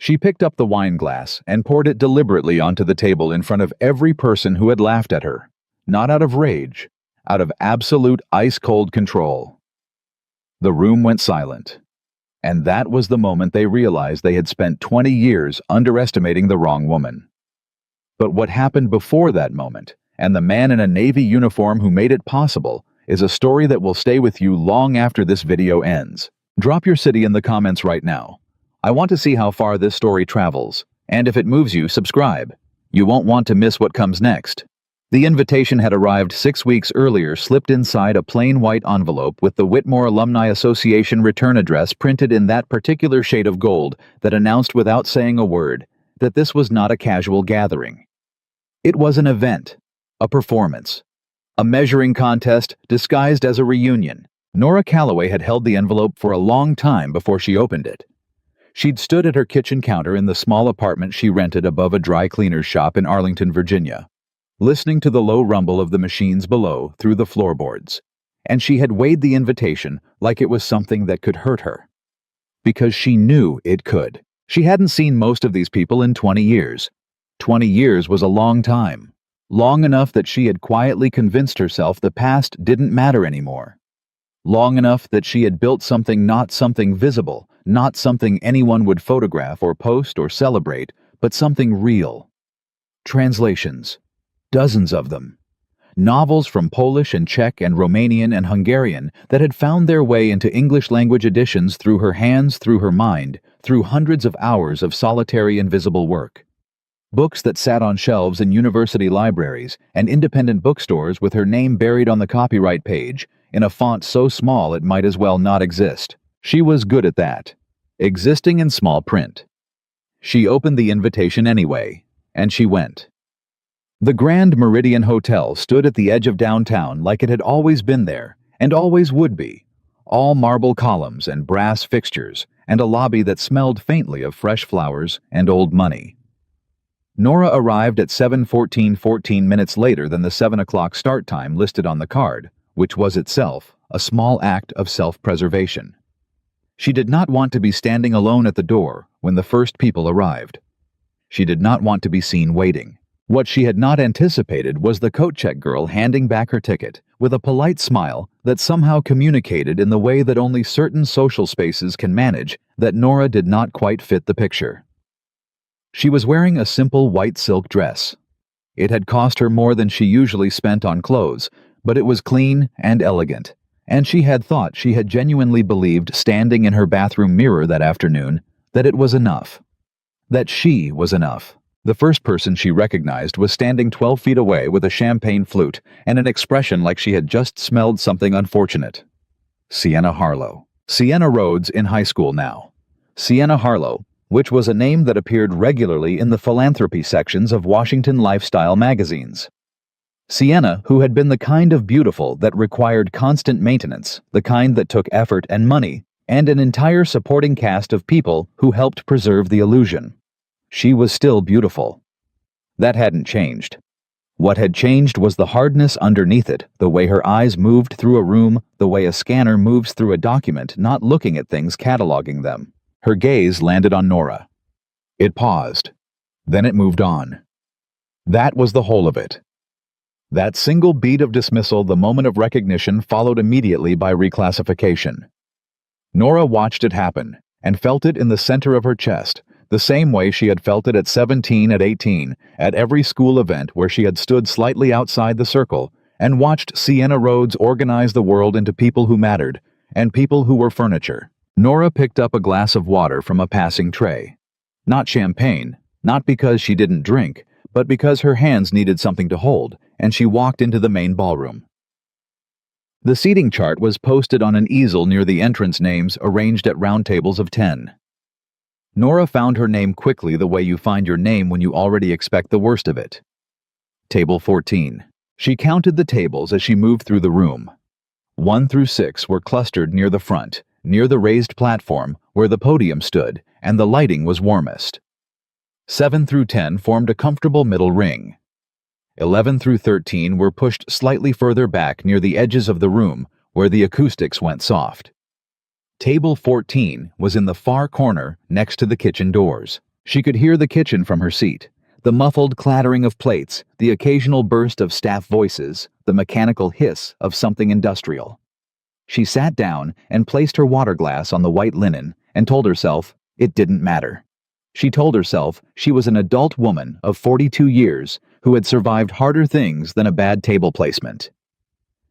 She picked up the wine glass and poured it deliberately onto the table in front of every person who had laughed at her, not out of rage, out of absolute ice-cold control. The room went silent, and that was the moment they realized they had spent 20 years underestimating the wrong woman. But what happened before that moment, and the man in a Navy uniform who made it possible, is a story that will stay with you long after this video ends. Drop your city in the comments right now. I want to see how far this story travels, and if it moves you, subscribe. You won't want to miss what comes next. The invitation had arrived 6 weeks earlier, slipped inside a plain white envelope with the Whitmore Alumni Association return address printed in that particular shade of gold that announced without saying a word that this was not a casual gathering. It was an event, a performance, a measuring contest disguised as a reunion. Nora Calloway had held the envelope for a long time before she opened it. She'd stood at her kitchen counter in the small apartment she rented above a dry cleaner's shop in Arlington, Virginia, listening to the low rumble of the machines below through the floorboards, and she had weighed the invitation like it was something that could hurt her. Because she knew it could. She hadn't seen most of these people in 20 years. 20 years was a long time. Long enough that she had quietly convinced herself the past didn't matter anymore. Long enough that she had built something, not something visible, not something anyone would photograph or post or celebrate, but something real. Translations. Dozens of them. Novels from Polish and Czech and Romanian and Hungarian that had found their way into English-language editions through her hands, through her mind, through hundreds of hours of solitary invisible work. Books that sat on shelves in university libraries and independent bookstores with her name buried on the copyright page in a font so small it might as well not exist. She was good at that, existing in small print. She opened the invitation anyway, and she went. The Grand Meridian Hotel stood at the edge of downtown like it had always been there, and always would be. All marble columns and brass fixtures, and a lobby that smelled faintly of fresh flowers and old money. Nora arrived at 7:14 minutes later than the 7 o'clock start time listed on the card, which was itself a small act of self-preservation. She did not want to be standing alone at the door when the first people arrived. She did not want to be seen waiting. What she had not anticipated was the coat check girl handing back her ticket with a polite smile that somehow communicated in the way that only certain social spaces can manage that Nora did not quite fit the picture. She was wearing a simple white silk dress. It had cost her more than she usually spent on clothes, but it was clean and elegant, and she had thought, she had genuinely believed standing in her bathroom mirror that afternoon, that it was enough. That she was enough. The first person she recognized was standing 12 feet away with a champagne flute and an expression like she had just smelled something unfortunate. Sienna Harlow. Sienna Rhodes in high school now. Sienna Harlow, which was a name that appeared regularly in the philanthropy sections of Washington lifestyle magazines. Sienna, who had been the kind of beautiful that required constant maintenance, the kind that took effort and money, and an entire supporting cast of people who helped preserve the illusion. She was still beautiful. That hadn't changed. What had changed was the hardness underneath it, the way her eyes moved through a room, the way a scanner moves through a document, not looking at things, cataloging them. Her gaze landed on Nora. It paused. Then it moved on. That was the whole of it. That single beat of dismissal, the moment of recognition, followed immediately by reclassification. Nora watched it happen, and felt it in the center of her chest, the same way she had felt it at 17, at 18, at every school event where she had stood slightly outside the circle and watched Sienna Rhodes organize the world into people who mattered, and people who were furniture. Nora picked up a glass of water from a passing tray. Not champagne, not because she didn't drink, but because her hands needed something to hold, and she walked into the main ballroom. The seating chart was posted on an easel near the entrance, names arranged at round tables of 10. Nora found her name quickly, the way you find your name when you already expect the worst of it. Table 14. She counted the tables as she moved through the room. 1 through 6 were clustered near the front, near the raised platform where the podium stood and the lighting was warmest. 7 through 10 formed a comfortable middle ring. 11 through 13 were pushed slightly further back near the edges of the room where the acoustics went soft. Table 14 was in the far corner next to the kitchen doors. She could hear the kitchen from her seat, the muffled clattering of plates, the occasional burst of staff voices, the mechanical hiss of something industrial. She sat down and placed her water glass on the white linen and told herself it didn't matter. She told herself she was an adult woman of 42 years who had survived harder things than a bad table placement.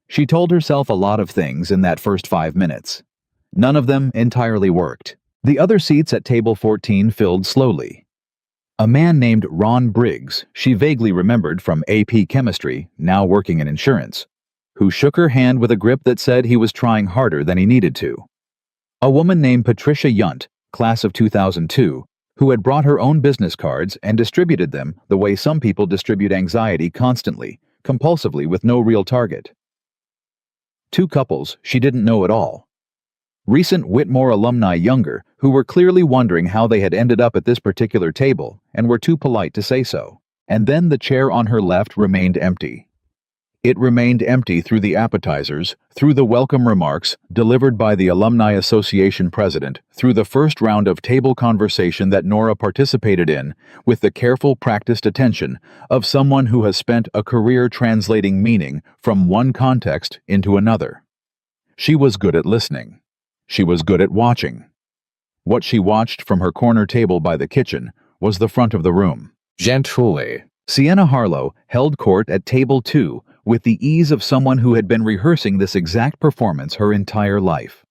She told herself a lot of things in that first 5 minutes. None of them entirely worked. The other seats at table 14 filled slowly. A man named Ron Briggs, she vaguely remembered from AP Chemistry, now working in insurance, who shook her hand with a grip that said he was trying harder than he needed to. A woman named Patricia Yunt, class of 2002, who had brought her own business cards and distributed them the way some people distribute anxiety constantly, compulsively with no real target. 2 couples she didn't know at all. Recent Whitmore alumni younger who were clearly wondering how they had ended up at this particular table and were too polite to say so. And then the chair on her left remained empty. It remained empty through the appetizers, through the welcome remarks delivered by the Alumni Association president, through the first round of table conversation that Nora participated in, with the careful, practiced attention of someone who has spent a career translating meaning from one context into another. She was good at listening. She was good at watching. What she watched from her corner table by the kitchen was the front of the room. Gently. Sienna Harlow held court at table 2 with the ease of someone who had been rehearsing this exact performance her entire life.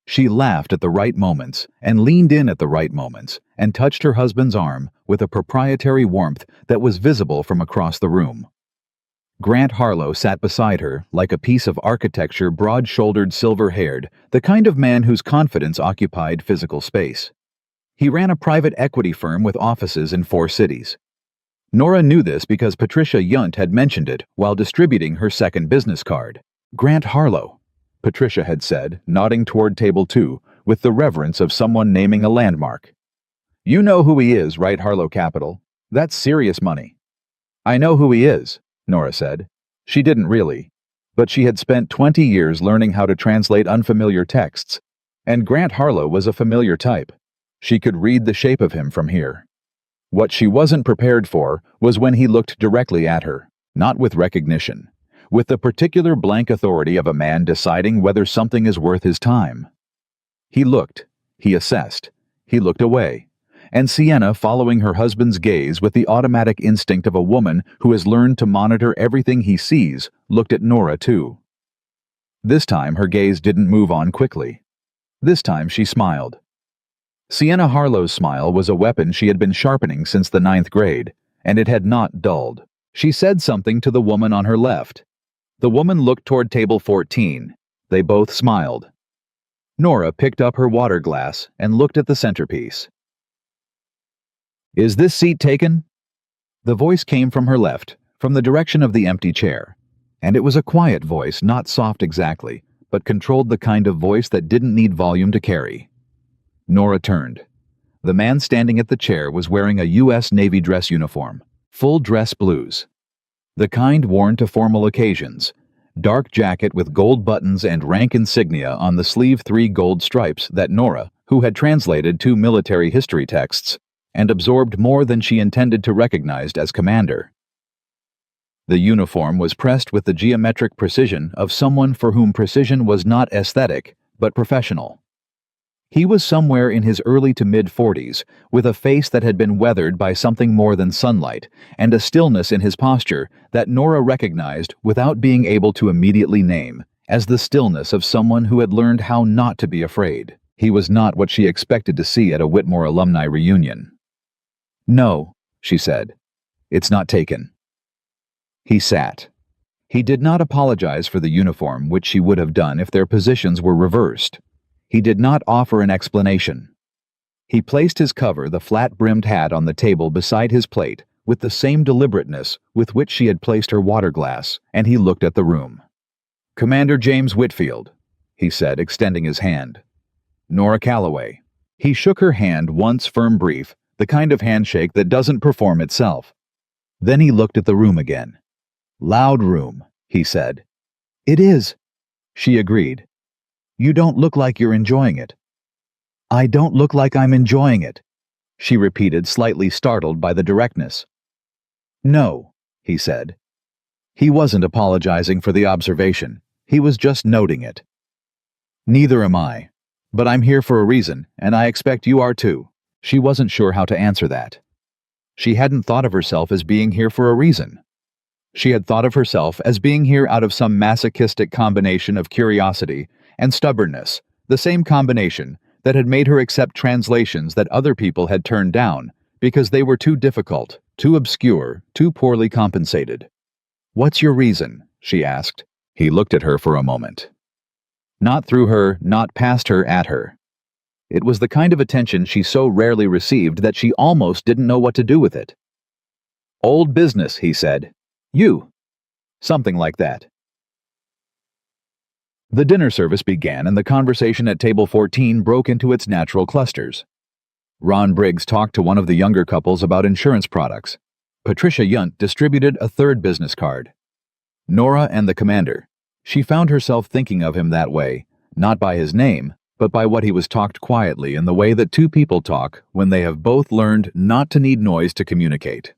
She laughed at the right moments and leaned in at the right moments and touched her husband's arm with a proprietary warmth that was visible from across the room. Grant Harlow sat beside her like a piece of architecture, broad-shouldered, silver-haired, the kind of man whose confidence occupied physical space. He ran a private equity firm with offices in 4 cities. Nora knew this because Patricia Yunt had mentioned it while distributing her second business card. Grant Harlow, Patricia had said, nodding toward table 2 with the reverence of someone naming a landmark. You know who he is, right, Harlow Capital? That's serious money. I know who he is, Nora said. She didn't really, but she had spent 20 years learning how to translate unfamiliar texts, and Grant Harlow was a familiar type. She could read the shape of him from here. What she wasn't prepared for was when he looked directly at her, not with recognition, with the particular blank authority of a man deciding whether something is worth his time. He looked, he assessed, he looked away, and Sienna, following her husband's gaze with the automatic instinct of a woman who has learned to monitor everything he sees, looked at Nora too. This time her gaze didn't move on quickly. This time she smiled. Sienna Harlow's smile was a weapon she had been sharpening since the 9th grade, and it had not dulled. She said something to the woman on her left. The woman looked toward table 14. They both smiled. Nora picked up her water glass and looked at the centerpiece. Is this seat taken? The voice came from her left, from the direction of the empty chair, and it was a quiet voice, not soft exactly, but controlled the kind of voice that didn't need volume to carry. Nora turned. The man standing at the chair was wearing a U.S. Navy dress uniform, full dress blues. The kind worn to formal occasions, dark jacket with gold buttons and rank insignia on the sleeve, 3 gold stripes that Nora, who had translated 2 military history texts, and absorbed more than she intended to recognize as commander. The uniform was pressed with the geometric precision of someone for whom precision was not aesthetic, but professional. He was somewhere in his early to mid-40s, with a face that had been weathered by something more than sunlight, and a stillness in his posture that Nora recognized without being able to immediately name, as the stillness of someone who had learned how not to be afraid. He was not what she expected to see at a Whitmore alumni reunion. No, she said. It's not taken. He sat. He did not apologize for the uniform, which she would have done if their positions were reversed. He did not offer an explanation. He placed his cover, the flat-brimmed hat, on the table beside his plate with the same deliberateness with which she had placed her water glass, and he looked at the room. Commander James Whitfield, he said, extending his hand. Nora Calloway. He shook her hand once, firm, brief, the kind of handshake that doesn't perform itself. Then he looked at the room again. Loud room, he said. It is, she agreed. You don't look like you're enjoying it. I don't look like I'm enjoying it. she repeated, slightly startled by the directness. No, he said. He wasn't apologizing for the observation. He was just noting it. Neither am I. But I'm here for a reason, and I expect you are too. She wasn't sure how to answer that. She hadn't thought of herself as being here for a reason. She had thought of herself as being here out of some masochistic combination of curiosity and stubbornness, the same combination that had made her accept translations that other people had turned down because they were too difficult, too obscure, too poorly compensated. "What's your reason?" she asked. He looked at her for a moment. Not through her, not past her, at her. It was the kind of attention she so rarely received that she almost didn't know what to do with it. "Old business," he said. "You." Something like that. The dinner service began and the conversation at table 14 broke into its natural clusters. Ron Briggs talked to one of the younger couples about insurance products. Patricia Yunt distributed a third business card. Nora and the commander. She found herself thinking of him that way, not by his name, but by what he was talked quietly in the way that two people talk when they have both learned not to need noise to communicate.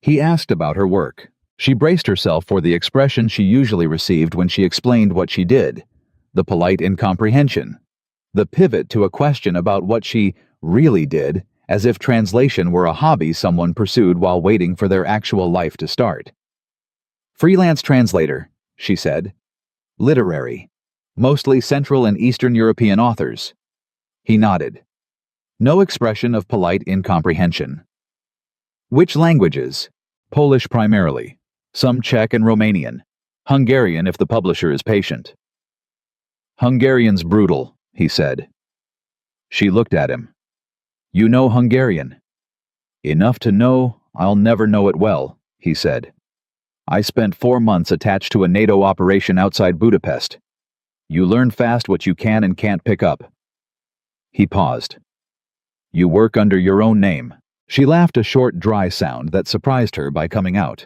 He asked about her work. She braced herself for the expression she usually received when she explained what she did, the polite incomprehension, the pivot to a question about what she really did, as if translation were a hobby someone pursued while waiting for their actual life to start. "Freelance translator," she said. "Literary. Mostly Central and Eastern European authors." He nodded. No expression of polite incomprehension. "Which languages?" "Polish primarily. Some Czech and Romanian. Hungarian if the publisher is patient." "Hungarian's brutal," he said. She looked at him. "You know Hungarian?" "Enough to know I'll never know it well," he said. "I spent 4 months attached to a NATO operation outside Budapest. You learn fast what you can and can't pick up." He paused. "You work under your own name." She laughed, a short, dry sound that surprised her by coming out.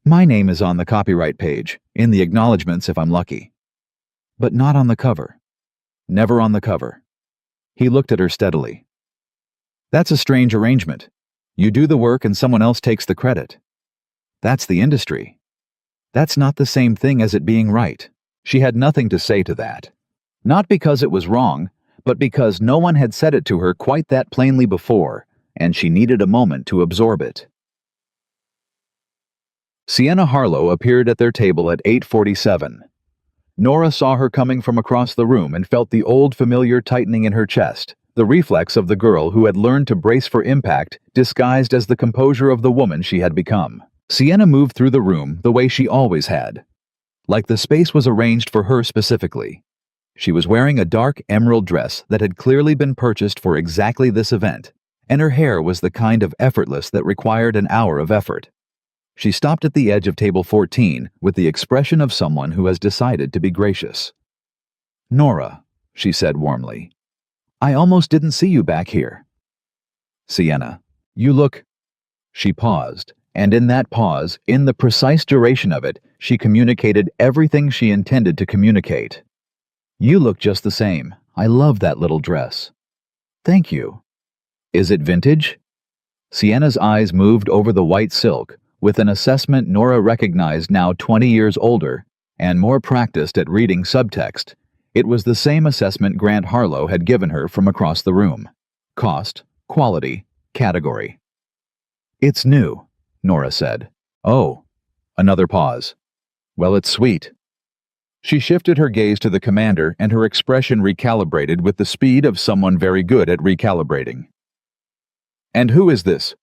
"My name is on the copyright page, in the acknowledgments if I'm lucky. But not on the cover. Never on the cover." He looked at her steadily. "That's a strange arrangement. You do the work and someone else takes the credit. That's the industry. That's not the same thing as it being right." She had nothing to say to that. Not because it was wrong, but because no one had said it to her quite that plainly before, and she needed a moment to absorb it. Sienna Harlow appeared at their table at 8:47. Nora saw her coming from across the room and felt the old familiar tightening in her chest, the reflex of the girl who had learned to brace for impact disguised as the composure of the woman she had become. Sienna moved through the room the way she always had, like the space was arranged for her specifically. She was wearing a dark emerald dress that had clearly been purchased for exactly this event, and her hair was the kind of effortless that required an hour of effort. She stopped at the edge of table 14 with the expression of someone who has decided to be gracious. "Nora," she said warmly, "I almost didn't see you back here." "Sienna, you look—" She paused, and in that pause, in the precise duration of it, she communicated everything she intended to communicate. "You look just the same. I love that little dress." "Thank you." "Is it vintage?" Sienna's eyes moved over the white silk, with an assessment Nora recognized now 20 years older and more practiced at reading subtext. It was the same assessment Grant Harlow had given her from across the room. Cost, quality, category. "It's new," Nora said. "Oh." Another pause. "Well, it's sweet." She shifted her gaze to the commander and her expression recalibrated with the speed of someone very good at recalibrating. "And who is this?"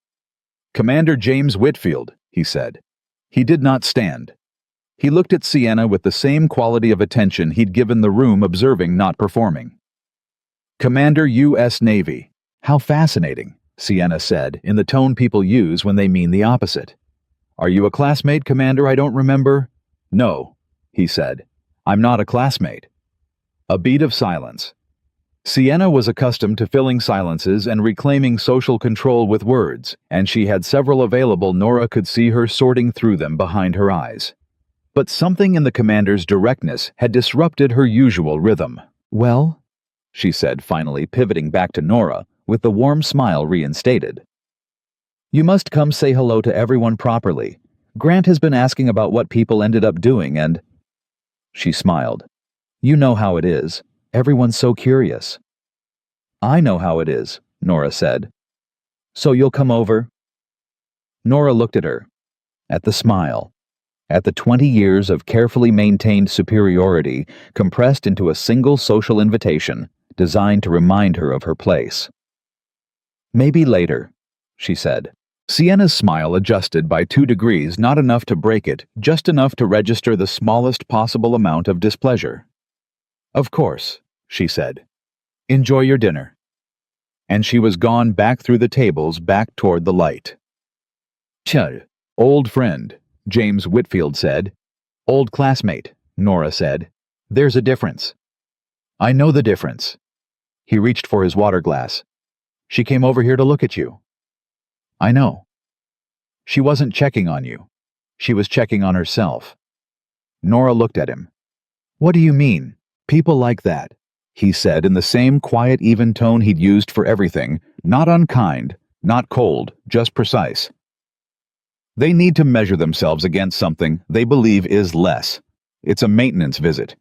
"Commander James Whitfield," he said. He did not stand. He looked at Sienna with the same quality of attention he'd given the room observing, not performing. "Commander U.S. Navy." "How fascinating," Sienna said, in the tone people use when they mean the opposite. "Are you a classmate, Commander, I don't remember?" "No," he said. "I'm not a classmate." A beat of silence. Sienna was accustomed to filling silences and reclaiming social control with words, and she had several available. Nora could see her sorting through them behind her eyes. But something in the commander's directness had disrupted her usual rhythm. "Well?" she said, finally pivoting back to Nora, with the warm smile reinstated. "You must come say hello to everyone properly. Grant has been asking about what people ended up doing and—" She smiled. "You know how it is. Everyone's so curious." "I know how it is," Nora said. "So you'll come over?" Nora looked at her, at the smile, at the 20 years of carefully maintained superiority compressed into a single social invitation designed to remind her of her place. "Maybe later," she said. Sienna's smile adjusted by 2 degrees, not enough to break it, just enough to register the smallest possible amount of displeasure. "Of course," she said. "Enjoy your dinner." And she was gone back through the tables, back toward the light. "Chud, old friend," James Whitfield said. "Old classmate," Nora said. "There's a difference." "I know the difference." He reached for his water glass. "She came over here to look at you." "I know." "She wasn't checking on you. She was checking on herself." Nora looked at him. "What do you mean? People like that," he said in the same quiet, even tone he'd used for everything, not unkind, not cold, just precise. "They need to measure themselves against something they believe is less. It's a maintenance visit.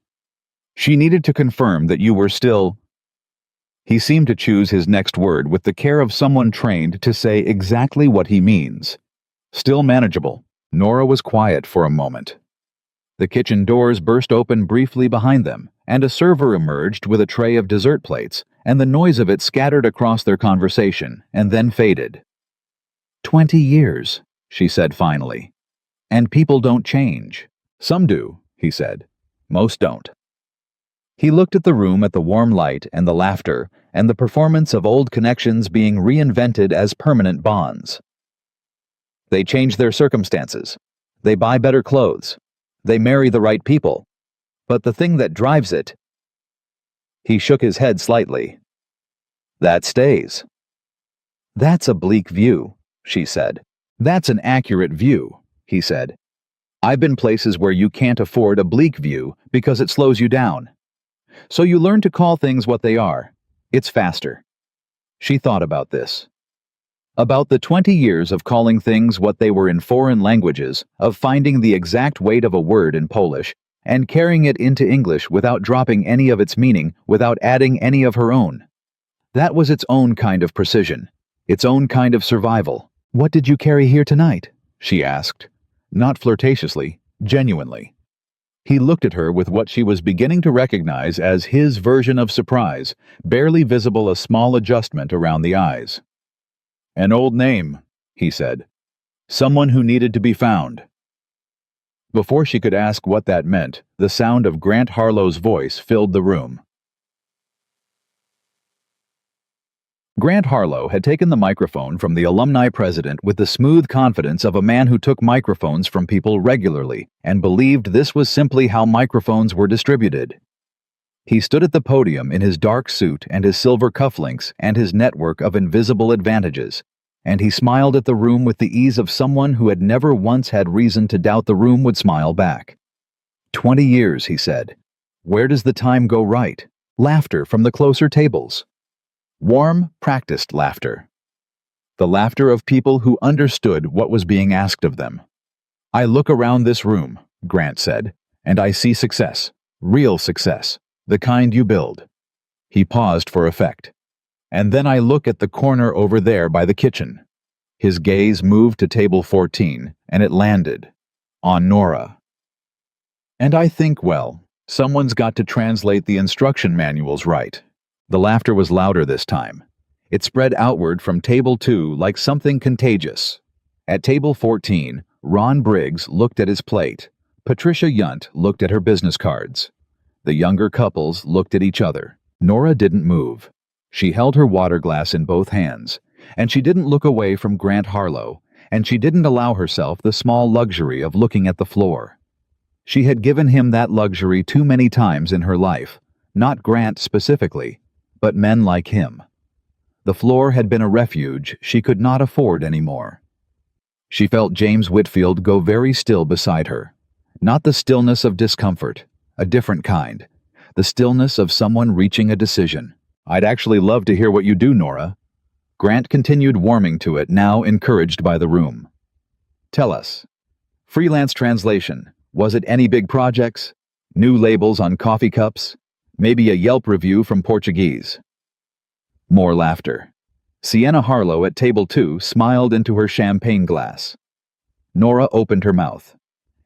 She needed to confirm that you were still—" He seemed to choose his next word with the care of someone trained to say exactly what he means. "Still manageable." Nora was quiet for a moment. The kitchen doors burst open briefly behind them, and a server emerged with a tray of dessert plates, and the noise of it scattered across their conversation, and then faded. 20 years, she said finally. "And people don't change." "Some do," he said. "Most don't." He looked at the room, at the warm light and the laughter, and the performance of old connections being reinvented as permanent bonds. They change their circumstances. They buy better clothes. They marry the right people. But the thing that drives it— He shook his head slightly. "That stays." "That's a bleak view," she said. "That's an accurate view," he said. "I've been places where you can't afford a bleak view because it slows you down. So you learn to call things what they are. It's faster." She thought about this. About the 20 years of calling things what they were in foreign languages, of finding the exact weight of a word in Polish, and carrying it into English without dropping any of its meaning, without adding any of her own. That was its own kind of precision, its own kind of survival. "What did you carry here tonight?" she asked. Not flirtatiously, genuinely. He looked at her with what she was beginning to recognize as his version of surprise, barely visible, a small adjustment around the eyes. "An old name," he said. "Someone who needed to be found." Before she could ask what that meant, the sound of Grant Harlow's voice filled the room. Grant Harlow had taken the microphone from the alumni president with the smooth confidence of a man who took microphones from people regularly and believed this was simply how microphones were distributed. He stood at the podium in his dark suit and his silver cufflinks and his network of invisible advantages, and he smiled at the room with the ease of someone who had never once had reason to doubt the room would smile back. 20 years, he said. Where does the time go right? Laughter from the closer tables. Warm, practiced laughter. The laughter of people who understood what was being asked of them. "I look around this room," Grant said, "and I see success, real success, the kind you build." He paused for effect. "And then I look at the corner over there by the kitchen." His gaze moved to table 14, and it landed on Nora. "And I think, well, someone's got to translate the instruction manuals right." The laughter was louder this time. It spread outward from table 2 like something contagious. At table 14, Ron Briggs looked at his plate. Patricia Yunt looked at her business cards. The younger couples looked at each other. Nora didn't move. She held her water glass in both hands, and she didn't look away from Grant Harlow, and she didn't allow herself the small luxury of looking at the floor. She had given him that luxury too many times in her life, not Grant specifically, but men like him. The floor had been a refuge she could not afford anymore. She felt James Whitfield go very still beside her. Not the stillness of discomfort, a different kind. The stillness of someone reaching a decision. "I'd actually love to hear what you do, Nora," Grant continued warming to it, now encouraged by the room. Tell us. Freelance translation. Was it any big projects? New labels on coffee cups? Maybe a Yelp review from Portuguese? More laughter. Sienna Harlow at table 2 smiled into her champagne glass. Nora opened her mouth,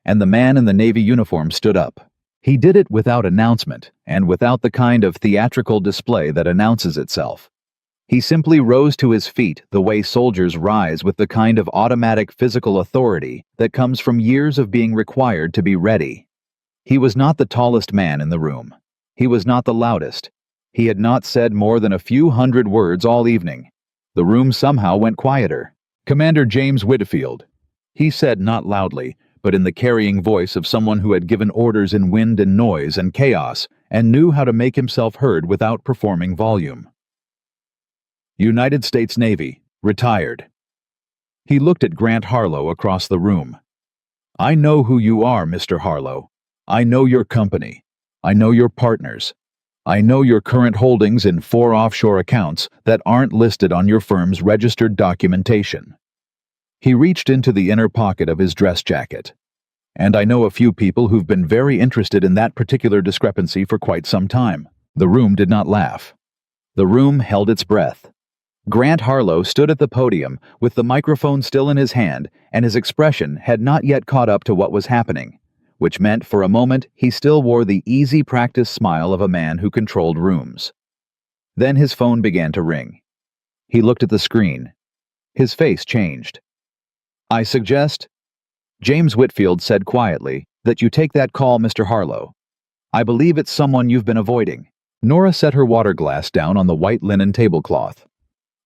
and the man in the navy uniform stood up. He did it without announcement and without the kind of theatrical display that announces itself. He simply rose to his feet the way soldiers rise with the kind of automatic physical authority that comes from years of being required to be ready. He was not the tallest man in the room. He was not the loudest. He had not said more than a few hundred words all evening. The room somehow went quieter. Commander James Whitfield, he said, not loudly, but in the carrying voice of someone who had given orders in wind and noise and chaos and knew how to make himself heard without performing volume. United States Navy, retired. He looked at Grant Harlow across the room. I know who you are, Mr. Harlow. I know your company. I know your partners. I know your current holdings in 4 offshore accounts that aren't listed on your firm's registered documentation. He reached into the inner pocket of his dress jacket. And I know a few people who've been very interested in that particular discrepancy for quite some time. The room did not laugh. The room held its breath. Grant Harlow stood at the podium with the microphone still in his hand, and his expression had not yet caught up to what was happening, which meant for a moment he still wore the easy practice smile of a man who controlled rooms. Then his phone began to ring. He looked at the screen. His face changed. I suggest, James Whitfield said quietly, that you take that call, Mr. Harlow. I believe it's someone you've been avoiding. Nora set her water glass down on the white linen tablecloth.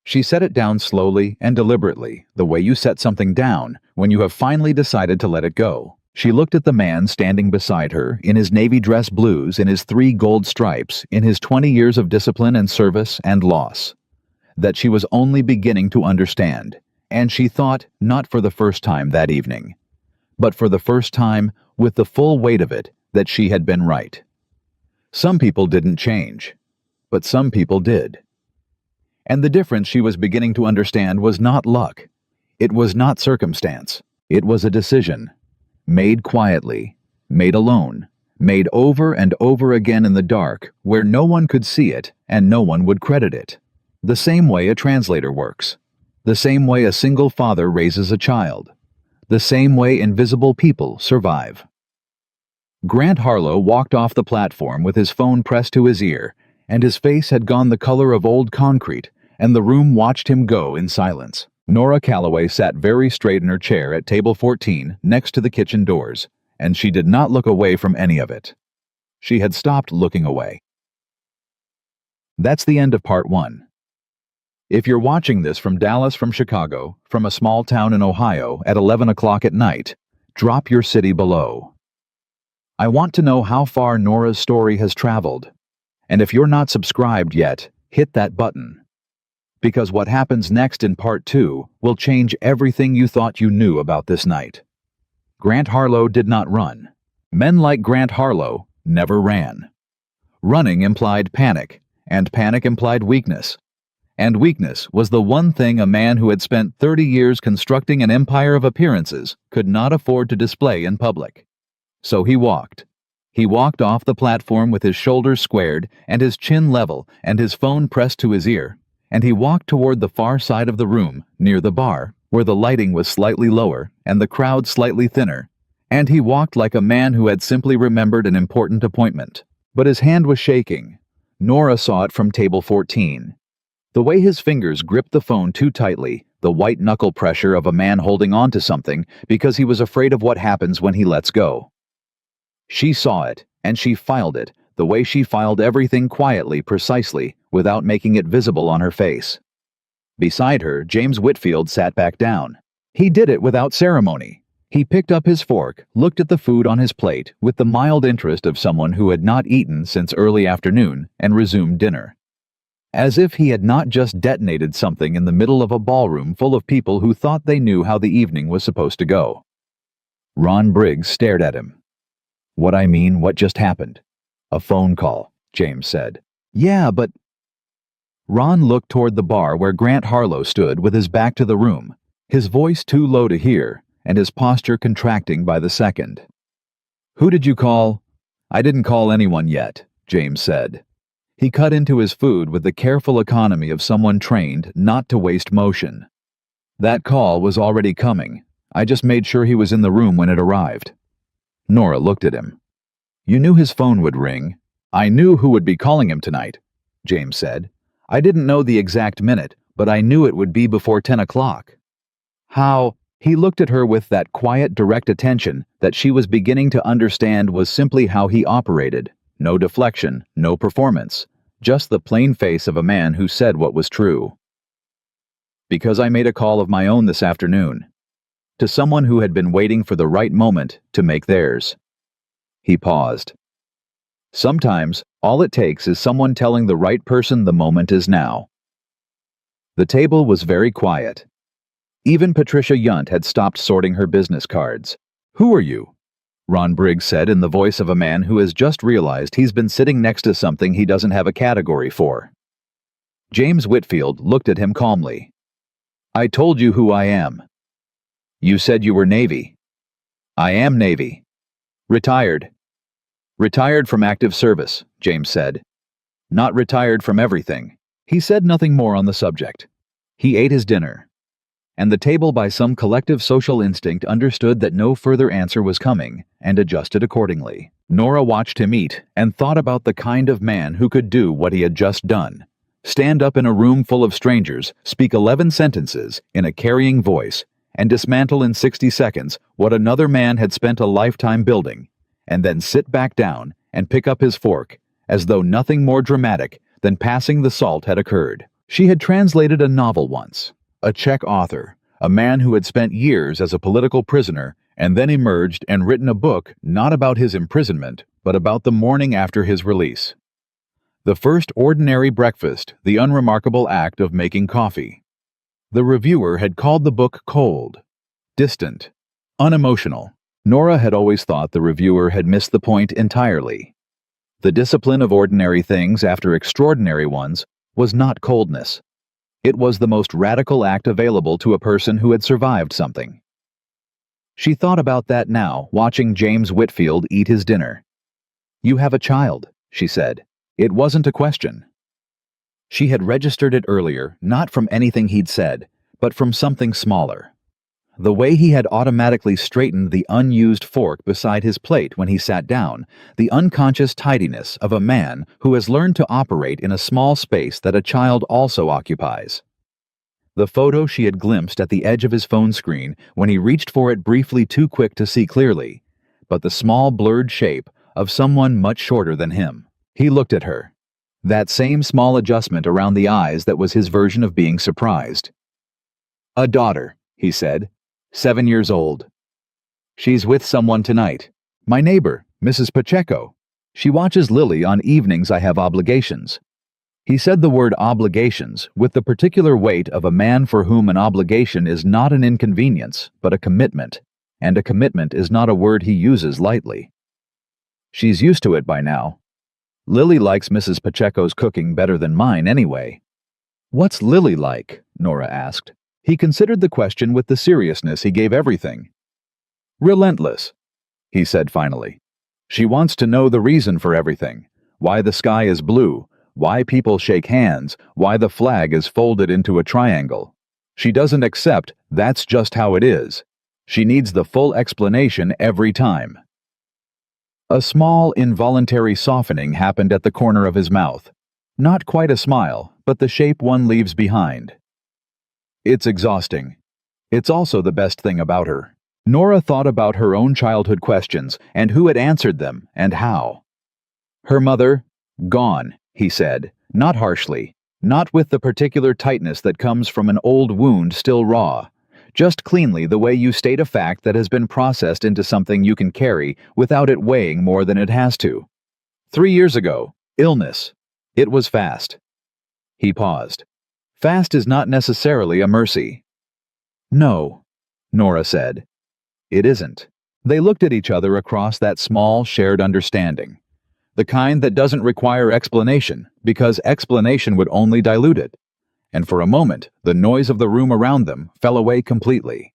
She set it down slowly and deliberately, the way you set something down when you have finally decided to let it go. She looked at the man standing beside her, in his navy dress blues, in his 3 gold stripes, in his 20 years of discipline and service and loss. That she was only beginning to understand, and she thought, not for the first time that evening, but for the first time, with the full weight of it, that she had been right. Some people didn't change, but some people did. And the difference she was beginning to understand was not luck. It was not circumstance. It was a decision. Made quietly, made alone, made over and over again in the dark, where no one could see it and no one would credit it. The same way a translator works. The same way a single father raises a child. The same way invisible people survive. Grant Harlow walked off the platform with his phone pressed to his ear, and his face had gone the color of old concrete, and the room watched him go in silence. Nora Calloway sat very straight in her chair at table 14 next to the kitchen doors, and she did not look away from any of it. She had stopped looking away. That's the end of part 1. If you're watching this from Dallas, from Chicago, from a small town in Ohio at 11 o'clock at night, drop your city below. I want to know how far Nora's story has traveled. And if you're not subscribed yet, hit that button. Because what happens next in part 2 will change everything you thought you knew about this night. Grant Harlow did not run. Men like Grant Harlow never ran. Running implied panic, and panic implied weakness. And weakness was the one thing a man who had spent 30 years constructing an empire of appearances could not afford to display in public. So he walked. He walked off the platform with his shoulders squared and his chin level and his phone pressed to his ear, and he walked toward the far side of the room, near the bar, where the lighting was slightly lower and the crowd slightly thinner, and he walked like a man who had simply remembered an important appointment. But his hand was shaking. Nora saw it from table 14. The way his fingers gripped the phone too tightly, the white knuckle pressure of a man holding on to something because he was afraid of what happens when he lets go. She saw it, and she filed it, the way she filed everything quietly, precisely, without making it visible on her face. Beside her, James Whitfield sat back down. He did it without ceremony. He picked up his fork, looked at the food on his plate with the mild interest of someone who had not eaten since early afternoon, and resumed dinner. As if he had not just detonated something in the middle of a ballroom full of people who thought they knew how the evening was supposed to go. Ron Briggs stared at him. What just happened? A phone call, James said. Yeah, but... Ron looked toward the bar where Grant Harlow stood with his back to the room, his voice too low to hear, and his posture contracting by the second. "Who did you call?" "I didn't call anyone yet," James said. He cut into his food with the careful economy of someone trained not to waste motion. "That call was already coming. I just made sure he was in the room when it arrived." Nora looked at him. "You knew his phone would ring." "I knew who would be calling him tonight," James said. "I didn't know the exact minute, but I knew it would be before 10 o'clock. How?" He looked at her with that quiet, direct attention that she was beginning to understand was simply how he operated. No deflection, no performance, just the plain face of a man who said what was true. "Because I made a call of my own this afternoon. To someone who had been waiting for the right moment to make theirs." He paused. "Sometimes, all it takes is someone telling the right person the moment is now." The table was very quiet. Even Patricia Yunt had stopped sorting her business cards. "Who are you?" Ron Briggs said in the voice of a man who has just realized he's been sitting next to something he doesn't have a category for. James Whitfield looked at him calmly. "I told you who I am." "You said you were Navy." "I am Navy." "Retired." "Retired from active service," James said. "Not retired from everything." He said nothing more on the subject. He ate his dinner. And the table, by some collective social instinct, understood that no further answer was coming, and adjusted accordingly. Nora watched him eat and thought about the kind of man who could do what he had just done. Stand up in a room full of strangers, speak 11 sentences in a carrying voice, and dismantle in 60 seconds what another man had spent a lifetime building, and then sit back down and pick up his fork, as though nothing more dramatic than passing the salt had occurred. She had translated a novel once. A Czech author, a man who had spent years as a political prisoner and then emerged and written a book not about his imprisonment, but about the morning after his release. The First Ordinary Breakfast, the Unremarkable Act of Making Coffee. The reviewer had called the book cold, distant, unemotional. Nora had always thought the reviewer had missed the point entirely. The discipline of ordinary things after extraordinary ones was not coldness. It was the most radical act available to a person who had survived something. She thought about that now, watching James Whitfield eat his dinner. "You have a child," she said. It wasn't a question. She had registered it earlier, not from anything he'd said, but from something smaller. The way he had automatically straightened the unused fork beside his plate when he sat down, the unconscious tidiness of a man who has learned to operate in a small space that a child also occupies. The photo she had glimpsed at the edge of his phone screen when he reached for it briefly too quick to see clearly, but the small blurred shape of someone much shorter than him. He looked at her. That same small adjustment around the eyes that was his version of being surprised. "A daughter," he said. 7 years old. She's with someone tonight. My neighbor, Mrs. Pacheco. She watches Lily on evenings I have obligations." He said the word obligations with the particular weight of a man for whom an obligation is not an inconvenience, but a commitment, and a commitment is not a word he uses lightly. She's used to it by now. Lily likes Mrs. Pacheco's cooking better than mine anyway. "What's Lily like?" Nora asked. He considered the question with the seriousness he gave everything. "Relentless," he said finally. "She wants to know the reason for everything, why the sky is blue, why people shake hands, why the flag is folded into a triangle. She doesn't accept that's just how it is. She needs the full explanation every time." A small, involuntary softening happened at the corner of his mouth. Not quite a smile, but the shape one leaves behind. It's exhausting. It's also the best thing about her. Nora thought about her own childhood questions and who had answered them and how. Her mother, gone, he said, not harshly, not with the particular tightness that comes from an old wound still raw, just cleanly the way you state a fact that has been processed into something you can carry without it weighing more than it has to. 3 years ago, illness. It was fast. He paused. Fast is not necessarily a mercy. No, Nora said. It isn't. They looked at each other across that small, shared understanding. The kind that doesn't require explanation, because explanation would only dilute it. And for a moment, the noise of the room around them fell away completely.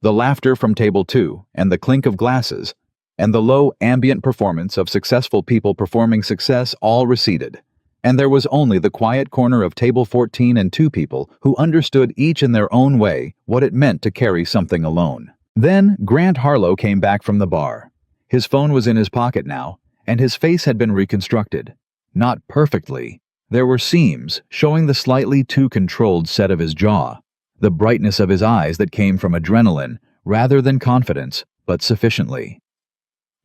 The laughter from table 2 and the clink of glasses and the low ambient performance of successful people performing success all receded, and there was only the quiet corner of table 14 and 2 people who understood each in their own way what it meant to carry something alone. Then Grant Harlow came back from the bar. His phone was in his pocket now, and his face had been reconstructed. Not perfectly. There were seams showing the slightly too controlled set of his jaw, the brightness of his eyes that came from adrenaline rather than confidence, but sufficiently.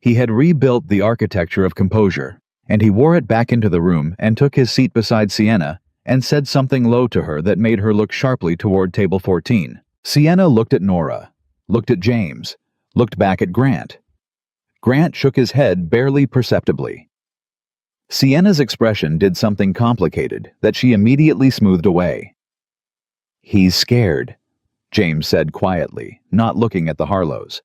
He had rebuilt the architecture of composure, and he wore it back into the room and took his seat beside Sienna and said something low to her that made her look sharply toward table 14. Sienna looked at Nora, looked at James, looked back at Grant. Grant shook his head barely perceptibly. Sienna's expression did something complicated that she immediately smoothed away. "He's scared," James said quietly, not looking at the Harlows.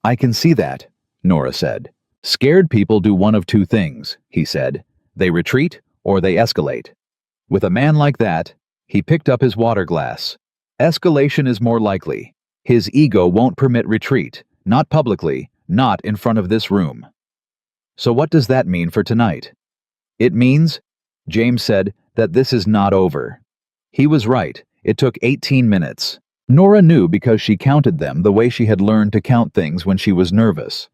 "I can see that," Nora said. "Scared people do one of two things," he said. "They retreat or they escalate. With a man like that," he picked up his water glass, "escalation is more likely. His ego won't permit retreat, not publicly, not in front of this room." "So what does that mean for tonight?" "It means," James said, "that this is not over." He was right. It took 18 minutes. Nora knew because she counted them the way she had learned to count things when she was nervous.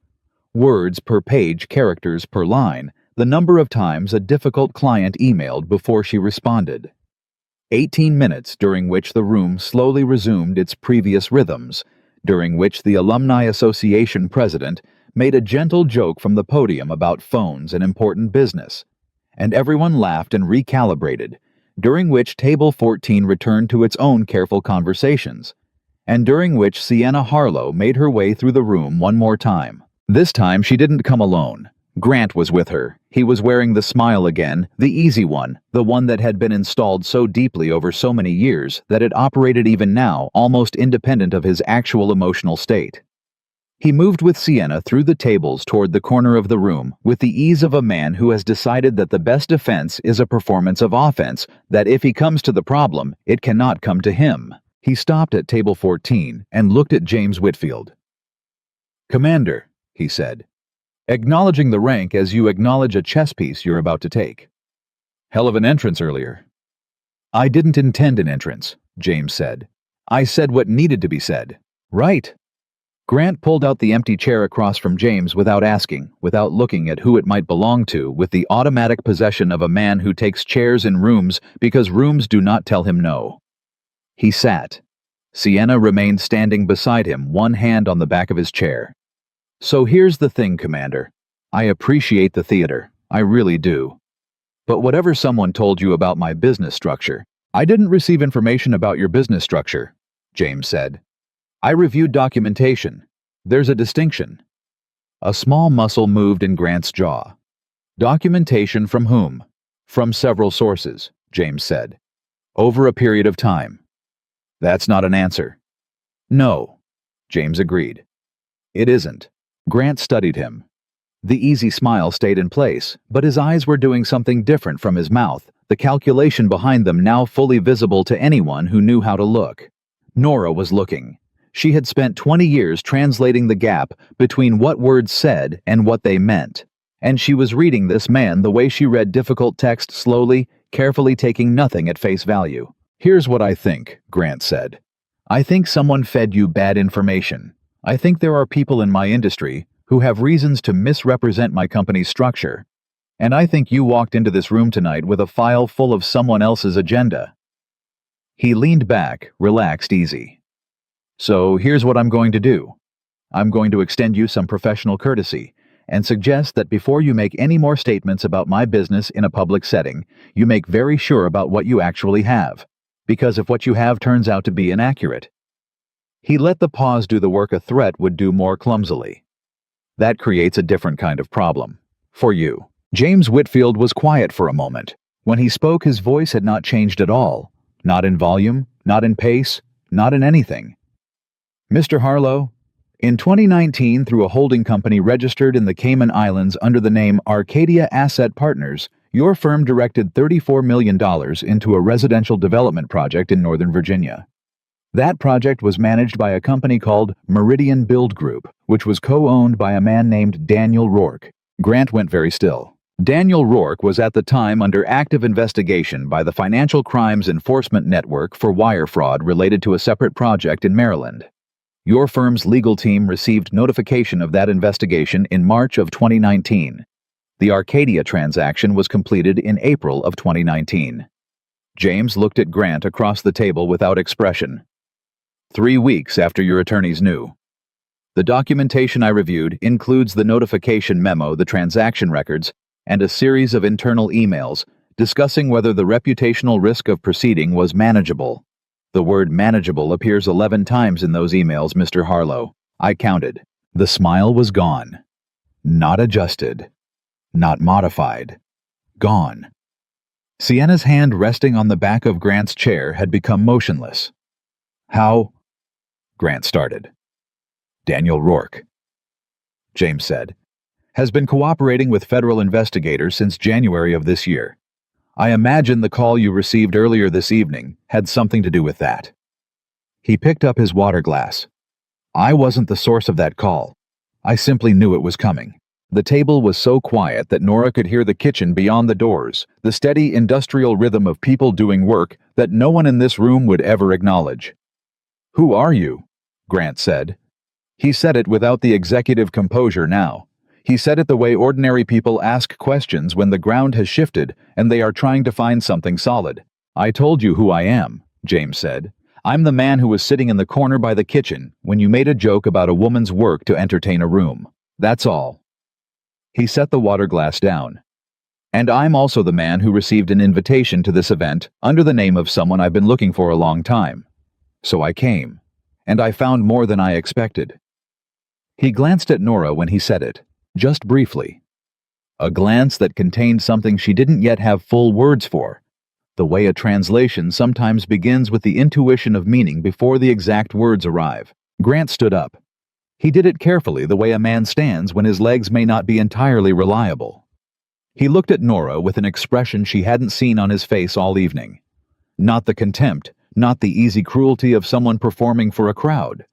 Words per page, characters per line, the number of times a difficult client emailed before she responded. 18 minutes during which the room slowly resumed its previous rhythms, during which the Alumni Association president made a gentle joke from the podium about phones and important business, and everyone laughed and recalibrated, during which table 14 returned to its own careful conversations, and during which Sienna Harlow made her way through the room one more time. This time she didn't come alone. Grant was with her. He was wearing the smile again, the easy one, the one that had been installed so deeply over so many years that it operated even now almost independent of his actual emotional state. He moved with Sienna through the tables toward the corner of the room with the ease of a man who has decided that the best defense is a performance of offense, that if he comes to the problem, it cannot come to him. He stopped at table 14 and looked at James Whitfield. "Commander," he said, "acknowledging the rank as you acknowledge a chess piece you're about to take. Hell of an entrance earlier." "I didn't intend an entrance," James said. "I said what needed to be said." "Right." Grant pulled out the empty chair across from James without asking, without looking at who it might belong to, with the automatic possession of a man who takes chairs in rooms because rooms do not tell him no. He sat. Sienna remained standing beside him, one hand on the back of his chair. "So here's the thing, Commander. I appreciate the theater. I really do. But whatever someone told you about my business structure, I didn't receive information about your business structure," James said. "I reviewed documentation. There's a distinction." A small muscle moved in Grant's jaw. "Documentation from whom?" "From several sources," James said. "Over a period of time." "That's not an answer." "No," James agreed. "It isn't." Grant studied him. The easy smile stayed in place, but his eyes were doing something different from his mouth, the calculation behind them now fully visible to anyone who knew how to look. Nora was looking. She had spent 20 years translating the gap between what words said and what they meant, and she was reading this man the way she read difficult text slowly, carefully taking nothing at face value. "Here's what I think," Grant said. "I think someone fed you bad information. I think there are people in my industry who have reasons to misrepresent my company's structure, and I think you walked into this room tonight with a file full of someone else's agenda." He leaned back, relaxed, easy. "So here's what I'm going to do. I'm going to extend you some professional courtesy and suggest that before you make any more statements about my business in a public setting, you make very sure about what you actually have, because if what you have turns out to be inaccurate." He let the pause do the work a threat would do more clumsily. "That creates a different kind of problem. For you." James Whitfield was quiet for a moment. When he spoke, his voice had not changed at all. Not in volume, not in pace, not in anything. "Mr. Harlow, in 2019, through a holding company registered in the Cayman Islands under the name Arcadia Asset Partners, Your firm directed $34 million into a residential development project in Northern Virginia. That project was managed by a company called Meridian Build Group, which was co-owned by a man named Daniel Rourke. Grant went very still. Daniel Rourke was at the time under active investigation by the Financial Crimes Enforcement Network for wire fraud related to a separate project in Maryland. Your firm's legal team received notification of that investigation in March of 2019. The Arcadia transaction was completed in April of 2019. James looked at Grant across the table without expression. 3 weeks after your attorneys knew. The documentation I reviewed includes the notification memo, the transaction records, and a series of internal emails discussing whether the reputational risk of proceeding was manageable. The word manageable appears 11 times in those emails, Mr. Harlow. I counted. The smile was gone. Not adjusted. Not modified. Gone. Sienna's hand resting on the back of Grant's chair had become motionless. How? Grant started. Daniel Rourke, James said, has been cooperating with federal investigators since January of this year. I imagine the call you received earlier this evening had something to do with that. He picked up his water glass. I wasn't the source of that call. I simply knew it was coming. The table was so quiet that Nora could hear the kitchen beyond the doors, the steady industrial rhythm of people doing work that no one in this room would ever acknowledge. Who are you? Grant said. He said it without the executive composure now. He said it the way ordinary people ask questions when the ground has shifted and they are trying to find something solid. I told you who I am, James said. I'm the man who was sitting in the corner by the kitchen when you made a joke about a woman's work to entertain a room. That's all. He set the water glass down. And I'm also the man who received an invitation to this event under the name of someone I've been looking for a long time. So I came, and I found more than I expected. He glanced at Nora when he said it, just briefly. A glance that contained something she didn't yet have full words for, the way a translation sometimes begins with the intuition of meaning before the exact words arrive. Grant stood up. He did it carefully, the way a man stands when his legs may not be entirely reliable. He looked at Nora with an expression she hadn't seen on his face all evening. Not the contempt, not the easy cruelty of someone performing for a crowd.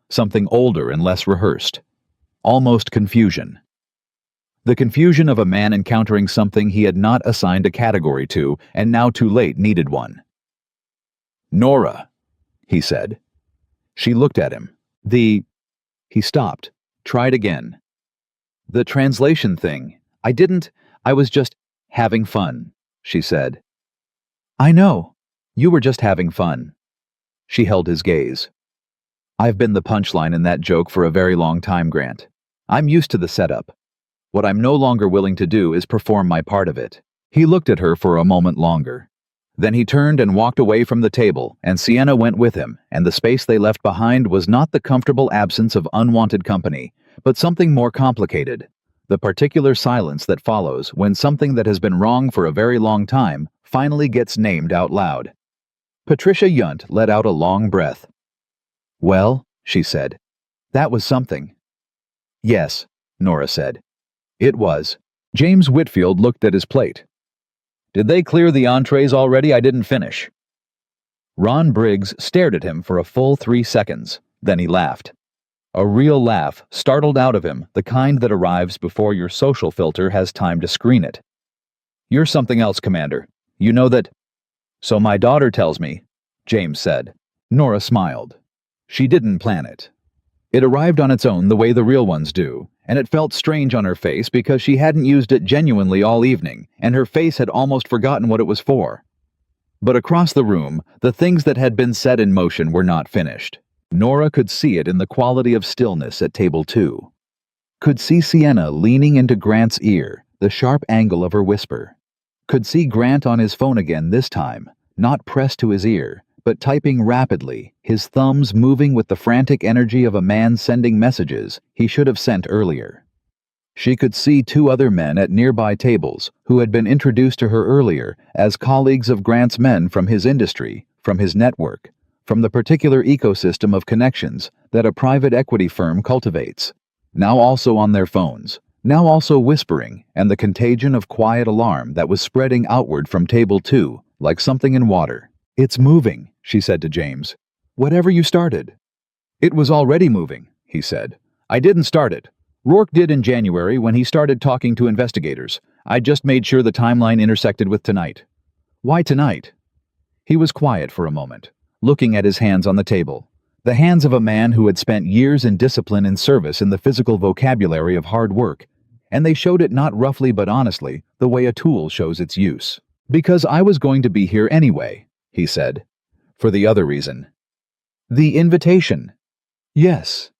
Something older and less rehearsed. Almost confusion. The confusion of a man encountering something he had not assigned a category to, and now too late needed one. Nora, he said. She looked at him. He stopped. Tried again. The translation thing. I was just having fun, she said. I know. You were just having fun. She held his gaze. I've been the punchline in that joke for a very long time, Grant. I'm used to the setup. What I'm no longer willing to do is perform my part of it. He looked at her for a moment longer. Then he turned and walked away from the table, and Sienna went with him, and the space they left behind was not the comfortable absence of unwanted company, but something more complicated. The particular silence that follows when something that has been wrong for a very long time finally gets named out loud. Patricia Yunt let out a long breath. Well, she said, that was something. Yes, Nora said. It was. James Whitfield looked at his plate. Did they clear the entrees already? I didn't finish. Ron Briggs stared at him for a full 3 seconds. Then he laughed. A real laugh startled out of him, the kind that arrives before your social filter has time to screen it. You're something else, Commander. You know that. So my daughter tells me, James said. Nora smiled. She didn't plan it. It arrived on its own the way the real ones do, and it felt strange on her face because she hadn't used it genuinely all evening, and her face had almost forgotten what it was for. But across the room, the things that had been set in motion were not finished. Nora could see it in the quality of stillness at table 2. Could see Sienna leaning into Grant's ear, the sharp angle of her whisper. Could see Grant on his phone again this time, not pressed to his ear, but typing rapidly, his thumbs moving with the frantic energy of a man sending messages he should have sent earlier. She could see 2 other men at nearby tables who had been introduced to her earlier as colleagues of Grant's men from his industry, from his network, from the particular ecosystem of connections that a private equity firm cultivates, now also on their phones, now also whispering, and the contagion of quiet alarm that was spreading outward from table 2, like something in water. "It's moving," she said to James. "Whatever you started." "It was already moving," he said. "I didn't start it. Rourke did in January when he started talking to investigators. I just made sure the timeline intersected with tonight." "Why tonight?" He was quiet for a moment, looking at his hands on the table. The hands of a man who had spent years in discipline and service in the physical vocabulary of hard work, and they showed it not roughly but honestly, the way a tool shows its use. "Because I was going to be here anyway," he said. "For the other reason." "The invitation." "Yes."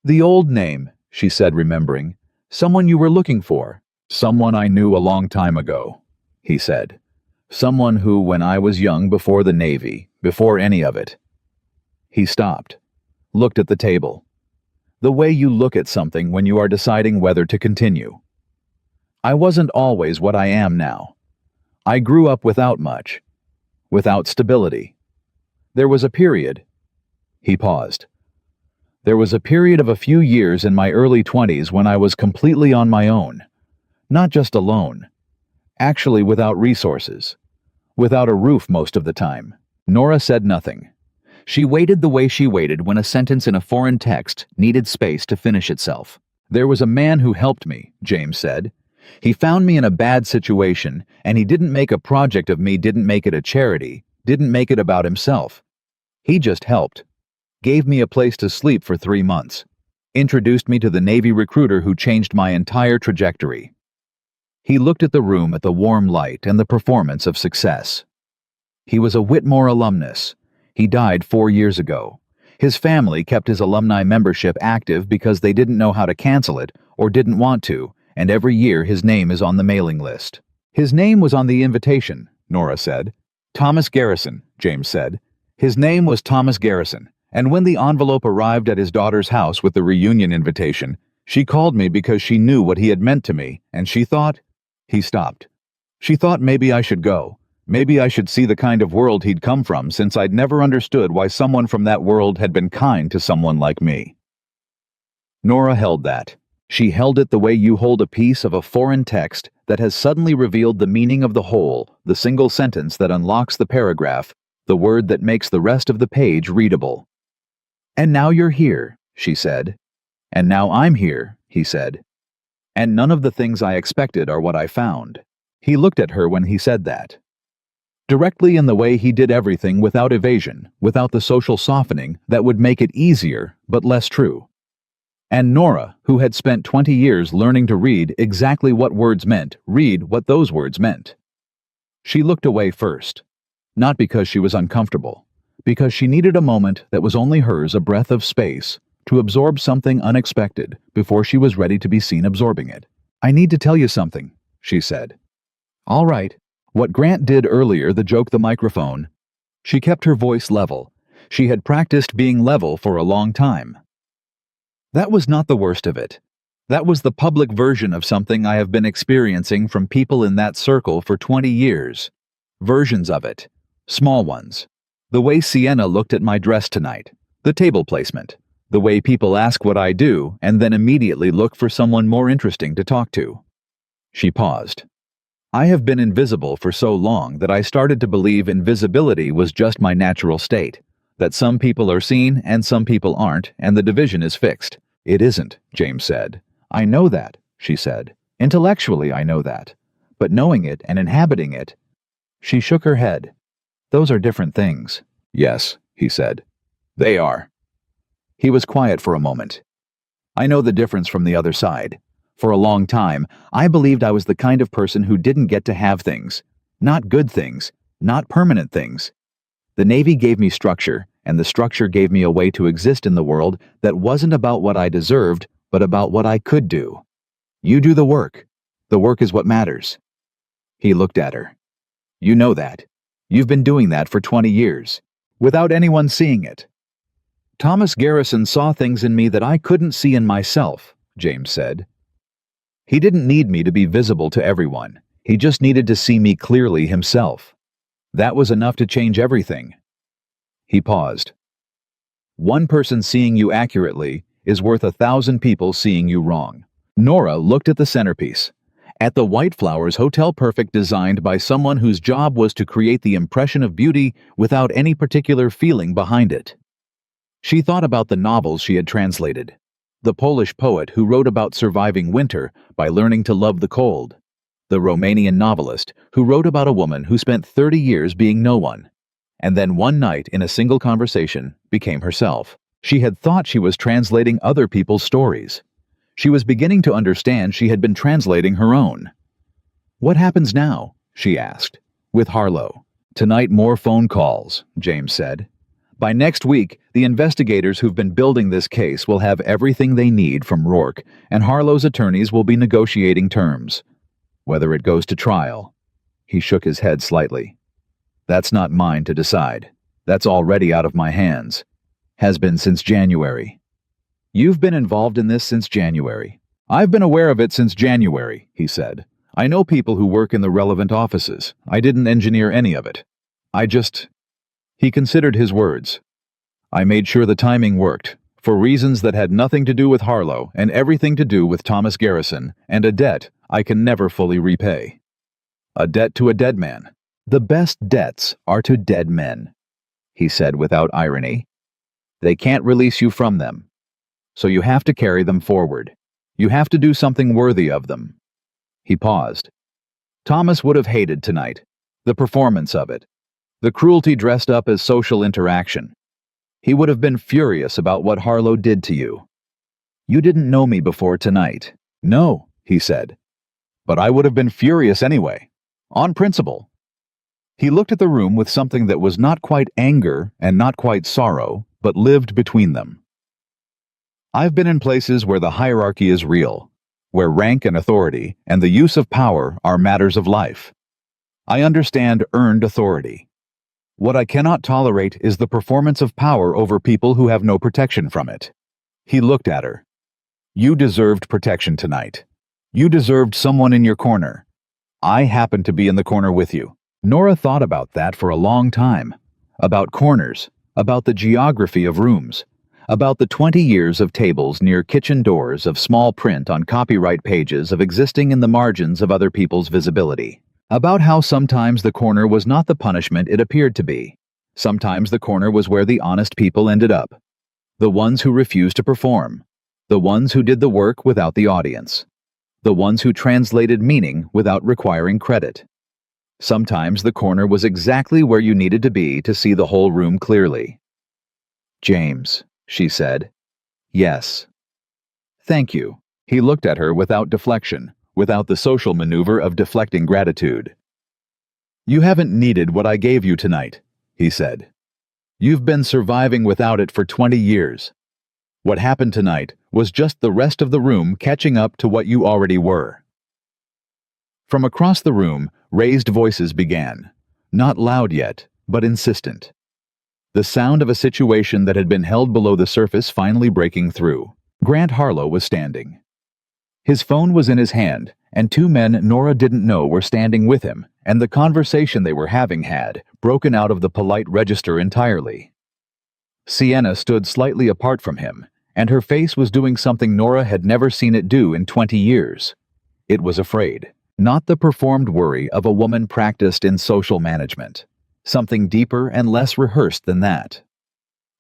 "The old name," she said, remembering. "Someone you were looking for." "Someone I knew a long time ago," he said. "Someone who, when I was young, before the Navy, before any of it." He stopped, looked at the table. The way you look at something when you are deciding whether to continue. "I wasn't always what I am now. I grew up without much, without stability. There was a period." He paused. "There was a period of a few years in my early 20s when I was completely on my own. Not just alone. Actually without resources. Without a roof most of the time." Nora said nothing. She waited the way she waited when a sentence in a foreign text needed space to finish itself. "There was a man who helped me," James said. "He found me in a bad situation, and he didn't make a project of me, didn't make it a charity, didn't make it about himself. He just helped. Gave me a place to sleep for 3 months. Introduced me to the Navy recruiter who changed my entire trajectory." He looked at the room, at the warm light and the performance of success. He was a Whitmore alumnus. He died 4 years ago. His family kept his alumni membership active because they didn't know how to cancel it or didn't want to, and every year his name is on the mailing list. "His name was on the invitation," Nora said. "Thomas Garrison," James said. "His name was Thomas Garrison, and when the envelope arrived at his daughter's house with the reunion invitation, she called me because she knew what he had meant to me, and she thought—" He stopped. "She thought maybe I should go. Maybe I should see the kind of world he'd come from, since I'd never understood why someone from that world had been kind to someone like me." Nora held that. She held it the way you hold a piece of a foreign text that has suddenly revealed the meaning of the whole, the single sentence that unlocks the paragraph, the word that makes the rest of the page readable. "And now you're here," she said. "And now I'm here," he said. "And none of the things I expected are what I found." He looked at her when he said that. Directly, in the way he did everything without evasion, without the social softening that would make it easier but less true. And Nora, who had spent 20 years learning to read exactly what words meant, read what those words meant. She looked away first, not because she was uncomfortable, because she needed a moment that was only hers, a breath of space, to absorb something unexpected before she was ready to be seen absorbing it. "I need to tell you something," she said. "All right." What Grant did earlier, the joke, the microphone. She kept her voice level. She had practiced being level for a long time. "That was not the worst of it. That was the public version of something I have been experiencing from people in that circle for 20 years. Versions of it. Small ones. The way Sienna looked at my dress tonight. The table placement. The way people ask what I do and then immediately look for someone more interesting to talk to." She paused. "I have been invisible for so long that I started to believe invisibility was just my natural state, that some people are seen and some people aren't, and the division is fixed." "It isn't," James said. "I know that," she said. "Intellectually I know that. But knowing it and inhabiting it—" She shook her head. "Those are different things." "Yes," he said. "They are." He was quiet for a moment. "I know the difference from the other side. For a long time, I believed I was the kind of person who didn't get to have things. Not good things. Not permanent things. The Navy gave me structure, and the structure gave me a way to exist in the world that wasn't about what I deserved, but about what I could do. You do the work. The work is what matters." He looked at her. "You know that. You've been doing that for 20 years. Without anyone seeing it." "Thomas Garrison saw things in me that I couldn't see in myself," James said. "He didn't need me to be visible to everyone. He just needed to see me clearly himself. That was enough to change everything." He paused. "One person seeing you accurately is worth 1,000 people seeing you wrong. Nora looked at the centerpiece, at the White Flowers Hotel Perfect designed by someone whose job was to create the impression of beauty without any particular feeling behind it. She thought about the novels she had translated, the Polish poet who wrote about surviving winter by learning to love the cold, the Romanian novelist who wrote about a woman who spent 30 years being no one, and then one night in a single conversation became herself. She had thought she was translating other people's stories. She was beginning to understand she had been translating her own. "What happens now?" she asked. "With Harlow." "Tonight more phone calls," James said. "By next week, the investigators who've been building this case will have everything they need from Rourke, and Harlow's attorneys will be negotiating terms. Whether it goes to trial." He shook his head slightly. "That's not mine to decide. That's already out of my hands. Has been since January." "You've been involved in this since January." "I've been aware of it since January," he said. "I know people who work in the relevant offices. I didn't engineer any of it. He considered his words. "I made sure the timing worked, for reasons that had nothing to do with Harlow and everything to do with Thomas Garrison, and a debt I can never fully repay." "A debt to a dead man." "The best debts are to dead men," he said without irony. "They can't release you from them. So you have to carry them forward. You have to do something worthy of them." He paused. Thomas would have hated tonight, the performance of it, the cruelty dressed up as social interaction. He would have been furious about what Harlow did to you. "You didn't know me before tonight." "No," he said. "But I would have been furious anyway, on principle." He looked at the room with something that was not quite anger and not quite sorrow, but lived between them. "I've been in places where the hierarchy is real, where rank and authority and the use of power are matters of life. I understand earned authority. What I cannot tolerate is the performance of power over people who have no protection from it." He looked at her. "You deserved protection tonight. You deserved someone in your corner. I happened to be in the corner with you." Nora thought about that for a long time. About corners, about the geography of rooms, about the 20 years of tables near kitchen doors of small print on copyright pages of existing in the margins of other people's visibility. About how sometimes the corner was not the punishment it appeared to be. Sometimes the corner was where the honest people ended up. The ones who refused to perform. The ones who did the work without the audience. The ones who translated meaning without requiring credit. Sometimes the corner was exactly where you needed to be to see the whole room clearly. "James," she said. "Yes." "Thank you." He looked at her without deflection, without the social maneuver of deflecting gratitude. "You haven't needed what I gave you tonight," he said. "You've been surviving without it for 20 years. What happened tonight was just the rest of the room catching up to what you already were." From across the room, raised voices began, not loud yet, but insistent. The sound of a situation that had been held below the surface finally breaking through. Grant Harlow was standing. His phone was in his hand, and two men Nora didn't know were standing with him, and the conversation they were having had broken out of the polite register entirely. Sienna stood slightly apart from him, and her face was doing something Nora had never seen it do in 20 years. It was afraid, not the performed worry of a woman practiced in social management. Something deeper and less rehearsed than that.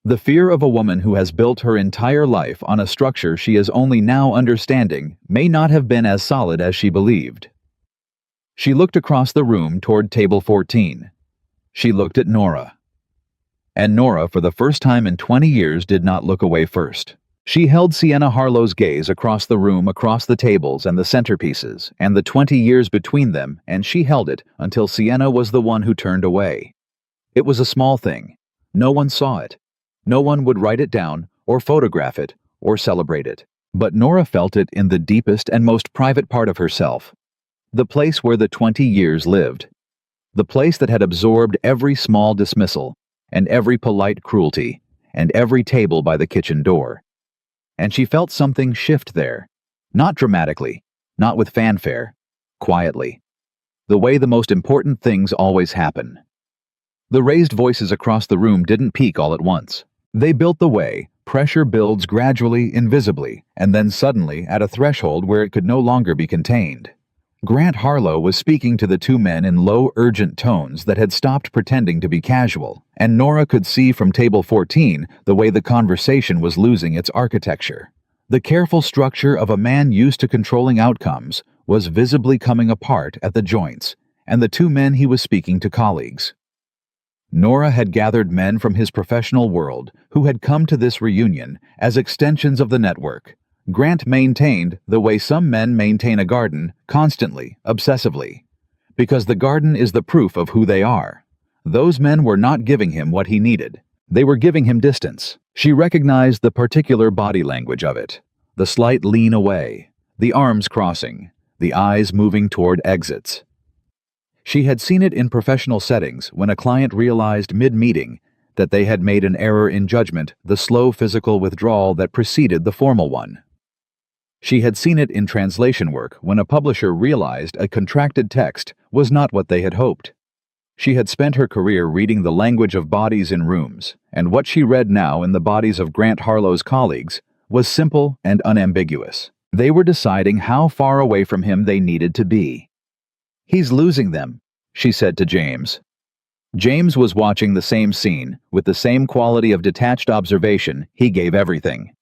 The fear of a woman who has built her entire life on a structure she is only now understanding may not have been as solid as she believed. She looked across the room toward table 14. She looked at Nora. And Nora, for the first time in 20 years, did not look away first. She held Sienna Harlow's gaze across the room, across the tables and the centerpieces, and the 20 years between them, and she held it until Sienna was the one who turned away. It was a small thing. No one saw it. No one would write it down, or photograph it, or celebrate it. But Nora felt it in the deepest and most private part of herself. The place where the 20 years lived. The place that had absorbed every small dismissal, and every polite cruelty, and every table by the kitchen door. And she felt something shift there. Not dramatically, not with fanfare, quietly. The way the most important things always happen. The raised voices across the room didn't peak all at once. They built the way, Pressure builds gradually, invisibly, and then suddenly at a threshold where it could no longer be contained. Grant Harlow was speaking to the two men in low, urgent tones that had stopped pretending to be casual, and Nora could see from table 14 the way the conversation was losing its architecture. The careful structure of a man used to controlling outcomes was visibly coming apart at the joints, and the two men he was speaking to colleagues. Nora had gathered men from his professional world who had come to this reunion as extensions of the network. Grant maintained the way some men maintain a garden, constantly, obsessively. Because the garden is the proof of who they are. Those men were not giving him what he needed. They were giving him distance. She recognized the particular body language of it. The slight lean away, the arms crossing, the eyes moving toward exits. She had seen it in professional settings when a client realized mid-meeting that they had made an error in judgment, the slow physical withdrawal that preceded the formal one. She had seen it in translation work when a publisher realized a contracted text was not what they had hoped. She had spent her career reading the language of bodies in rooms, and what she read now in the bodies of Grant Harlow's colleagues was simple and unambiguous. They were deciding how far away from him they needed to be. "He's losing them," she said to James. James was watching the same scene, with the same quality of detached observation. He gave everything.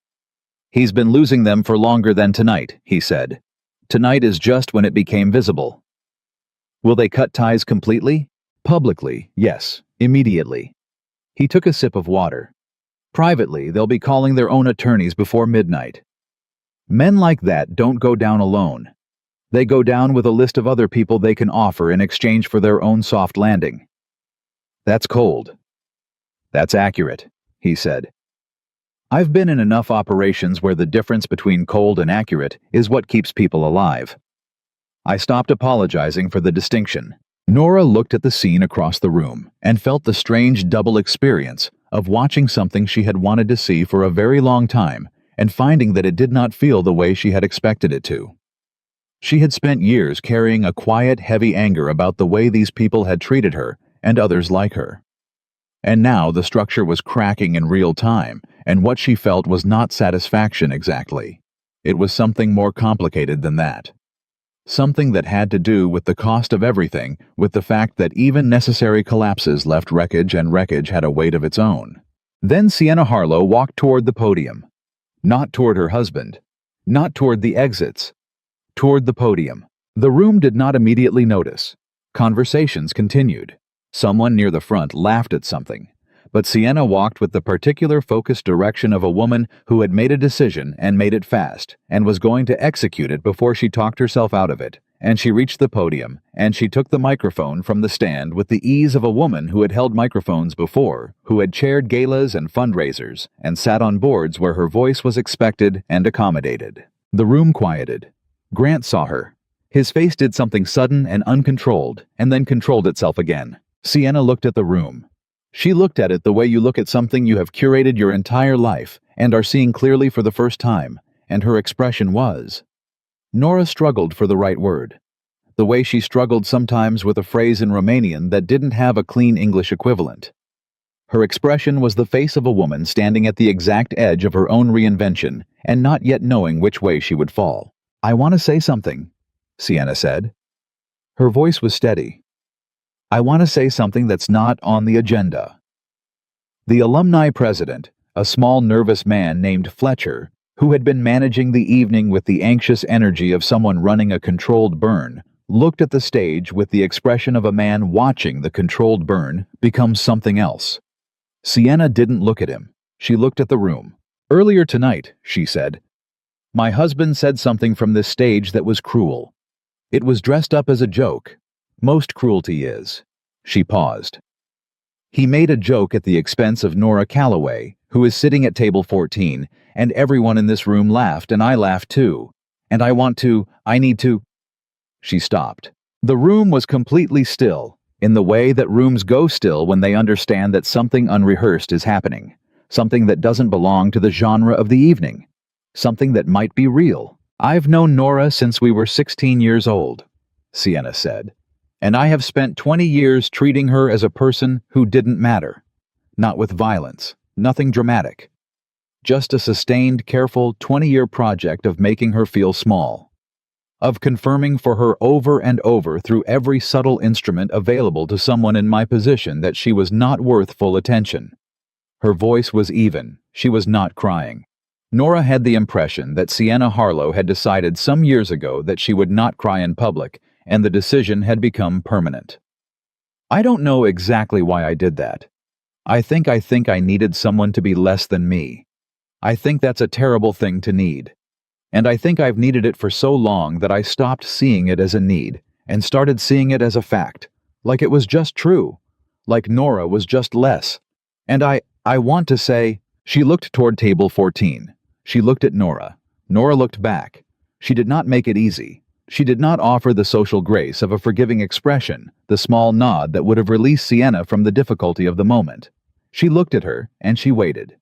"He's been losing them for longer than tonight," he said. "Tonight is just when it became visible." "Will they cut ties completely?" "Publicly, yes, immediately." He took a sip of water. "Privately, they'll be calling their own attorneys before midnight." Men like that don't go down alone. They go down with a list of other people they can offer in exchange for their own soft landing. "That's cold." "That's accurate," he said. "I've been in enough operations where the difference between cold and accurate is what keeps people alive." I stopped apologizing for the distinction. Nora looked at the scene across the room and felt the strange double experience of watching something she had wanted to see for a very long time and finding that it did not feel the way she had expected it to. She had spent years carrying a quiet, heavy anger about the way these people had treated her and others like her. And now the structure was cracking in real time, and what she felt was not satisfaction exactly. It was something more complicated than that. Something that had to do with the cost of everything, with the fact that even necessary collapses left wreckage, and wreckage had a weight of its own. Then Sienna Harlow walked toward the podium. Not toward her husband. Not toward the exits. Toward the podium. The room did not immediately notice. Conversations continued. Someone near the front laughed at something. But Sienna walked with the particular focused direction of a woman who had made a decision and made it fast, and was going to execute it before she talked herself out of it. And she reached the podium, and she took the microphone from the stand with the ease of a woman who had held microphones before, who had chaired galas and fundraisers, and sat on boards where her voice was expected and accommodated. The room quieted. Grant saw her. His face did something sudden and uncontrolled, and then controlled itself again. Sienna looked at the room. She looked at it the way you look at something you have curated your entire life and are seeing clearly for the first time, and her expression was. Nora struggled for the right word. The way she struggled sometimes with a phrase in Romanian that didn't have a clean English equivalent. Her expression was the face of a woman standing at the exact edge of her own reinvention and not yet knowing which way she would fall. "I want to say something," Sienna said. Her voice was steady. "I want to say something that's not on the agenda." The alumni president, a small nervous man named Fletcher, who had been managing the evening with the anxious energy of someone running a controlled burn, looked at the stage with the expression of a man watching the controlled burn become something else. Sienna didn't look at him. She looked at the room. "Earlier tonight," she said, "my husband said something from this stage that was cruel. It was dressed up as a joke. Most cruelty is." She paused. "He made a joke at the expense of Nora Calloway, who is sitting at table 14, and everyone in this room laughed, and I laughed too. And I need to..." She stopped. The room was completely still, in the way that rooms go still when they understand that something unrehearsed is happening, something that doesn't belong to the genre of the evening, something that might be real. "I've known Nora since we were 16 years old," Sienna said, "and I have spent 20 years treating her as a person who didn't matter. Not with violence, nothing dramatic. just a sustained, careful 20-year project of making her feel small, of confirming for her over and over through every subtle instrument available to someone in my position that she was not worth full attention. Her voice was even. She was not crying. Nora had the impression that Sienna Harlow had decided some years ago that she would not cry in public, and the decision had become permanent. I don't know exactly why I did that. I think I needed someone to be less than me. I think that's a terrible thing to need. And I think I've needed it for so long that I stopped seeing it as a need and started seeing it as a fact, like it was just true, like Nora was just less. And I want to say, she looked toward table 14. She looked at Nora. Nora looked back. She did not make it easy. She did not offer the social grace of a forgiving expression, the small nod that would have released Sienna from the difficulty of the moment. She looked at her, and she waited.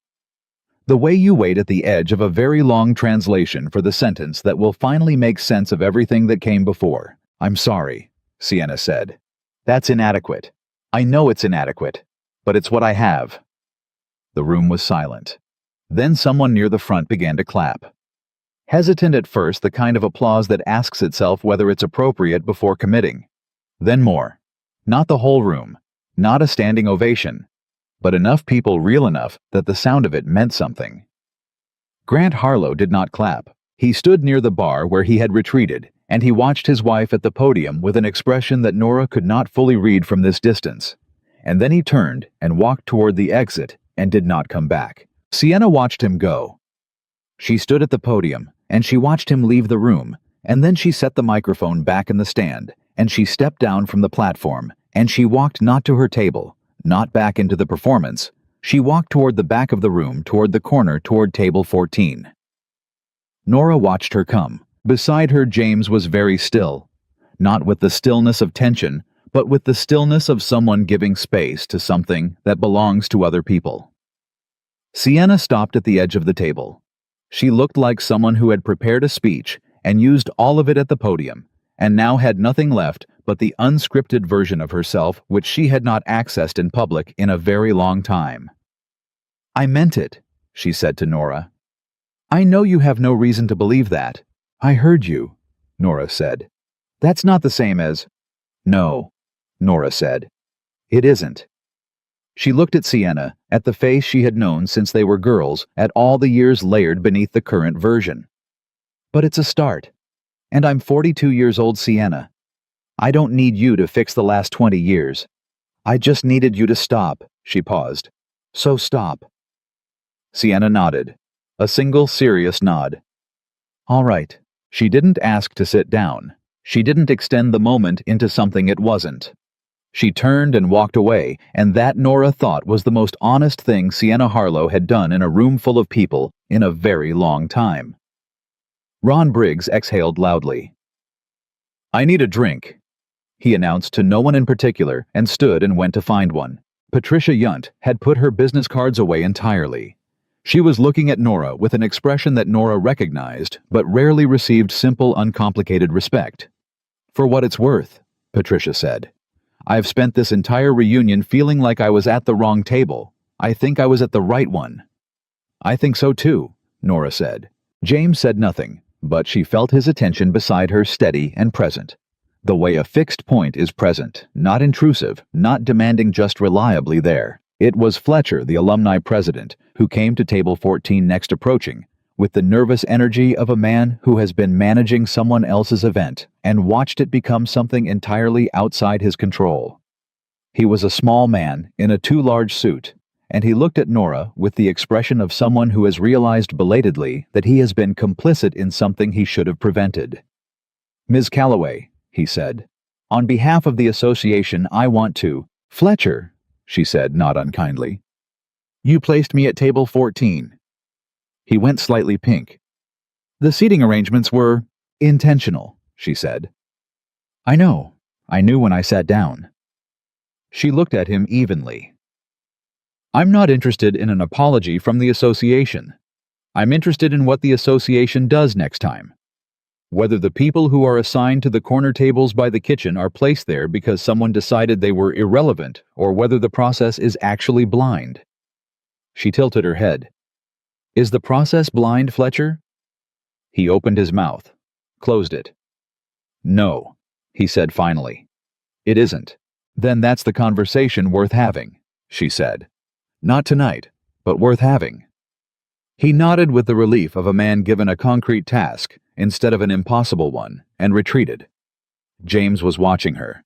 The way you wait at the edge of a very long translation for the sentence that will finally make sense of everything that came before. "I'm sorry," Sienna said. "That's inadequate. I know it's inadequate, but it's what I have." The room was silent. Then someone near the front began to clap. Hesitant at first, the kind of applause that asks itself whether it's appropriate before committing. Then more. Not the whole room. Not a standing ovation. But enough people real enough that the sound of it meant something. Grant Harlow did not clap. He stood near the bar where he had retreated, and he watched his wife at the podium with an expression that Nora could not fully read from this distance. And then he turned and walked toward the exit and did not come back. Sienna watched him go. She stood at the podium, and she watched him leave the room, and then she set the microphone back in the stand, and she stepped down from the platform, and she walked not to her table, not back into the performance. She walked toward the back of the room, toward the corner, toward table 14. Nora watched her come. Beside her, James was very still, not with the stillness of tension, but with the stillness of someone giving space to something that belongs to other people. Sienna stopped at the edge of the table. She looked like someone who had prepared a speech and used all of it at the podium, and now had nothing left but the unscripted version of herself which she had not accessed in public in a very long time. "I meant it," she said to Nora. "I know you have no reason to believe that." "I heard you," Nora said. "That's not the same as—" "No," Nora said. "It isn't." She looked at Sienna, at the face she had known since they were girls, at all the years layered beneath the current version. "But it's a start. And I'm 42 years old, Sienna. I don't need you to fix the last 20 years. I just needed you to stop." She paused. "So stop." Sienna nodded. A single serious nod. "All right." She didn't ask to sit down. She didn't extend the moment into something it wasn't. She turned and walked away, and that Nora thought was the most honest thing Sienna Harlow had done in a room full of people in a very long time. Ron Briggs exhaled loudly. "I need a drink," he announced to no one in particular, and stood and went to find one. Patricia Yunt had put her business cards away entirely. She was looking at Nora with an expression that Nora recognized, but rarely received simple, uncomplicated respect. "For what it's worth," Patricia said. "I've spent this entire reunion feeling like I was at the wrong table. I think I was at the right one." "I think so too," Nora said. James said nothing, but she felt his attention beside her steady and present. The way a fixed point is present, not intrusive, not demanding, just reliably there. It was Fletcher, the alumni president, who came to table 14 next, approaching, with the nervous energy of a man who has been managing someone else's event and watched it become something entirely outside his control. He was a small man in a too large suit, and he looked at Nora with the expression of someone who has realized belatedly that he has been complicit in something he should have prevented. "Ms. Calloway," he said, "on behalf of the association, I want to—" "Fletcher," she said, not unkindly. "You placed me at table 14. He went slightly pink. "The seating arrangements were intentional," she said. "I know. I knew when I sat down." She looked at him evenly. "I'm not interested in an apology from the association. I'm interested in what the association does next time. Whether the people who are assigned to the corner tables by the kitchen are placed there because someone decided they were irrelevant, or whether the process is actually blind." She tilted her head. Is the process blind, Fletcher? He opened his mouth, closed it. No, he said finally. It isn't. Then that's the conversation worth having, she said. Not tonight, but worth having. He nodded with the relief of a man given a concrete task instead of an impossible one, and retreated. James was watching her.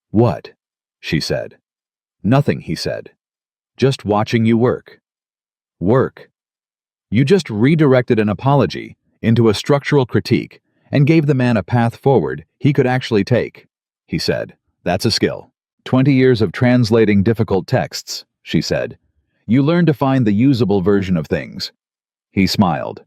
What? She said. Nothing, he said. Just watching you work. Work. You just redirected an apology into a structural critique and gave the man a path forward he could actually take, he said. That's a skill. 20 years of translating difficult texts, she said. You learn to find the usable version of things. He smiled.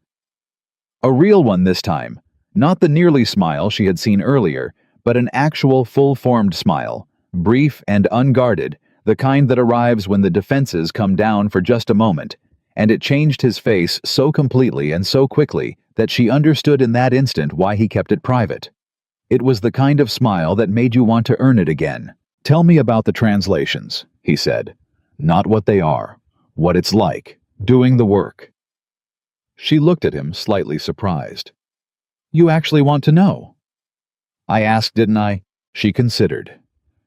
A real one this time, not the nearly smile she had seen earlier, but an actual full-formed smile, brief and unguarded, the kind that arrives when the defenses come down for just a moment, and it changed his face so completely and so quickly that she understood in that instant why he kept it private. It was the kind of smile that made you want to earn it again. Tell me about the translations, he said. Not what they are, what it's like, doing the work. She looked at him, slightly surprised. You actually want to know? I asked, didn't I? She considered.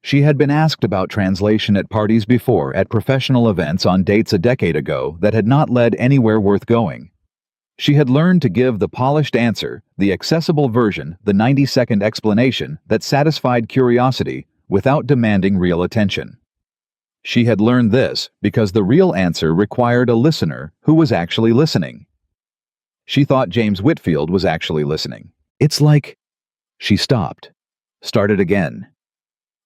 She had been asked about translation at parties before, at professional events on dates a decade ago that had not led anywhere worth going. She had learned to give the polished answer, the accessible version, the 90-second explanation that satisfied curiosity without demanding real attention. She had learned this because the real answer required a listener who was actually listening. She thought James Whitfield was actually listening. It's like... She stopped. Started again.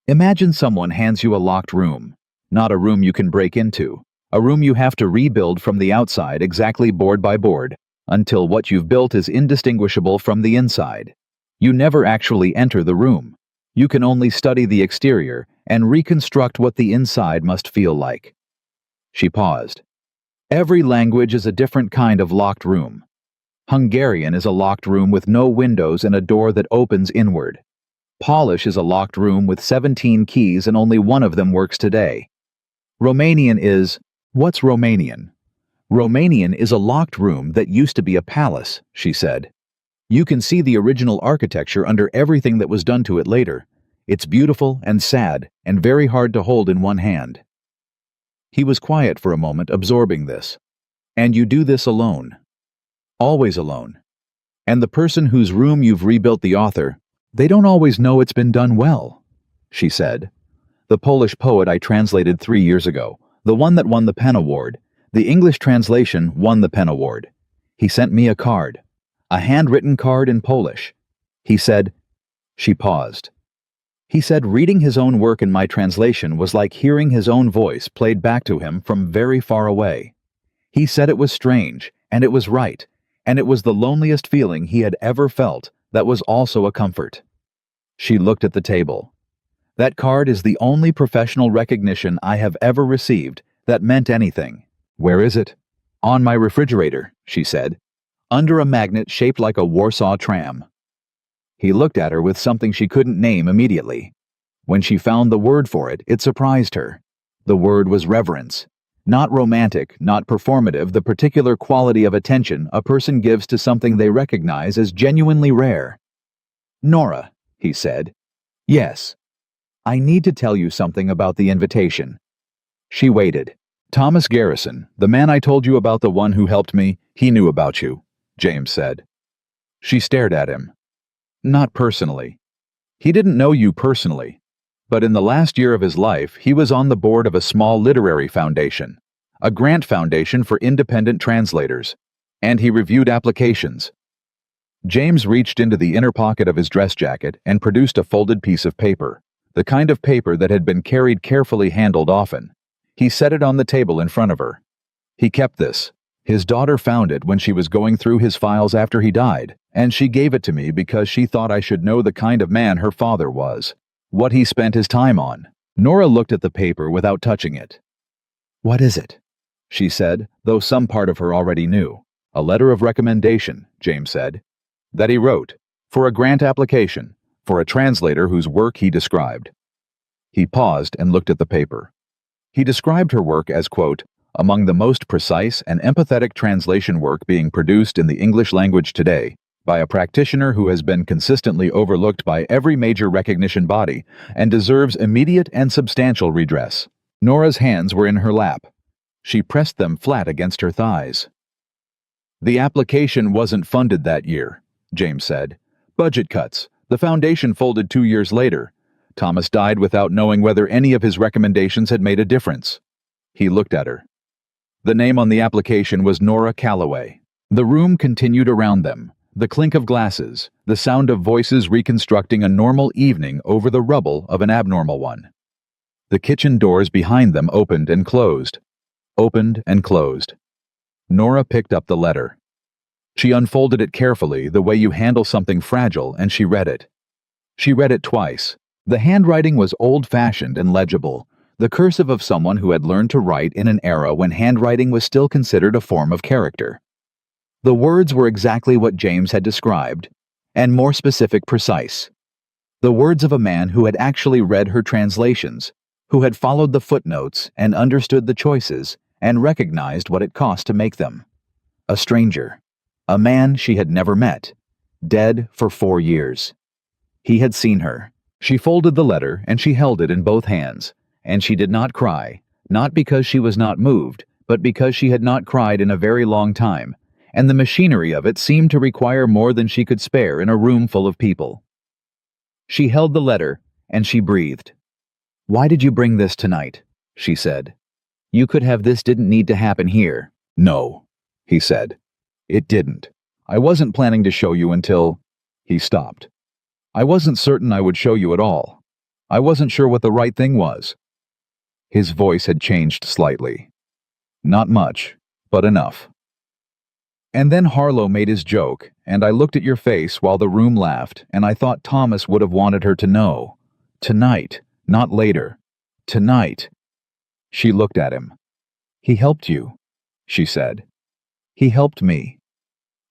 Imagine someone hands you a locked room. Not a room you can break into. A room you have to rebuild from the outside exactly board by board, until what you've built is indistinguishable from the inside. You never actually enter the room. You can only study the exterior and reconstruct what the inside must feel like. She paused. Every language is a different kind of locked room. Hungarian is a locked room with no windows and a door that opens inward. Polish is a locked room with 17 keys and only one of them works today. Romanian is... What's Romanian? Romanian is a locked room that used to be a palace, she said. You can see the original architecture under everything that was done to it later. It's beautiful and sad and very hard to hold in one hand. He was quiet for a moment, absorbing this. And you do this alone. Always alone. And the person whose room you've rebuilt, the author, they don't always know it's been done well, she said. The Polish poet I translated 3 years ago, the one that won the PEN Award, the English translation won the PEN Award. He sent me a card, a handwritten card in Polish. He said... She paused. He said reading his own work in my translation was like hearing his own voice played back to him from very far away. He said it was strange, and it was right, and it was the loneliest feeling he had ever felt that was also a comfort. She looked at the table. That card is the only professional recognition I have ever received that meant anything. Where is it? On my refrigerator, she said, under a magnet shaped like a Warsaw tram. He looked at her with something she couldn't name immediately. When she found the word for it, it surprised her. The word was reverence. Not romantic, not performative, the particular quality of attention a person gives to something they recognize as genuinely rare. Nora, he said. Yes. I need to tell you something about the invitation. She waited. Thomas Garrison, the man I told you about, the one who helped me, he knew about you, James said. She stared at him. Not personally. He didn't know you personally. But in the last year of his life, he was on the board of a small literary foundation, a grant foundation for independent translators, and he reviewed applications. James reached into the inner pocket of his dress jacket and produced a folded piece of paper, the kind of paper that had been carried carefully handled often. He set it on the table in front of her. He kept this. His daughter found it when she was going through his files after he died, and she gave it to me because she thought I should know the kind of man her father was, what he spent his time on. Nora looked at the paper without touching it. What is it? She said, though some part of her already knew. A letter of recommendation, James said, that he wrote, for a grant application, for a translator whose work he described. He paused and looked at the paper. He described her work as, quote, among the most precise and empathetic translation work being produced in the English language today, by a practitioner who has been consistently overlooked by every major recognition body and deserves immediate and substantial redress. Nora's hands were in her lap. She pressed them flat against her thighs. The application wasn't funded that year, James said. Budget cuts. The foundation folded 2 years later. Thomas died without knowing whether any of his recommendations had made a difference. He looked at her. The name on the application was Nora Calloway. The room continued around them. The clink of glasses, the sound of voices reconstructing a normal evening over the rubble of an abnormal one. The kitchen doors behind them opened and closed. Opened and closed. Nora picked up the letter. She unfolded it carefully, the way you handle something fragile, and she read it. She read it twice. The handwriting was old-fashioned and legible, the cursive of someone who had learned to write in an era when handwriting was still considered a form of character. The words were exactly what James had described, and more specific, precise. The words of a man who had actually read her translations, who had followed the footnotes and understood the choices and recognized what it cost to make them. A stranger. A man she had never met. Dead for 4 years. He had seen her. She folded the letter and she held it in both hands, and she did not cry, not because she was not moved, but because she had not cried in a very long time, and the machinery of it seemed to require more than she could spare in a room full of people. She held the letter, and she breathed. "Why did you bring this tonight?" she said. "You could have this didn't need to happen here." "No," he said. "It didn't. I wasn't planning to show you until—" He stopped. "I wasn't certain I would show you at all. I wasn't sure what the right thing was." His voice had changed slightly. "Not much, but enough." And then Harlow made his joke, and I looked at your face while the room laughed, and I thought Thomas would have wanted her to know. Tonight, not later. Tonight. She looked at him. "He helped you," she said. "He helped me.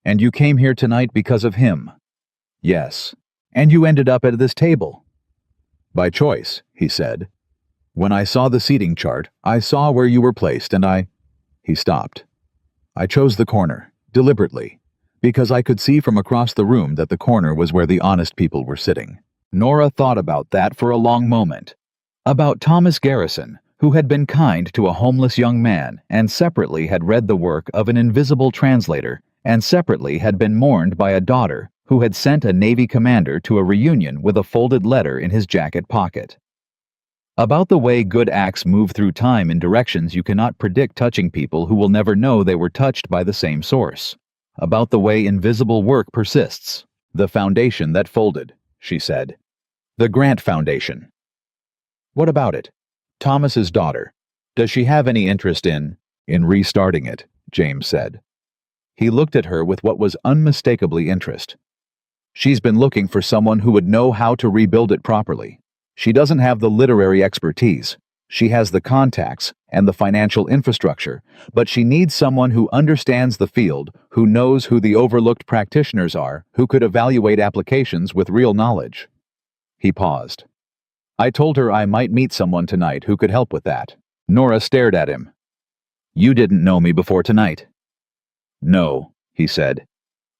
And you came here tonight because of him." "Yes. And you ended up at this table." "By choice," he said. "When I saw the seating chart, I saw where you were placed, and I—" He stopped. "I chose the corner. Deliberately, because I could see from across the room that the corner was where the honest people were sitting." Nora thought about that for a long moment. About Thomas Garrison, who had been kind to a homeless young man, and separately had read the work of an invisible translator, and separately had been mourned by a daughter who had sent a Navy commander to a reunion with a folded letter in his jacket pocket. About the way good acts move through time in directions you cannot predict, touching people who will never know they were touched by the same source. About the way invisible work persists. "The foundation that folded," she said. "The Grant Foundation." "What about it? Thomas's daughter. Does she have any interest in restarting it?" James said. He looked at her with what was unmistakably interest. "She's been looking for someone who would know how to rebuild it properly. She doesn't have the literary expertise. She has the contacts and the financial infrastructure, but she needs someone who understands the field, who knows who the overlooked practitioners are, who could evaluate applications with real knowledge." He paused. "I told her I might meet someone tonight who could help with that." Nora stared at him. "You didn't know me before tonight." "No," he said.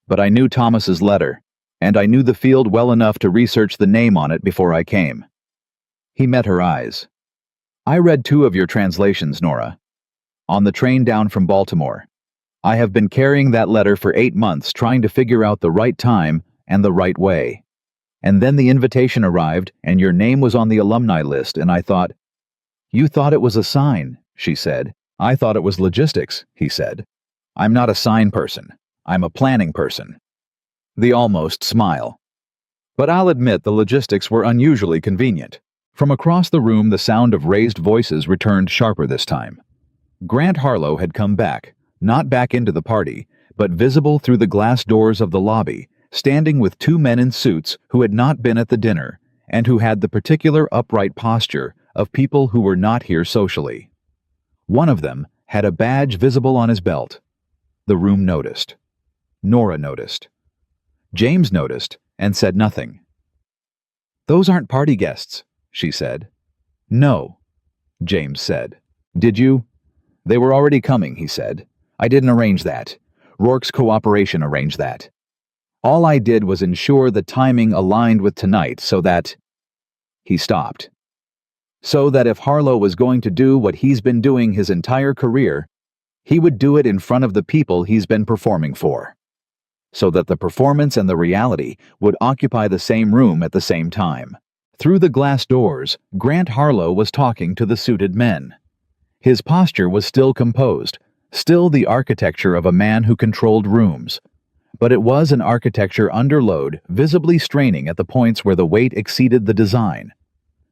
"But I knew Thomas's letter, and I knew the field well enough to research the name on it before I came." He met her eyes. "I read 2 of your translations, Nora. On the train down from Baltimore. I have been carrying that letter for 8 months, trying to figure out the right time and the right way. And then the invitation arrived, and your name was on the alumni list, and I thought—" "You thought it was a sign," she said. "I thought it was logistics," he said. "I'm not a sign person. I'm a planning person." The almost smile. "But I'll admit the logistics were unusually convenient." From across the room, the sound of raised voices returned sharper this time. Grant Harlow had come back, not back into the party, but visible through the glass doors of the lobby, standing with 2 men in suits who had not been at the dinner, and who had the particular upright posture of people who were not here socially. One of them had a badge visible on his belt. The room noticed. Nora noticed. James noticed and said nothing. "Those aren't party guests," she said. "No," James said. "Did you?" They were already coming, he said. I didn't arrange that. Rourke's cooperation arranged that. All I did was ensure the timing aligned with tonight so that... He stopped. So that if Harlow was going to do what he's been doing his entire career, he would do it in front of the people he's been performing for. So that the performance and the reality would occupy the same room at the same time. Through the glass doors, Grant Harlow was talking to the suited men. His posture was still composed, still the architecture of a man who controlled rooms. But it was an architecture under load, visibly straining at the points where the weight exceeded the design.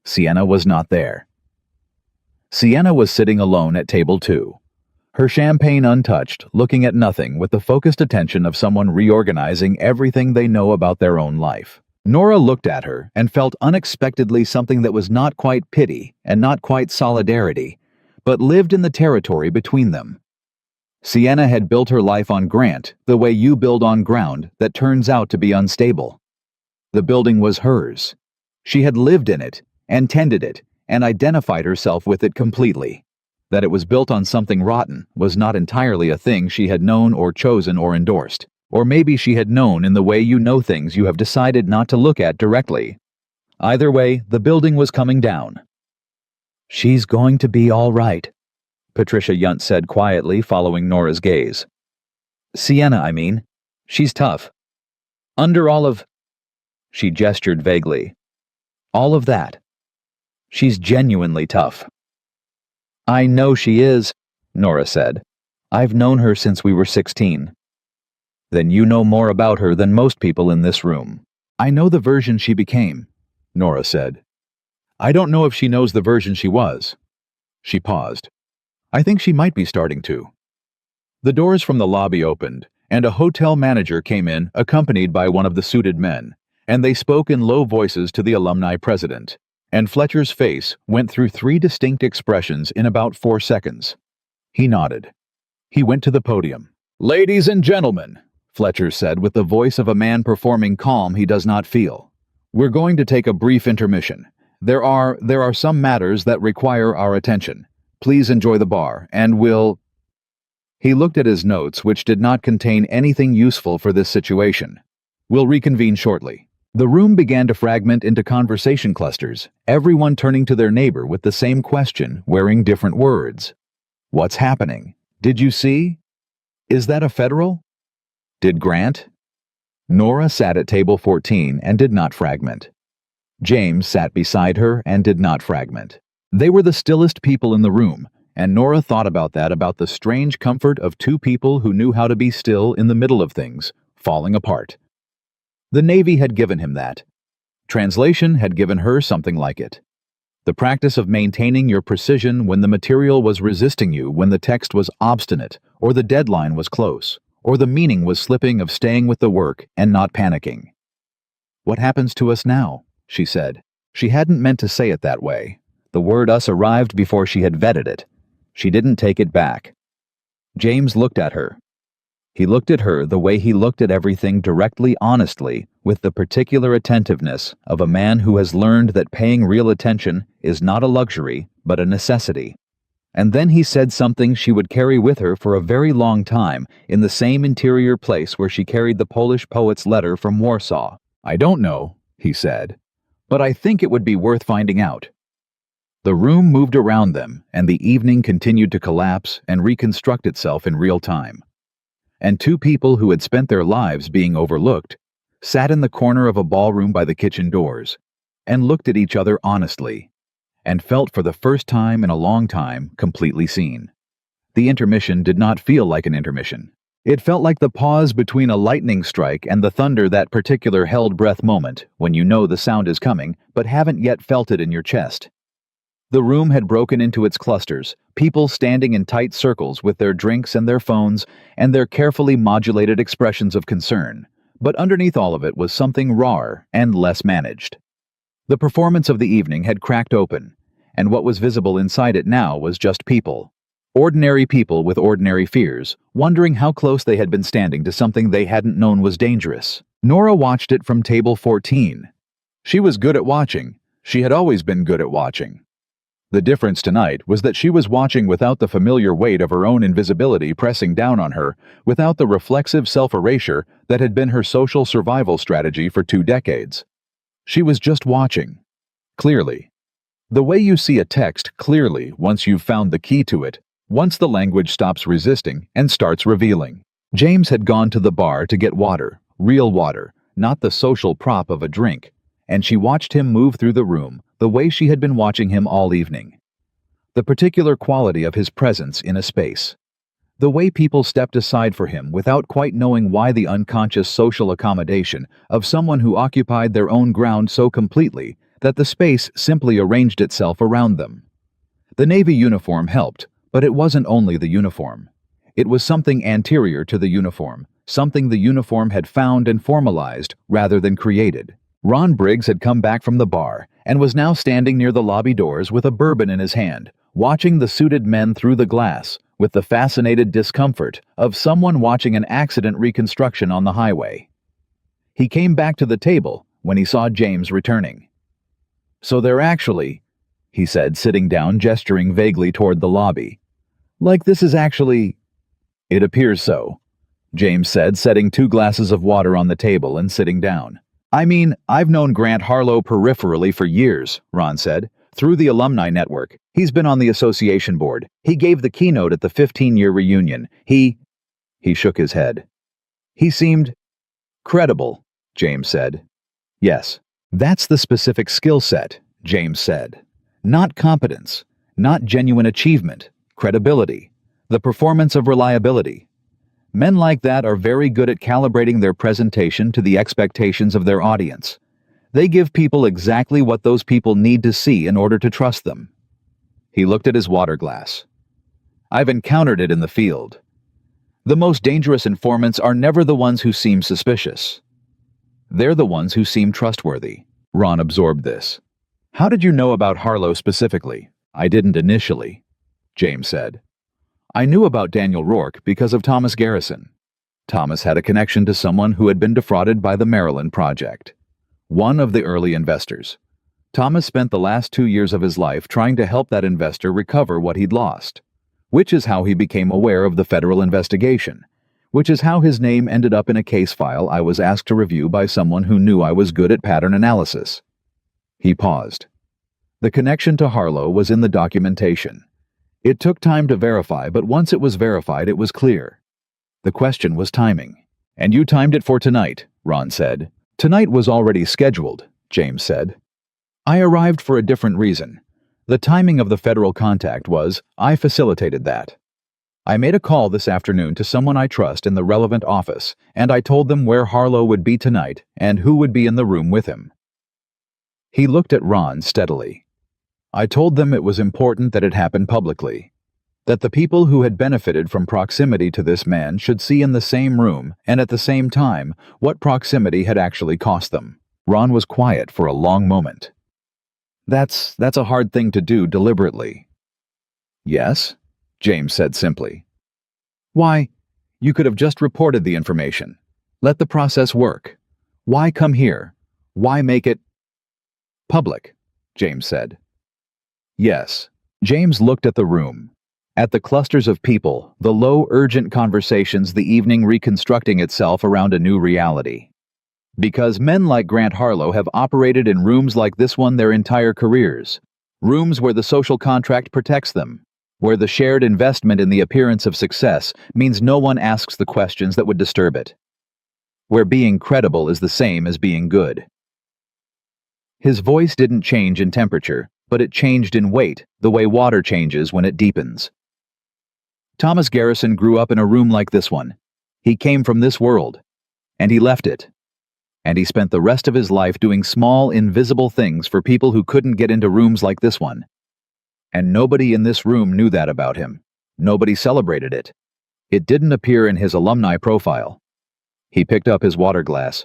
Sienna was not there. Sienna was sitting alone at table 2. Her champagne untouched, looking at nothing with the focused attention of someone reorganizing everything they know about their own life. Nora looked at her and felt unexpectedly something that was not quite pity and not quite solidarity, but lived in the territory between them. Sienna had built her life on Grant the way you build on ground that turns out to be unstable. The building was hers. She had lived in it and tended it and identified herself with it completely. That it was built on something rotten was not entirely a thing she had known or chosen or endorsed. Or maybe she had known in the way you know things you have decided not to look at directly. Either way, the building was coming down. "She's going to be all right," Patricia Yunt said quietly, following Nora's gaze. "Sienna, I mean. She's tough. Under all of..." She gestured vaguely. "All of that. She's genuinely tough." "I know she is," Nora said. "I've known her since we were 16. "Then you know more about her than most people in this room." "I know the version she became," Nora said. "I don't know if she knows the version she was." She paused. "I think she might be starting to." The doors from the lobby opened, and a hotel manager came in, accompanied by one of the suited men, and they spoke in low voices to the alumni president, and Fletcher's face went through 3 distinct expressions in about 4 seconds. He nodded. He went to the podium. "Ladies and gentlemen," Fletcher said with the voice of a man performing calm he does not feel, "we're going to take a brief intermission. There are some matters that require our attention. Please enjoy the bar, and we'll..." He looked at his notes, which did not contain anything useful for this situation. "We'll reconvene shortly." The room began to fragment into conversation clusters, everyone turning to their neighbor with the same question, wearing different words. "What's happening? Did you see? Is that a federal? Did Grant?" Nora sat at table 14 and did not fragment. James sat beside her and did not fragment. They were the stillest people in the room, and Nora thought about the strange comfort of 2 people who knew how to be still in the middle of things, falling apart. The Navy had given him that. Translation had given her something like it. The practice of maintaining your precision when the material was resisting you, when the text was obstinate, or the deadline was close, or the meaning was slipping, of staying with the work and not panicking. "What happens to us now?" she said. She hadn't meant to say it that way. The word "us" arrived before she had vetted it. She didn't take it back. James looked at her. He looked at her the way he looked at everything, directly, honestly, with the particular attentiveness of a man who has learned that paying real attention is not a luxury, but a necessity. And then he said something she would carry with her for a very long time, in the same interior place where she carried the Polish poet's letter from Warsaw. "I don't know," he said, "but I think it would be worth finding out." The room moved around them, and the evening continued to collapse and reconstruct itself in real time. And 2 people who had spent their lives being overlooked sat in the corner of a ballroom by the kitchen doors and looked at each other honestly, and felt for the first time in a long time completely seen. The intermission did not feel like an intermission. It felt like the pause between a lightning strike and the thunder, that particular held breath moment when you know the sound is coming but haven't yet felt it in your chest. The room had broken into its clusters, people standing in tight circles with their drinks and their phones and their carefully modulated expressions of concern, but underneath all of it was something rawer and less managed. The performance of the evening had cracked open, and what was visible inside it now was just people. Ordinary people with ordinary fears, wondering how close they had been standing to something they hadn't known was dangerous. Nora watched it from table 14. She was good at watching. She had always been good at watching. The difference tonight was that she was watching without the familiar weight of her own invisibility pressing down on her, without the reflexive self-erasure that had been her social survival strategy for 2 decades. She was just watching. Clearly. The way you see a text clearly once you've found the key to it, once the language stops resisting and starts revealing. James had gone to the bar to get water, real water, not the social prop of a drink, and she watched him move through the room the way she had been watching him all evening. The particular quality of his presence in a space. The way people stepped aside for him without quite knowing why, the unconscious social accommodation of someone who occupied their own ground so completely that the space simply arranged itself around them. The Navy uniform helped, but it wasn't only the uniform. It was something anterior to the uniform, something the uniform had found and formalized rather than created. Ron Briggs had come back from the bar and was now standing near the lobby doors with a bourbon in his hand, watching the suited men through the glass with the fascinated discomfort of someone watching an accident reconstruction on the highway. He came back to the table when he saw James returning. "So they're actually," he said, sitting down, gesturing vaguely toward the lobby. "Like this is actually—" "It appears so," James said, setting 2 glasses of water on the table and sitting down. "I mean, I've known Grant Harlow peripherally for years," Ron said, "through the alumni network. He's been on the association board. He gave the keynote at the 15-year reunion. He shook his head. "He seemed credible," James said. "Yes, that's the specific skill set," James said. "Not competence, not genuine achievement, credibility, the performance of reliability. Men like that are very good at calibrating their presentation to the expectations of their audience. They give people exactly what those people need to see in order to trust them." He looked at his water glass. "I've encountered it in the field. The most dangerous informants are never the ones who seem suspicious. They're the ones who seem trustworthy." Ron absorbed this. "How did you know about Harlow specifically?" "I didn't initially," James said. "I knew about Daniel Rourke because of Thomas Garrison. Thomas had a connection to someone who had been defrauded by the Maryland Project. One of the early investors. Thomas spent the last 2 years of his life trying to help that investor recover what he'd lost, which is how he became aware of the federal investigation, which is how his name ended up in a case file I was asked to review by someone who knew I was good at pattern analysis." He paused. The connection to Harlow was in the documentation. It took time to verify, but once it was verified, it was clear. The question was timing. "And you timed it for tonight," Ron said. "Tonight was already scheduled," James said. "I arrived for a different reason. The timing of the federal contact was, I facilitated that. I made a call this afternoon to someone I trust in the relevant office, and I told them where Harlow would be tonight and who would be in the room with him." He looked at Ron steadily. "I told them it was important that it happen publicly, that the people who had benefited from proximity to this man should see in the same room and at the same time what proximity had actually cost them." Ron was quiet for a long moment. That's a hard thing to do deliberately." "Yes," James said simply. "Why, you could have just reported the information. Let the process work. Why come here? Why make it public?" James said. "Yes." James looked at the room, at the clusters of people, the low, urgent conversations, the evening reconstructing itself around a new reality. Because men like Grant Harlow have operated in rooms like this one their entire careers, rooms where the social contract protects them, where the shared investment in the appearance of success means no one asks the questions that would disturb it, where being credible is the same as being good. His voice didn't change in temperature, but it changed in weight, the way water changes when it deepens. Thomas Garrison grew up in a room like this one. He came from this world, and he left it. And he spent the rest of his life doing small, invisible things for people who couldn't get into rooms like this one. And nobody in this room knew that about him. Nobody celebrated it. It didn't appear in his alumni profile. He picked up his water glass.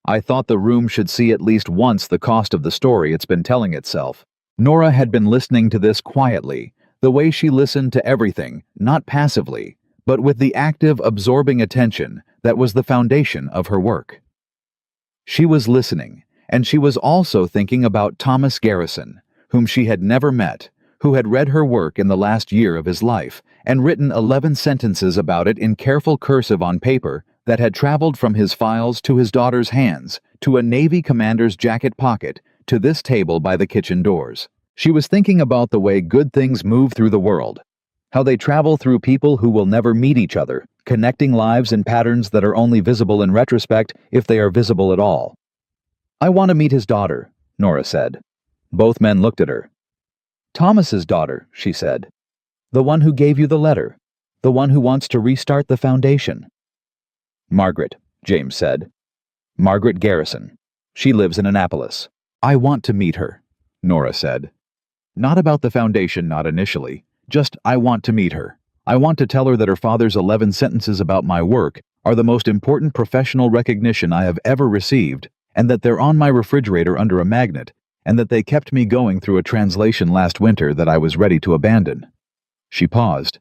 "I thought the room should see at least once the cost of the story it's been telling itself." Nora had been listening to this quietly, the way she listened to everything, not passively, but with the active, absorbing attention that was the foundation of her work. She was listening, and she was also thinking about Thomas Garrison, whom she had never met, who had read her work in the last year of his life and written 11 sentences about it in careful cursive on paper that had traveled from his files to his daughter's hands, to a Navy commander's jacket pocket, to this table by the kitchen doors. She was thinking about the way good things move through the world, how they travel through people who will never meet each other, connecting lives in patterns that are only visible in retrospect if they are visible at all. "I want to meet his daughter," Nora said. Both men looked at her. "Thomas's daughter," she said. "The one who gave you the letter. The one who wants to restart the foundation." "Margaret," James said. "Margaret Garrison. She lives in Annapolis." "I want to meet her," Nora said. "Not about the foundation, not initially. Just, I want to meet her. I want to tell her that her father's 11 sentences about my work are the most important professional recognition I have ever received, and that they're on my refrigerator under a magnet, and that they kept me going through a translation last winter that I was ready to abandon." She paused.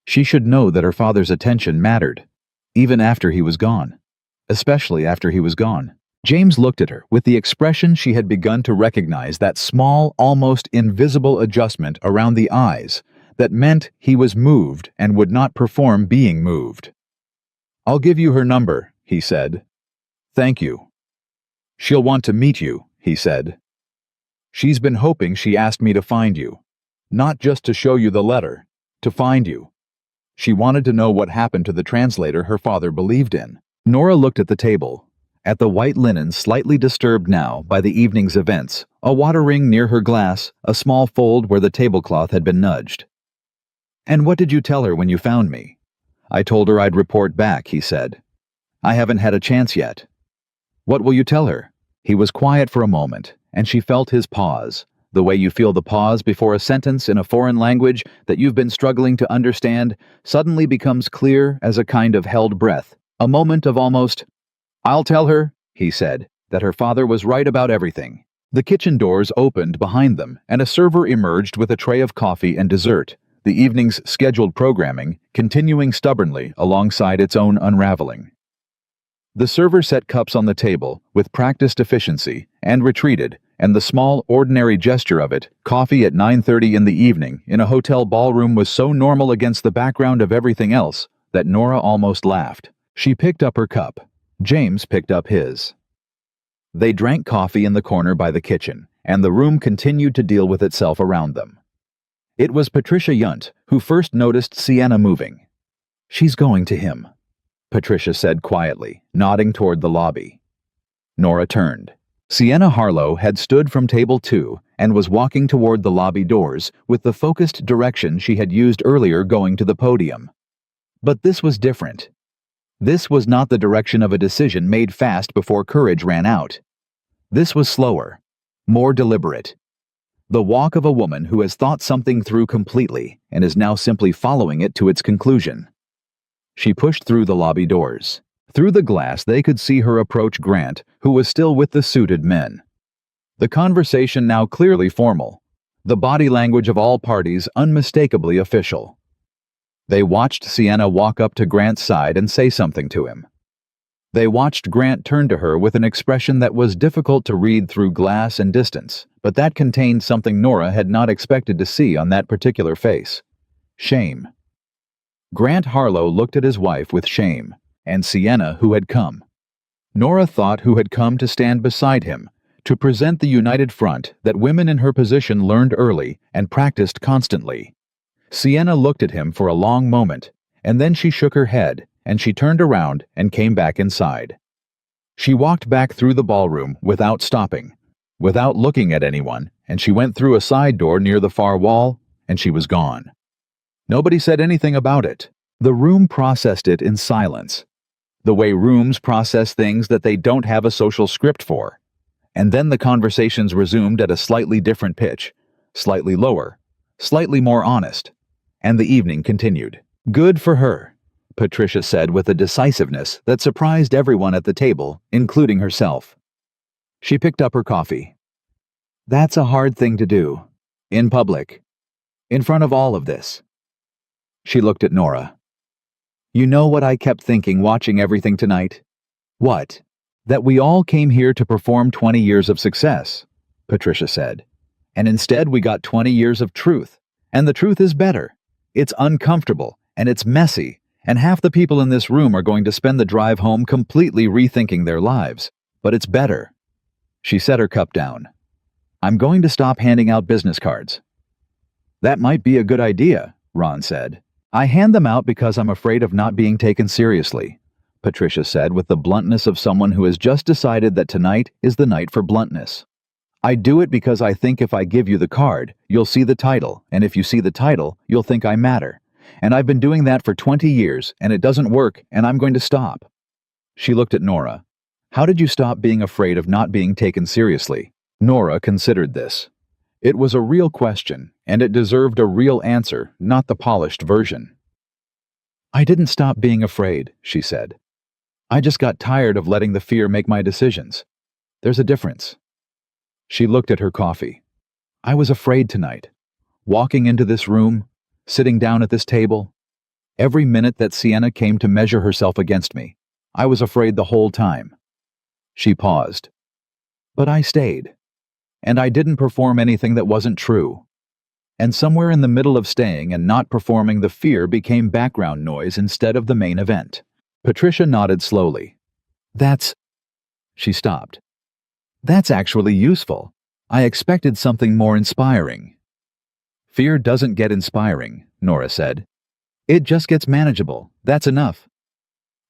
She should know that her father's attention mattered, even after he was gone. Especially after he was gone. James looked at her with the expression she had begun to recognize, that small, almost invisible adjustment around the eyes that meant he was moved and would not perform being moved. "I'll give you her number," he said. "Thank you." "She'll want to meet you," he said. "She's been hoping she asked me to find you. Not just to show you the letter, to find you. She wanted to know what happened to the translator her father believed in." Nora looked at the table, at the white linen slightly disturbed now by the evening's events, a water ring near her glass, a small fold where the tablecloth had been nudged. "And what did you tell her when you found me?" "I told her I'd report back," he said. "I haven't had a chance yet." "What will you tell her?" He was quiet for a moment, and she felt his pause, the way you feel the pause before a sentence in a foreign language that you've been struggling to understand suddenly becomes clear as a kind of held breath, a moment of almost, "I'll tell her," he said, "that her father was right about everything." The kitchen doors opened behind them, and a server emerged with a tray of coffee and dessert, the evening's scheduled programming continuing stubbornly alongside its own unraveling. The server set cups on the table with practiced efficiency and retreated, and the small, ordinary gesture of it, coffee at 9:30 in the evening in a hotel ballroom, was so normal against the background of everything else that Nora almost laughed. She picked up her cup. James picked up his. They drank coffee in the corner by the kitchen, and the room continued to deal with itself around them. It was Patricia Yunt who first noticed Sienna moving. "She's going to him," Patricia said quietly, nodding toward the lobby. Nora turned. Sienna Harlow had stood from table 2 and was walking toward the lobby doors with the focused direction she had used earlier going to the podium. But this was different. This was not the direction of a decision made fast before courage ran out. This was slower, more deliberate. The walk of a woman who has thought something through completely and is now simply following it to its conclusion. She pushed through the lobby doors. Through the glass they could see her approach Grant, who was still with the suited men. The conversation now clearly formal, the body language of all parties unmistakably official. They watched Sienna walk up to Grant's side and say something to him. They watched Grant turn to her with an expression that was difficult to read through glass and distance, but that contained something Nora had not expected to see on that particular face. Shame. Grant Harlow looked at his wife with shame, and Sienna, who had come. Nora thought who had come to stand beside him, to present the united front that women in her position learned early and practiced constantly. Sienna looked at him for a long moment, and then she shook her head, and she turned around and came back inside. She walked back through the ballroom without stopping, without looking at anyone, and she went through a side door near the far wall, and she was gone. Nobody said anything about it. The room processed it in silence, the way rooms process things that they don't have a social script for. And then the conversations resumed at a slightly different pitch, slightly lower, slightly more honest. And the evening continued. "Good for her," Patricia said with a decisiveness that surprised everyone at the table, including herself. She picked up her coffee. "That's a hard thing to do. In public. In front of all of this." She looked at Nora. "You know what I kept thinking watching everything tonight?" "What?" "That we all came here to perform 20 years of success," Patricia said. And instead we got 20 years of truth. And the truth is better. It's uncomfortable, and it's messy, and half the people in this room are going to spend the drive home completely rethinking their lives. But it's better. She set her cup down. I'm going to stop handing out business cards. That might be a good idea, Ron said. I hand them out because I'm afraid of not being taken seriously, Patricia said with the bluntness of someone who has just decided that tonight is the night for bluntness. I do it because I think if I give you the card, you'll see the title, and if you see the title, you'll think I matter. And I've been doing that for 20 years, and it doesn't work, and I'm going to stop. She looked at Nora. How did you stop being afraid of not being taken seriously? Nora considered this. It was a real question, and it deserved a real answer, not the polished version. I didn't stop being afraid, she said. I just got tired of letting the fear make my decisions. There's a difference. She looked at her coffee. I was afraid tonight. Walking into this room, sitting down at this table. Every minute that Sienna came to measure herself against me, I was afraid the whole time. She paused. But I stayed. And I didn't perform anything that wasn't true. And somewhere in the middle of staying and not performing, the fear became background noise instead of the main event. Patricia nodded slowly. She stopped. That's actually useful. I expected something more inspiring. Fear doesn't get inspiring, Nora said. It just gets manageable. That's enough.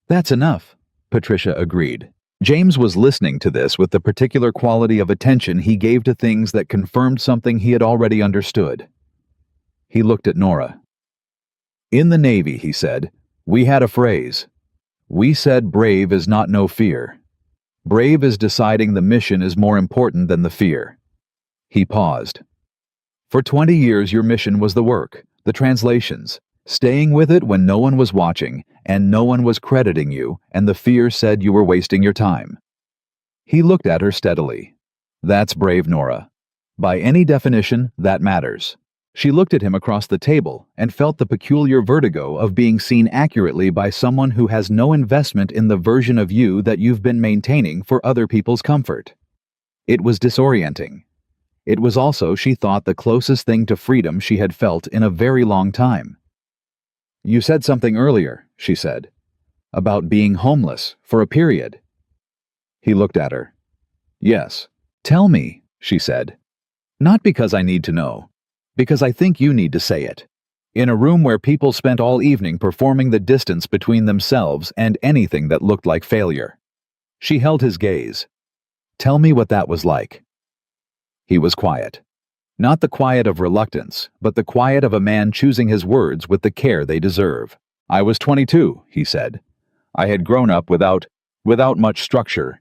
That's enough, Patricia agreed. James was listening to this with the particular quality of attention he gave to things that confirmed something he had already understood. He looked at Nora. In the Navy, he said, we had a phrase. We said brave is not no fear. Brave is deciding the mission is more important than the fear. He paused. For 20 years your mission was the work, the translations, staying with it when no one was watching and no one was crediting you, and the fear said you were wasting your time. He looked at her steadily. That's brave, Nora. By any definition, that matters. She looked at him across the table and felt the peculiar vertigo of being seen accurately by someone who has no investment in the version of you that you've been maintaining for other people's comfort. It was disorienting. It was also, she thought, the closest thing to freedom she had felt in a very long time. You said something earlier, she said, about being homeless for a period. He looked at her. Yes. Tell me, she said. Not because I need to know, because I think you need to say it. In a room where people spent all evening performing the distance between themselves and anything that looked like failure. She held his gaze. Tell me what that was like. He was quiet. Not the quiet of reluctance, but the quiet of a man choosing his words with the care they deserve. I was 22, he said. I had grown up without much structure.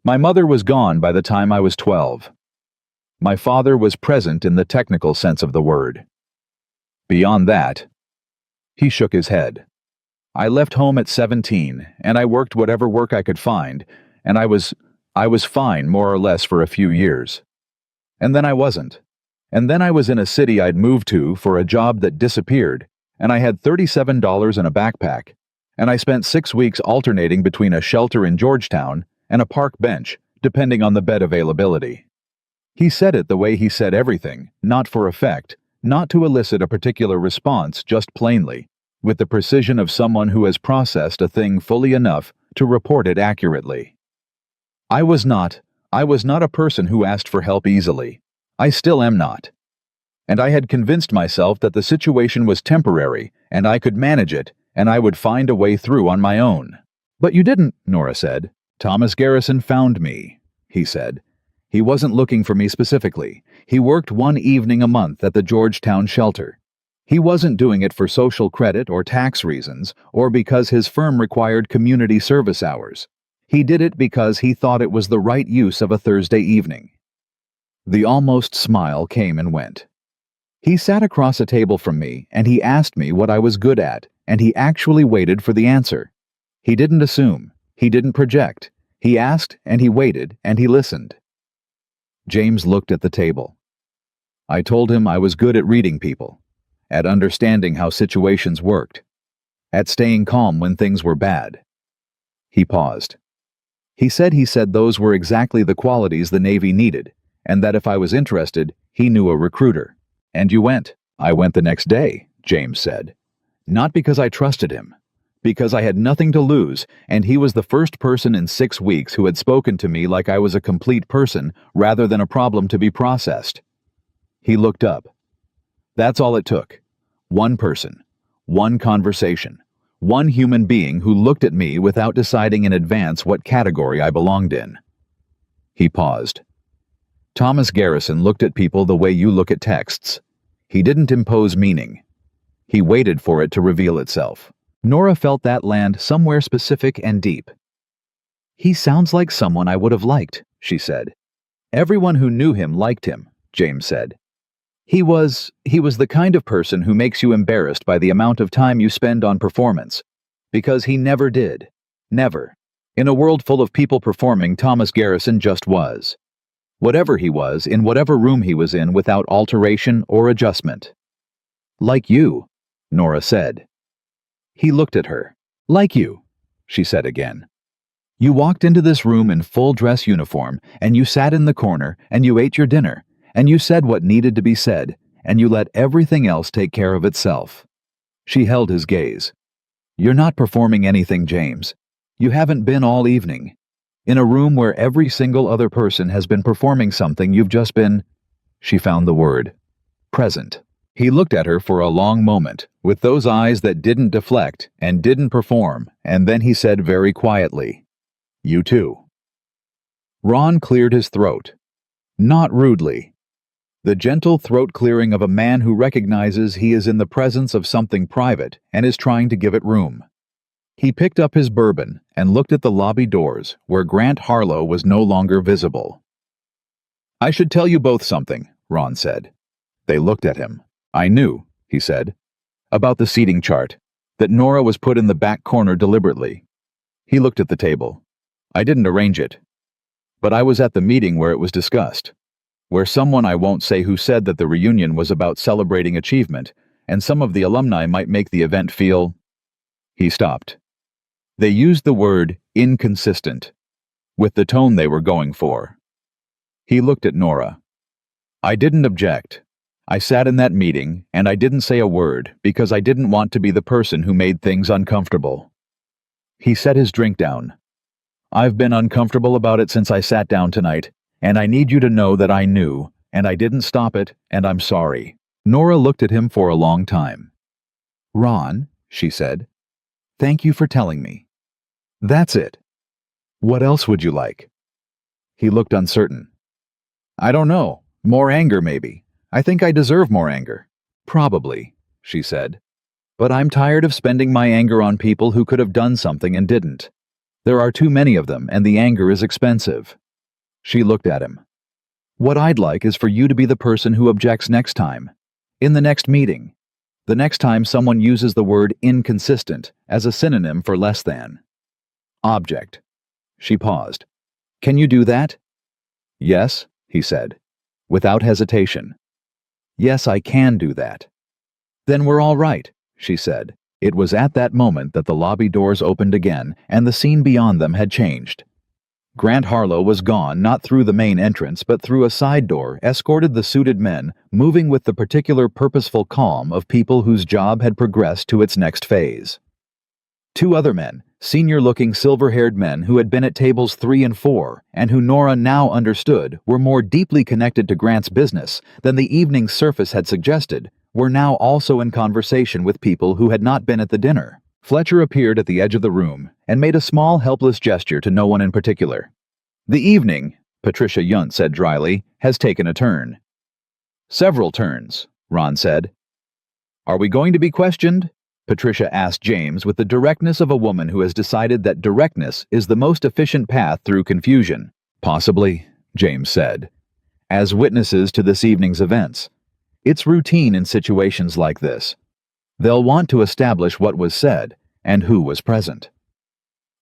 My mother was gone by the time I was 12. My father was present in the technical sense of the word. Beyond that, he shook his head. I left home at 17, and I worked whatever work I could find, and I was fine more or less for a few years. And then I wasn't. And then I was in a city I'd moved to for a job that disappeared, and I had $37 in a backpack, and I spent 6 weeks alternating between a shelter in Georgetown and a park bench, depending on the bed availability. He said it the way he said everything, not for effect, not to elicit a particular response, just plainly, with the precision of someone who has processed a thing fully enough to report it accurately. I was not a person who asked for help easily. I still am not. And I had convinced myself that the situation was temporary, and I could manage it, and I would find a way through on my own. But you didn't, Nora said. Thomas Garrison found me, he said. He wasn't looking for me specifically. He worked one evening a month at the Georgetown shelter. He wasn't doing it for social credit or tax reasons, or because his firm required community service hours. He did it because he thought it was the right use of a Thursday evening. The almost smile came and went. He sat across a table from me, and he asked me what I was good at, and he actually waited for the answer. He didn't assume. He didn't project. He asked, and he waited, and he listened. James looked at the table. I told him I was good at reading people, at understanding how situations worked, at staying calm when things were bad. He paused. He said those were exactly the qualities the Navy needed, and that if I was interested, he knew a recruiter. And you went. I went the next day, James said. Not because I trusted him. Because I had nothing to lose, and he was the first person in 6 weeks who had spoken to me like I was a complete person rather than a problem to be processed. He looked up. That's all it took. One person. One conversation. One human being who looked at me without deciding in advance what category I belonged in. He paused. Thomas Garrison looked at people the way you look at texts. He didn't impose meaning. He waited for it to reveal itself. Nora felt that land somewhere specific and deep. He sounds like someone I would have liked, she said. Everyone who knew him liked him, James said. He was the kind of person who makes you embarrassed by the amount of time you spend on performance. Because he never did. Never. In a world full of people performing, Thomas Garrison just was. Whatever he was, in whatever room he was in, without alteration or adjustment. Like you, Nora said. He looked at her. Like you, she said again. You walked into this room in full dress uniform, and you sat in the corner, and you ate your dinner, and you said what needed to be said, and you let everything else take care of itself. She held his gaze. You're not performing anything, James. You haven't been all evening. In a room where every single other person has been performing something, you've just been, she found the word, present. He looked at her for a long moment, with those eyes that didn't deflect and didn't perform, and then he said very quietly, You too. Ron cleared his throat. Not rudely. The gentle throat clearing of a man who recognizes he is in the presence of something private and is trying to give it room. He picked up his bourbon and looked at the lobby doors, where Grant Harlow was no longer visible. I should tell you both something, Ron said. They looked at him. I knew, he said, about the seating chart, that Nora was put in the back corner deliberately. He looked at the table. I didn't arrange it. But I was at the meeting where it was discussed, where someone I won't say who said that the reunion was about celebrating achievement, and some of the alumni might make the event feel... He stopped. They used the word inconsistent, with the tone they were going for. He looked at Nora. I didn't object. I sat in that meeting, and I didn't say a word because I didn't want to be the person who made things uncomfortable. He set his drink down. I've been uncomfortable about it since I sat down tonight, and I need you to know that I knew, and I didn't stop it, and I'm sorry. Nora looked at him for a long time. Ron, she said, thank you for telling me. That's it. What else would you like? He looked uncertain. I don't know. More anger, maybe. I think I deserve more anger. Probably, she said. But I'm tired of spending my anger on people who could have done something and didn't. There are too many of them, and the anger is expensive. She looked at him. What I'd like is for you to be the person who objects next time. In the next meeting. The next time someone uses the word inconsistent as a synonym for less than. Object. She paused. Can you do that? Yes, he said, without hesitation. Yes, I can do that. Then we're all right, she said. It was at that moment that the lobby doors opened again, and the scene beyond them had changed. Grant Harlow was gone, not through the main entrance, but through a side door, escorted the suited men, moving with the particular purposeful calm of people whose job had progressed to its next phase. 2 other men, senior-looking silver-haired men who had been at tables 3 and 4, and who Nora now understood were more deeply connected to Grant's business than the evening's surface had suggested, were now also in conversation with people who had not been at the dinner. Fletcher appeared at the edge of the room and made a small, helpless gesture to no one in particular. The evening, Patricia Yunt said dryly, has taken a turn. Several turns, Ron said. Are we going to be questioned? Patricia asked James with the directness of a woman who has decided that directness is the most efficient path through confusion. Possibly, James said, as witnesses to this evening's events. It's routine in situations like this. They'll want to establish what was said and who was present.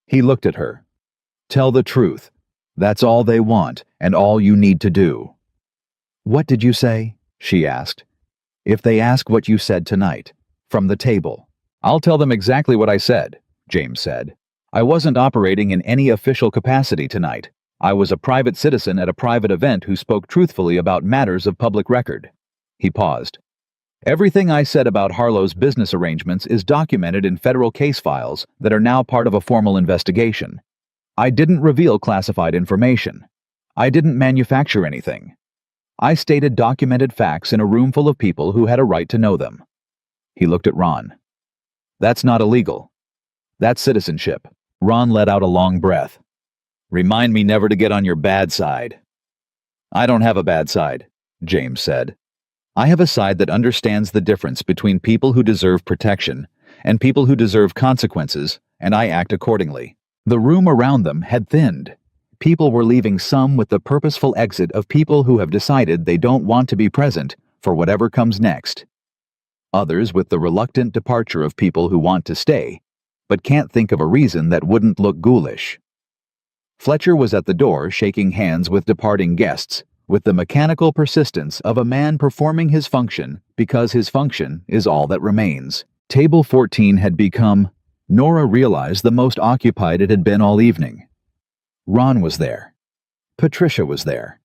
He looked at her. Tell the truth. That's all they want and all you need to do. What did you say? She asked. If they ask what you said tonight, from the table. I'll tell them exactly what I said, James said. I wasn't operating in any official capacity tonight. I was a private citizen at a private event who spoke truthfully about matters of public record. He paused. Everything I said about Harlow's business arrangements is documented in federal case files that are now part of a formal investigation. I didn't reveal classified information. I didn't manufacture anything. I stated documented facts in a room full of people who had a right to know them. He looked at Ron. That's not illegal. That's citizenship. Ron let out a long breath. Remind me never to get on your bad side. I don't have a bad side, James said. I have a side that understands the difference between people who deserve protection and people who deserve consequences, and I act accordingly. The room around them had thinned. People were leaving, some with the purposeful exit of people who have decided they don't want to be present for whatever comes next. Others with the reluctant departure of people who want to stay, but can't think of a reason that wouldn't look ghoulish. Fletcher was at the door shaking hands with departing guests, with the mechanical persistence of a man performing his function because his function is all that remains. Table 14 had become, Nora realized, the most occupied it had been all evening. Ron was there. Patricia was there.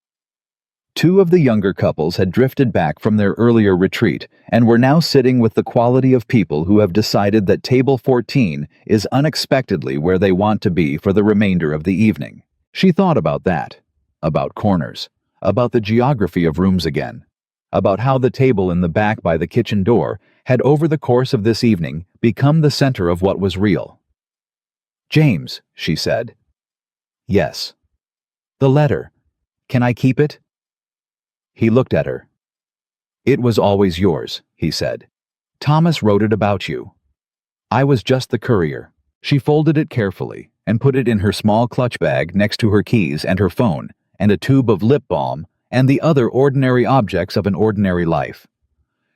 Two of the younger couples had drifted back from their earlier retreat and were now sitting with the quality of people who have decided that Table 14 is unexpectedly where they want to be for the remainder of the evening. She thought about that, about corners, about the geography of rooms again, about how the table in the back by the kitchen door had over the course of this evening become the center of what was real. James, she said. Yes. The letter. Can I keep it? He looked at her. It was always yours, he said. Thomas wrote it about you. I was just the courier. She folded it carefully and put it in her small clutch bag next to her keys and her phone and a tube of lip balm and the other ordinary objects of an ordinary life.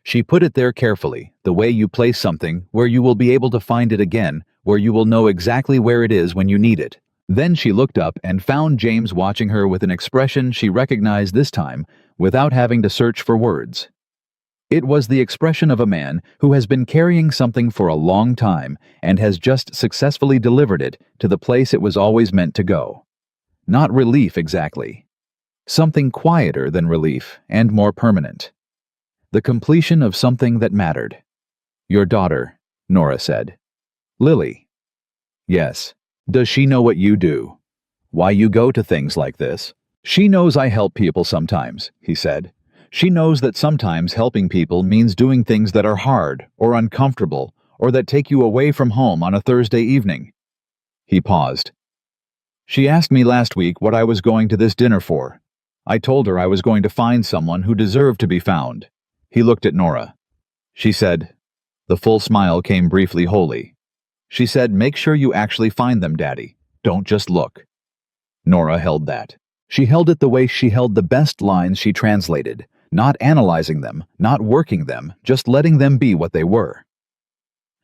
She put it there carefully, the way you place something where you will be able to find it again, where you will know exactly where it is when you need it. Then she looked up and found James watching her with an expression she recognized this time without having to search for words. It was the expression of a man who has been carrying something for a long time and has just successfully delivered it to the place it was always meant to go. Not relief exactly. Something quieter than relief and more permanent. The completion of something that mattered. Your daughter, Nora said. Lily. Yes. Does she know what you do? Why you go to things like this? She knows I help people sometimes, he said. She knows that sometimes helping people means doing things that are hard or uncomfortable or that take you away from home on a Thursday evening. He paused. She asked me last week what I was going to this dinner for. I told her I was going to find someone who deserved to be found. He looked at Nora. She said, the full smile came briefly wholly. She said, make sure you actually find them, Daddy. Don't just look. Nora held that. She held it the way she held the best lines she translated, not analyzing them, not working them, just letting them be what they were.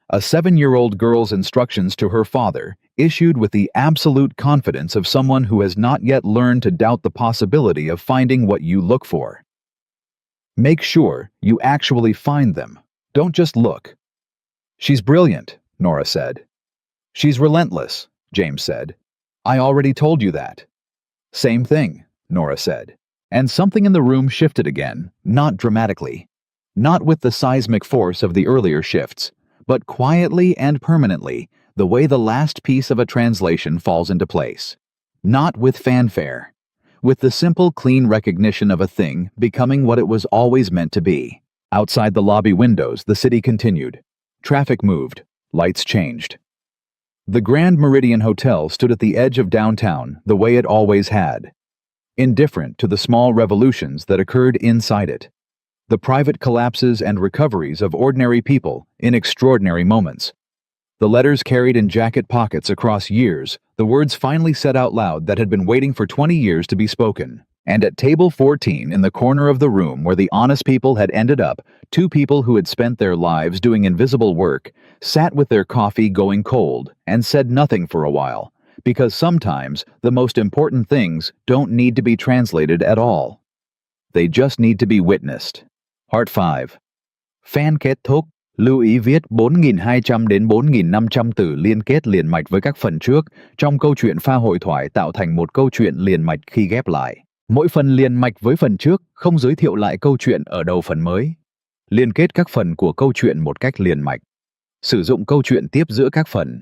A 7-year-old girl's instructions to her father, issued with the absolute confidence of someone who has not yet learned to doubt the possibility of finding what you look for. Make sure you actually find them. Don't just look. She's brilliant, Nora said. She's relentless, James said. I already told you that. Same thing, Nora said. And something in the room shifted again, not dramatically. Not with the seismic force of the earlier shifts, but quietly and permanently, the way the last piece of a translation falls into place. Not with fanfare. With the simple, clean recognition of a thing becoming what it was always meant to be. Outside the lobby windows, the city continued. Traffic moved. Lights changed. The Grand Meridian Hotel stood at the edge of downtown the way it always had, indifferent to the small revolutions that occurred inside it, the private collapses and recoveries of ordinary people in extraordinary moments. The letters carried in jacket pockets across years, the words finally said out loud that had been waiting for 20 years to be spoken. And at table 14 in the corner of the room where the honest people had ended up, two people who had spent their lives doing invisible work sat with their coffee going cold and said nothing for a while, because sometimes the most important things don't need to be translated at all. They just need to be witnessed. Part 5. Fan Ket Tok Lưu ý viết 4.200 đến 4.500 từ liên kết liền mạch với các phần trước trong câu chuyện pha hội thoại tạo thành một câu chuyện liền mạch khi ghép lại. Mỗi phần liền mạch với phần trước, không giới thiệu lại câu chuyện ở đầu phần mới. Liên kết các phần của câu chuyện một cách liền mạch. Sử dụng câu chuyện tiếp giữa các phần.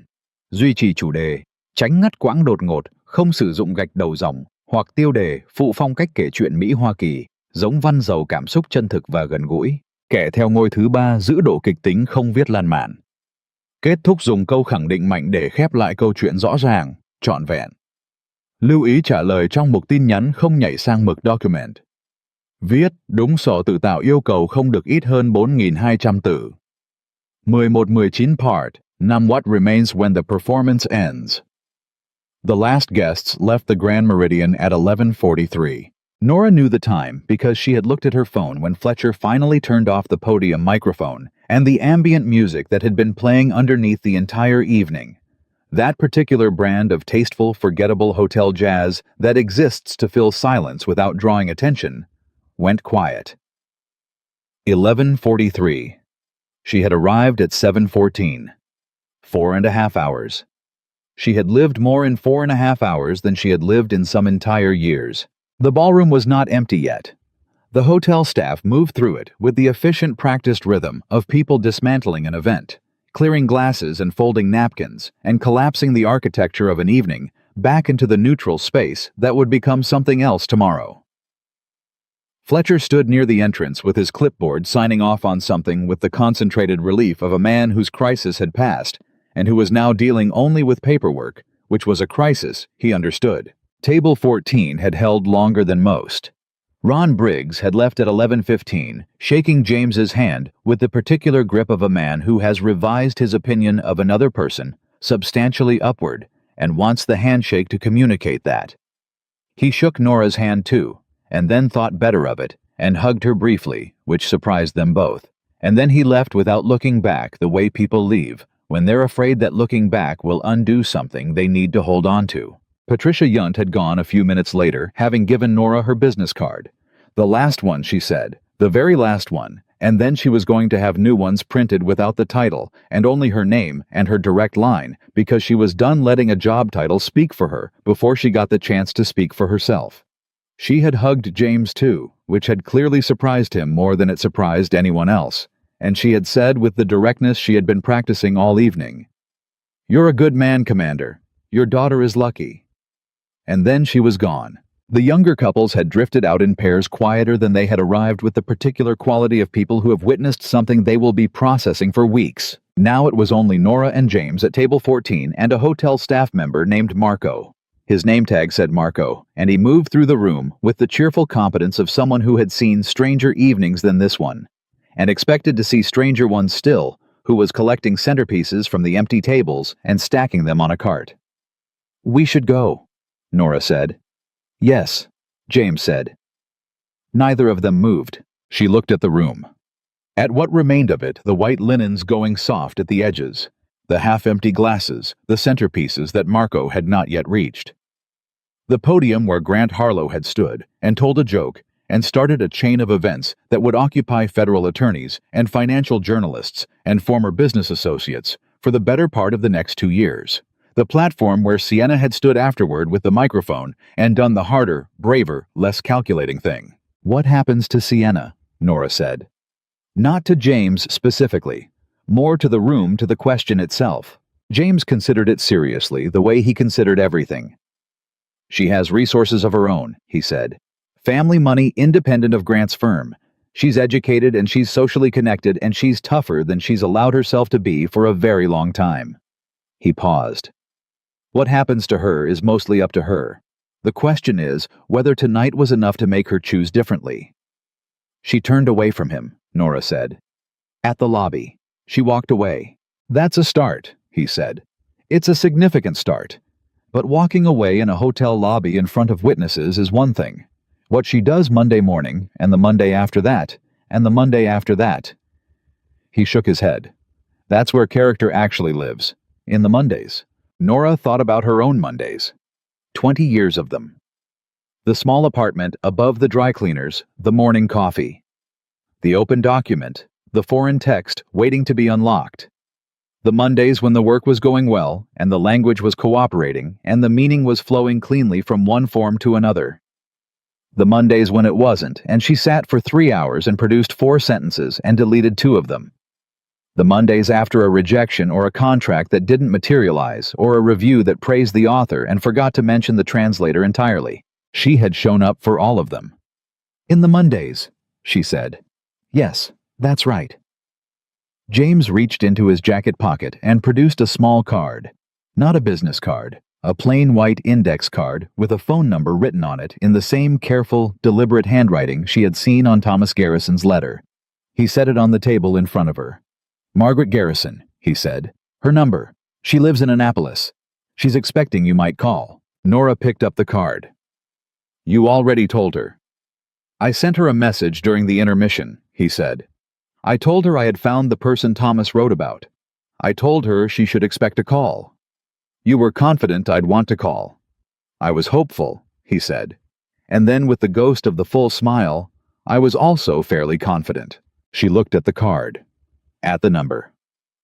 Duy trì chủ đề, tránh ngắt quãng đột ngột, không sử dụng gạch đầu dòng hoặc tiêu đề phụ phong cách kể chuyện Mỹ Hoa Kỳ, giống văn giàu cảm xúc chân thực và gần gũi. Kẻ theo ngôi thứ ba giữ độ kịch tính không viết lan mạn. Kết thúc dùng câu khẳng định mạnh để khép lại câu chuyện rõ ràng, trọn vẹn. Lưu ý trả lời trong mục tin nhắn không nhảy sang mực document. Viết đúng sổ tự tạo yêu cầu không được ít hơn 4.200 từ. 11-19 part, Năm What Remains When the Performance Ends. The last guests left the Grand Meridian at 11:43. Nora knew the time because she had looked at her phone when Fletcher finally turned off the podium microphone and the ambient music that had been playing underneath the entire evening. That particular brand of tasteful, forgettable hotel jazz that exists to fill silence without drawing attention went quiet. 11:43. She had arrived at 7:14. 4.5 hours. She had lived more in 4.5 hours than she had lived in some entire years. The ballroom was not empty yet. The hotel staff moved through it with the efficient, practiced rhythm of people dismantling an event, clearing glasses and folding napkins, and collapsing the architecture of an evening back into the neutral space that would become something else tomorrow. Fletcher stood near the entrance with his clipboard signing off on something with the concentrated relief of a man whose crisis had passed and who was now dealing only with paperwork, which was a crisis, he understood. Table 14 had held longer than most. Ron Briggs had left at 11:15, shaking James's hand with the particular grip of a man who has revised his opinion of another person substantially upward and wants the handshake to communicate that. He shook Nora's hand too, and then thought better of it and hugged her briefly, which surprised them both. And then he left without looking back, the way people leave when they're afraid that looking back will undo something they need to hold on to. Patricia Yunt had gone a few minutes later, having given Nora her business card. The last one, she said, the very last one, and then she was going to have new ones printed without the title and only her name and her direct line because she was done letting a job title speak for her before she got the chance to speak for herself. She had hugged James too, which had clearly surprised him more than it surprised anyone else, and she had said with the directness she had been practicing all evening, "You're a good man, Commander. Your daughter is lucky." And then she was gone. The younger couples had drifted out in pairs quieter than they had arrived, with the particular quality of people who have witnessed something they will be processing for weeks. Now it was only Nora and James at table 14 and a hotel staff member named Marco. His name tag said Marco, and he moved through the room with the cheerful competence of someone who had seen stranger evenings than this one, and expected to see stranger ones still, who was collecting centerpieces from the empty tables and stacking them on a cart. "We should go," Nora said. "Yes," James said. Neither of them moved. She looked at the room. At what remained of it, the white linens going soft at the edges, the half-empty glasses, the centerpieces that Marco had not yet reached. The podium where Grant Harlow had stood and told a joke and started a chain of events that would occupy federal attorneys and financial journalists and former business associates for the better part of the next 2 years. The platform where Sienna had stood afterward with the microphone and done the harder, braver, less calculating thing. "What happens to Sienna?" Nora said. Not to James specifically, more to the room, to the question itself. James considered it seriously, the way he considered everything. "She has resources of her own," he said. "Family money independent of Grant's firm. She's educated and she's socially connected and she's tougher than she's allowed herself to be for a very long time." He paused. "What happens to her is mostly up to her. The question is whether tonight was enough to make her choose differently." She turned away from him, Nora said. At the lobby, she walked away. "That's a start," he said. "It's a significant start. But walking away in a hotel lobby in front of witnesses is one thing. What she does Monday morning, and the Monday after that, and the Monday after that." He shook his head. "That's where character actually lives, in the Mondays." Nora thought about her own Mondays. 20 years of them. The small apartment above the dry cleaners, the morning coffee. The open document, the foreign text waiting to be unlocked. The Mondays when the work was going well, and the language was cooperating, and the meaning was flowing cleanly from one form to another. The Mondays when it wasn't, and she sat for 3 hours and produced 4 sentences and deleted 2 of them. The Mondays after a rejection or a contract that didn't materialize, or a review that praised the author and forgot to mention the translator entirely. She had shown up for all of them. "In the Mondays," she said. "Yes, that's right." James reached into his jacket pocket and produced a small card. Not a business card, a plain white index card with a phone number written on it in the same careful, deliberate handwriting she had seen on Thomas Garrison's letter. He set it on the table in front of her. "Margaret Garrison," he said. "Her number. She lives in Annapolis. She's expecting you might call." Nora picked up the card. "You already told her." "I sent her a message during the intermission," he said. "I told her I had found the person Thomas wrote about. I told her she should expect a call. You were confident I'd want to call." "I was hopeful," he said. And then with the ghost of the full smile, "I was also fairly confident." She looked at the card. At the number.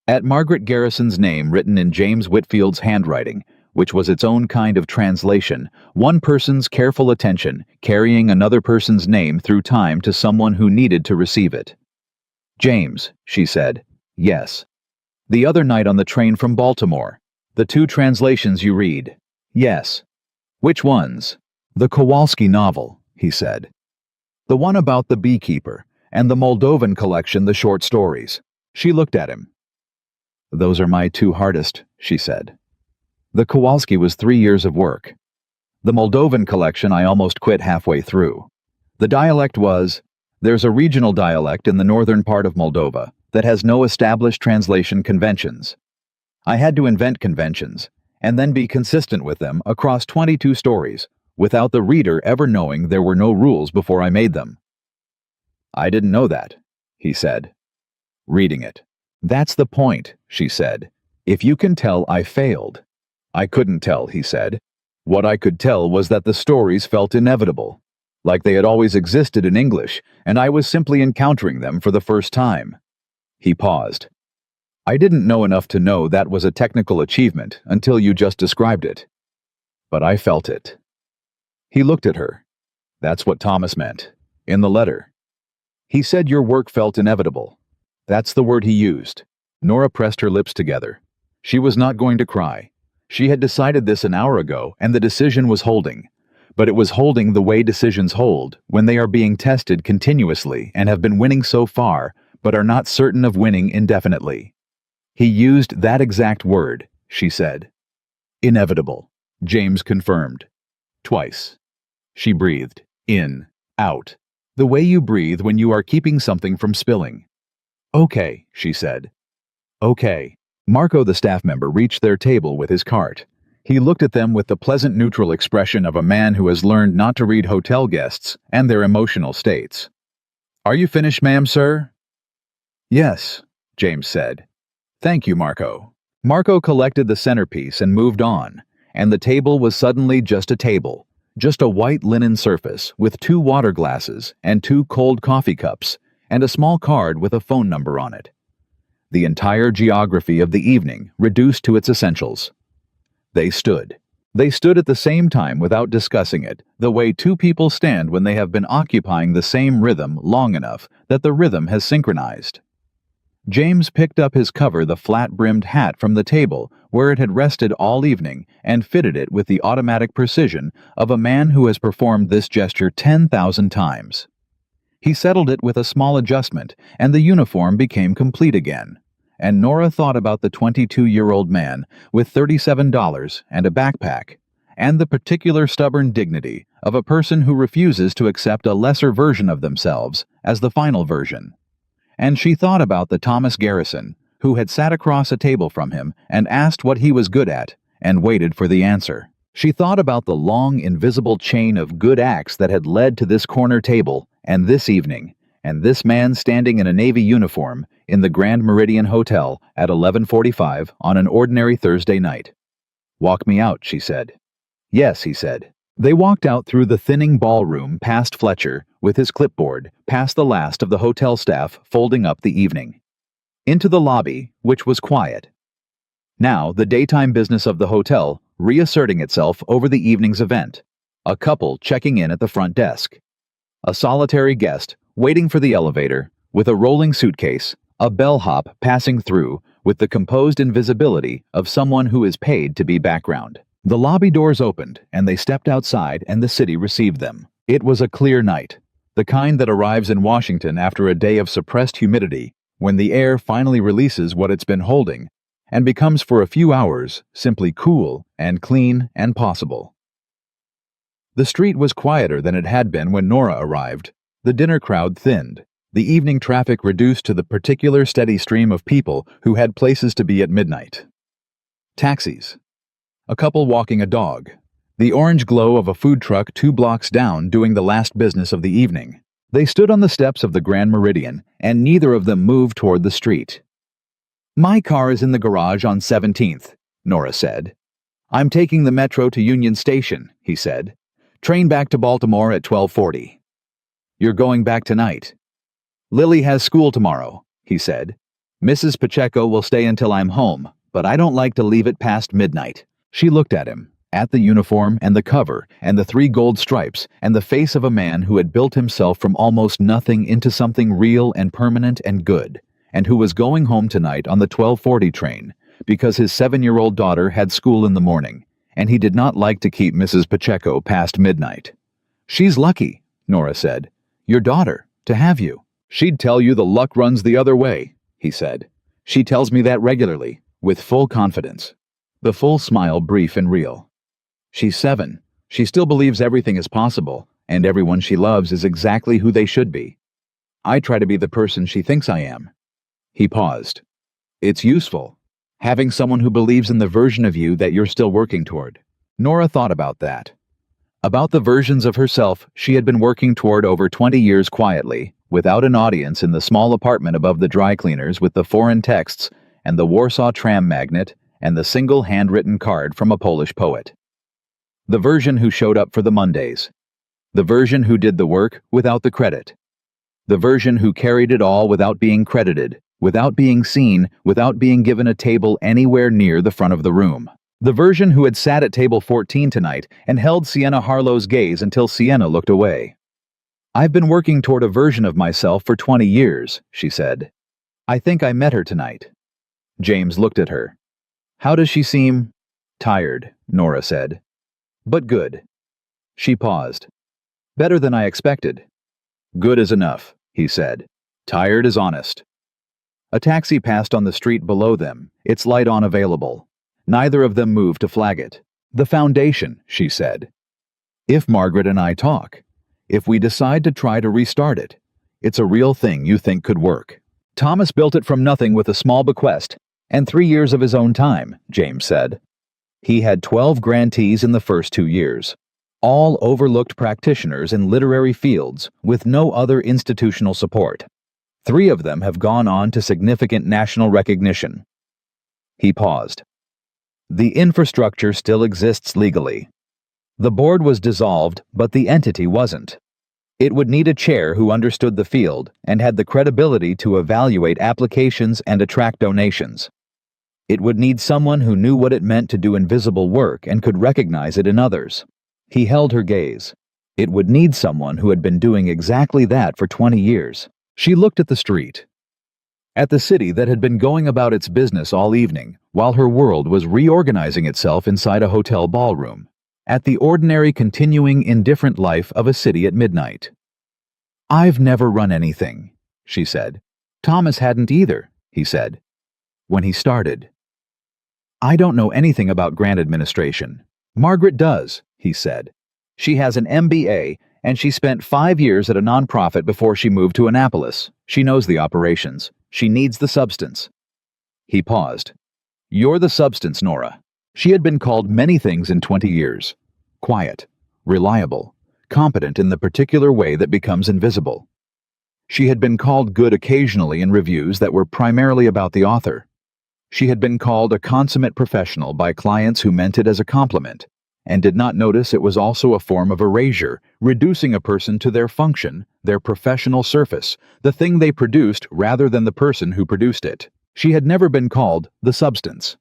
At Margaret Garrison's name written in James Whitfield's handwriting, which was its own kind of translation, one person's careful attention carrying another person's name through time to someone who needed to receive it. "James," she said. "Yes. The other night on the train from Baltimore. The 2 translations you read." "Yes." "Which ones?" "The Kowalski novel," he said. "The one about the beekeeper, and the Moldovan collection, the short stories." She looked at him. "Those are my 2 hardest," she said. "The Kowalski was 3 years of work. The Moldovan collection I almost quit halfway through. The dialect was, there's a regional dialect in the northern part of Moldova that has no established translation conventions. I had to invent conventions, and then be consistent with them across 22 stories, without the reader ever knowing there were no rules before I made them." "I didn't know that," he said. Reading it. "That's the point," she said. "If you can tell I failed." "I couldn't tell," he said. "What I could tell was that the stories felt inevitable, like they had always existed in English, and I was simply encountering them for the first time." He paused. "I didn't know enough to know that was a technical achievement until you just described it. But I felt it." He looked at her. "That's what Thomas meant, in the letter. He said your work felt inevitable. That's the word he used." Nora pressed her lips together. She was not going to cry. She had decided this an hour ago, and the decision was holding. But it was holding the way decisions hold when they are being tested continuously and have been winning so far, but are not certain of winning indefinitely. "He used that exact word," she said. "Inevitable," James confirmed. "Twice." She breathed. In, out. The way you breathe when you are keeping something from spilling. "Okay," she said. "Okay." Marco, the staff member, reached their table with his cart. He looked at them with the pleasant neutral expression of a man who has learned not to read hotel guests and their emotional states. "Are you finished, ma'am, sir?" "Yes," James said. "Thank you, Marco." Marco collected the centerpiece and moved on, and the table was suddenly just a table, just a white linen surface with 2 water glasses and 2 cold coffee cups, and a small card with a phone number on it. The entire geography of the evening reduced to its essentials. They stood. They stood at the same time without discussing it, the way 2 people stand when they have been occupying the same rhythm long enough that the rhythm has synchronized. James picked up his cover, the flat-brimmed hat, from the table where it had rested all evening and fitted it with the automatic precision of a man who has performed this gesture 10,000 times. He settled it with a small adjustment, and the uniform became complete again. And Nora thought about the 22-year-old man with $37 and a backpack, and the particular stubborn dignity of a person who refuses to accept a lesser version of themselves as the final version. And she thought about the Thomas Garrison, who had sat across a table from him and asked what he was good at, and waited for the answer. She thought about the long, invisible chain of good acts that had led to this corner table, and this evening, and this man standing in a Navy uniform in the Grand Meridian Hotel at 11:45 on an ordinary Thursday night. "Walk me out," she said. "Yes," he said. They walked out through the thinning ballroom past Fletcher with his clipboard, past the last of the hotel staff folding up the evening. Into the lobby, which was quiet. Now, the daytime business of the hotel reasserting itself over the evening's event. A couple checking in at the front desk. A solitary guest waiting for the elevator with a rolling suitcase, a bellhop passing through with the composed invisibility of someone who is paid to be background. The lobby doors opened, and they stepped outside, and the city received them. It was a clear night, the kind that arrives in Washington after a day of suppressed humidity, when the air finally releases what it's been holding, and becomes for a few hours simply cool and clean and possible. The street was quieter than it had been when Nora arrived. The dinner crowd thinned, the evening traffic reduced to the particular steady stream of people who had places to be at midnight. Taxis. A couple walking a dog. The orange glow of a food truck 2 blocks down doing the last business of the evening. They stood on the steps of the Grand Meridian, and neither of them moved toward the street. "My car is in the garage on 17th, Nora said. "I'm taking the metro to Union Station," he said. "Train back to Baltimore at 12:40. "You're going back tonight." "Lily has school tomorrow," he said. "Mrs. Pacheco will stay until I'm home, but I don't like to leave it past midnight." She looked at him, at the uniform and the cover and the 3 gold stripes and the face of a man who had built himself from almost nothing into something real and permanent and good, and who was going home tonight on the 12:40 train because his 7-year-old daughter had school in the morning, and he did not like to keep Mrs. Pacheco past midnight. "She's lucky," Nora said. "Your daughter, to have you." "She'd tell you the luck runs the other way," he said. "She tells me that regularly, with full confidence." The full smile brief and real. "She's 7. She still believes everything is possible, and everyone she loves is exactly who they should be. I try to be the person she thinks I am." He paused. "It's useful, having someone who believes in the version of you that you're still working toward." Nora thought about that. About the versions of herself she had been working toward over 20 years quietly, without an audience, in the small apartment above the dry cleaners with the foreign texts and the Warsaw tram magnet and the single handwritten card from a Polish poet. The version who showed up for the Mondays. The version who did the work without the credit. The version who carried it all without being credited, without being seen, without being given a table anywhere near the front of the room. The version who had sat at table 14 tonight and held Sienna Harlow's gaze until Sienna looked away. "I've been working toward a version of myself for 20 years, she said. "I think I met her tonight." James looked at her. "How does she seem?" "Tired," Nora said. "But good." She paused. "Better than I expected." "Good is enough," he said. "Tired is honest." A taxi passed on the street below them, its light on available. Neither of them moved to flag it. "The foundation," she said. "If Margaret and I talk, if we decide to try to restart it, it's a real thing you think could work." "Thomas built it from nothing with a small bequest and 3 years of his own time," James said. "He had 12 grantees in the first 2 years, all overlooked practitioners in literary fields with no other institutional support. 3 of them have gone on to significant national recognition." He paused. "The infrastructure still exists legally. The board was dissolved, but the entity wasn't. It would need a chair who understood the field and had the credibility to evaluate applications and attract donations. It would need someone who knew what it meant to do invisible work and could recognize it in others." He held her gaze. "It would need someone who had been doing exactly that for 20 years. She looked at the street. At the city that had been going about its business all evening, while her world was reorganizing itself inside a hotel ballroom. At the ordinary continuing indifferent life of a city at midnight. "I've never run anything," she said. "Thomas hadn't either," he said. "When he started." "I don't know anything about grant administration." "Margaret does," he said. "She has an MBA, and she spent 5 years at a nonprofit before she moved to Annapolis. She knows the operations. She needs the substance." He paused. "You're the substance, Nora." She had been called many things in 20 years. Quiet, reliable, competent in the particular way that becomes invisible. She had been called good occasionally in reviews that were primarily about the author. She had been called a consummate professional by clients who meant it as a compliment, and did not notice it was also a form of erasure, reducing a person to their function, their professional surface, the thing they produced rather than the person who produced it. She had never been called the substance.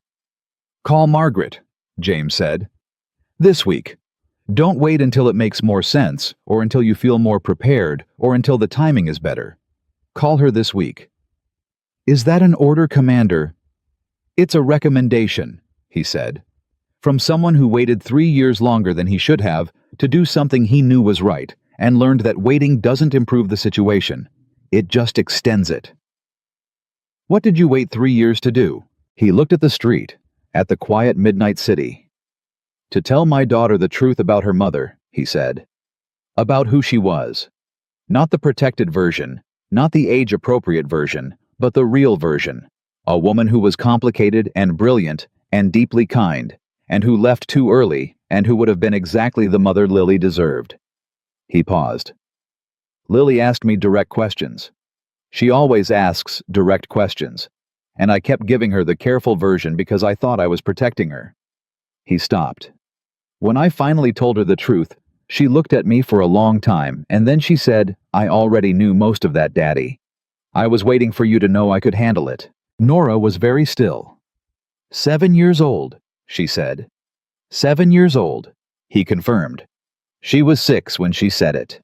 "Call Margaret," James said. "This week. Don't wait until it makes more sense, or until you feel more prepared, or until the timing is better. Call her this week." "Is that an order, Commander?" "It's a recommendation," he said, "from someone who waited 3 years longer than he should have to do something he knew was right, and learned that waiting doesn't improve the situation. It just extends it." "What did you wait 3 years to do?" He looked at the street, at the quiet midnight city. "To tell my daughter the truth about her mother," he said. "About who she was. Not the protected version, not the age-appropriate version, but the real version. A woman who was complicated and brilliant and deeply kind, and who left too early, and who would have been exactly the mother Lily deserved." He paused. "Lily asked me direct questions. She always asks direct questions, and I kept giving her the careful version because I thought I was protecting her." He stopped. "When I finally told her the truth, she looked at me for a long time, and then she said, 'I already knew most of that, Daddy. I was waiting for you to know I could handle it.'" Nora was very still. 7 years old, she said. 7 years old, he confirmed. She was 6 when she said it.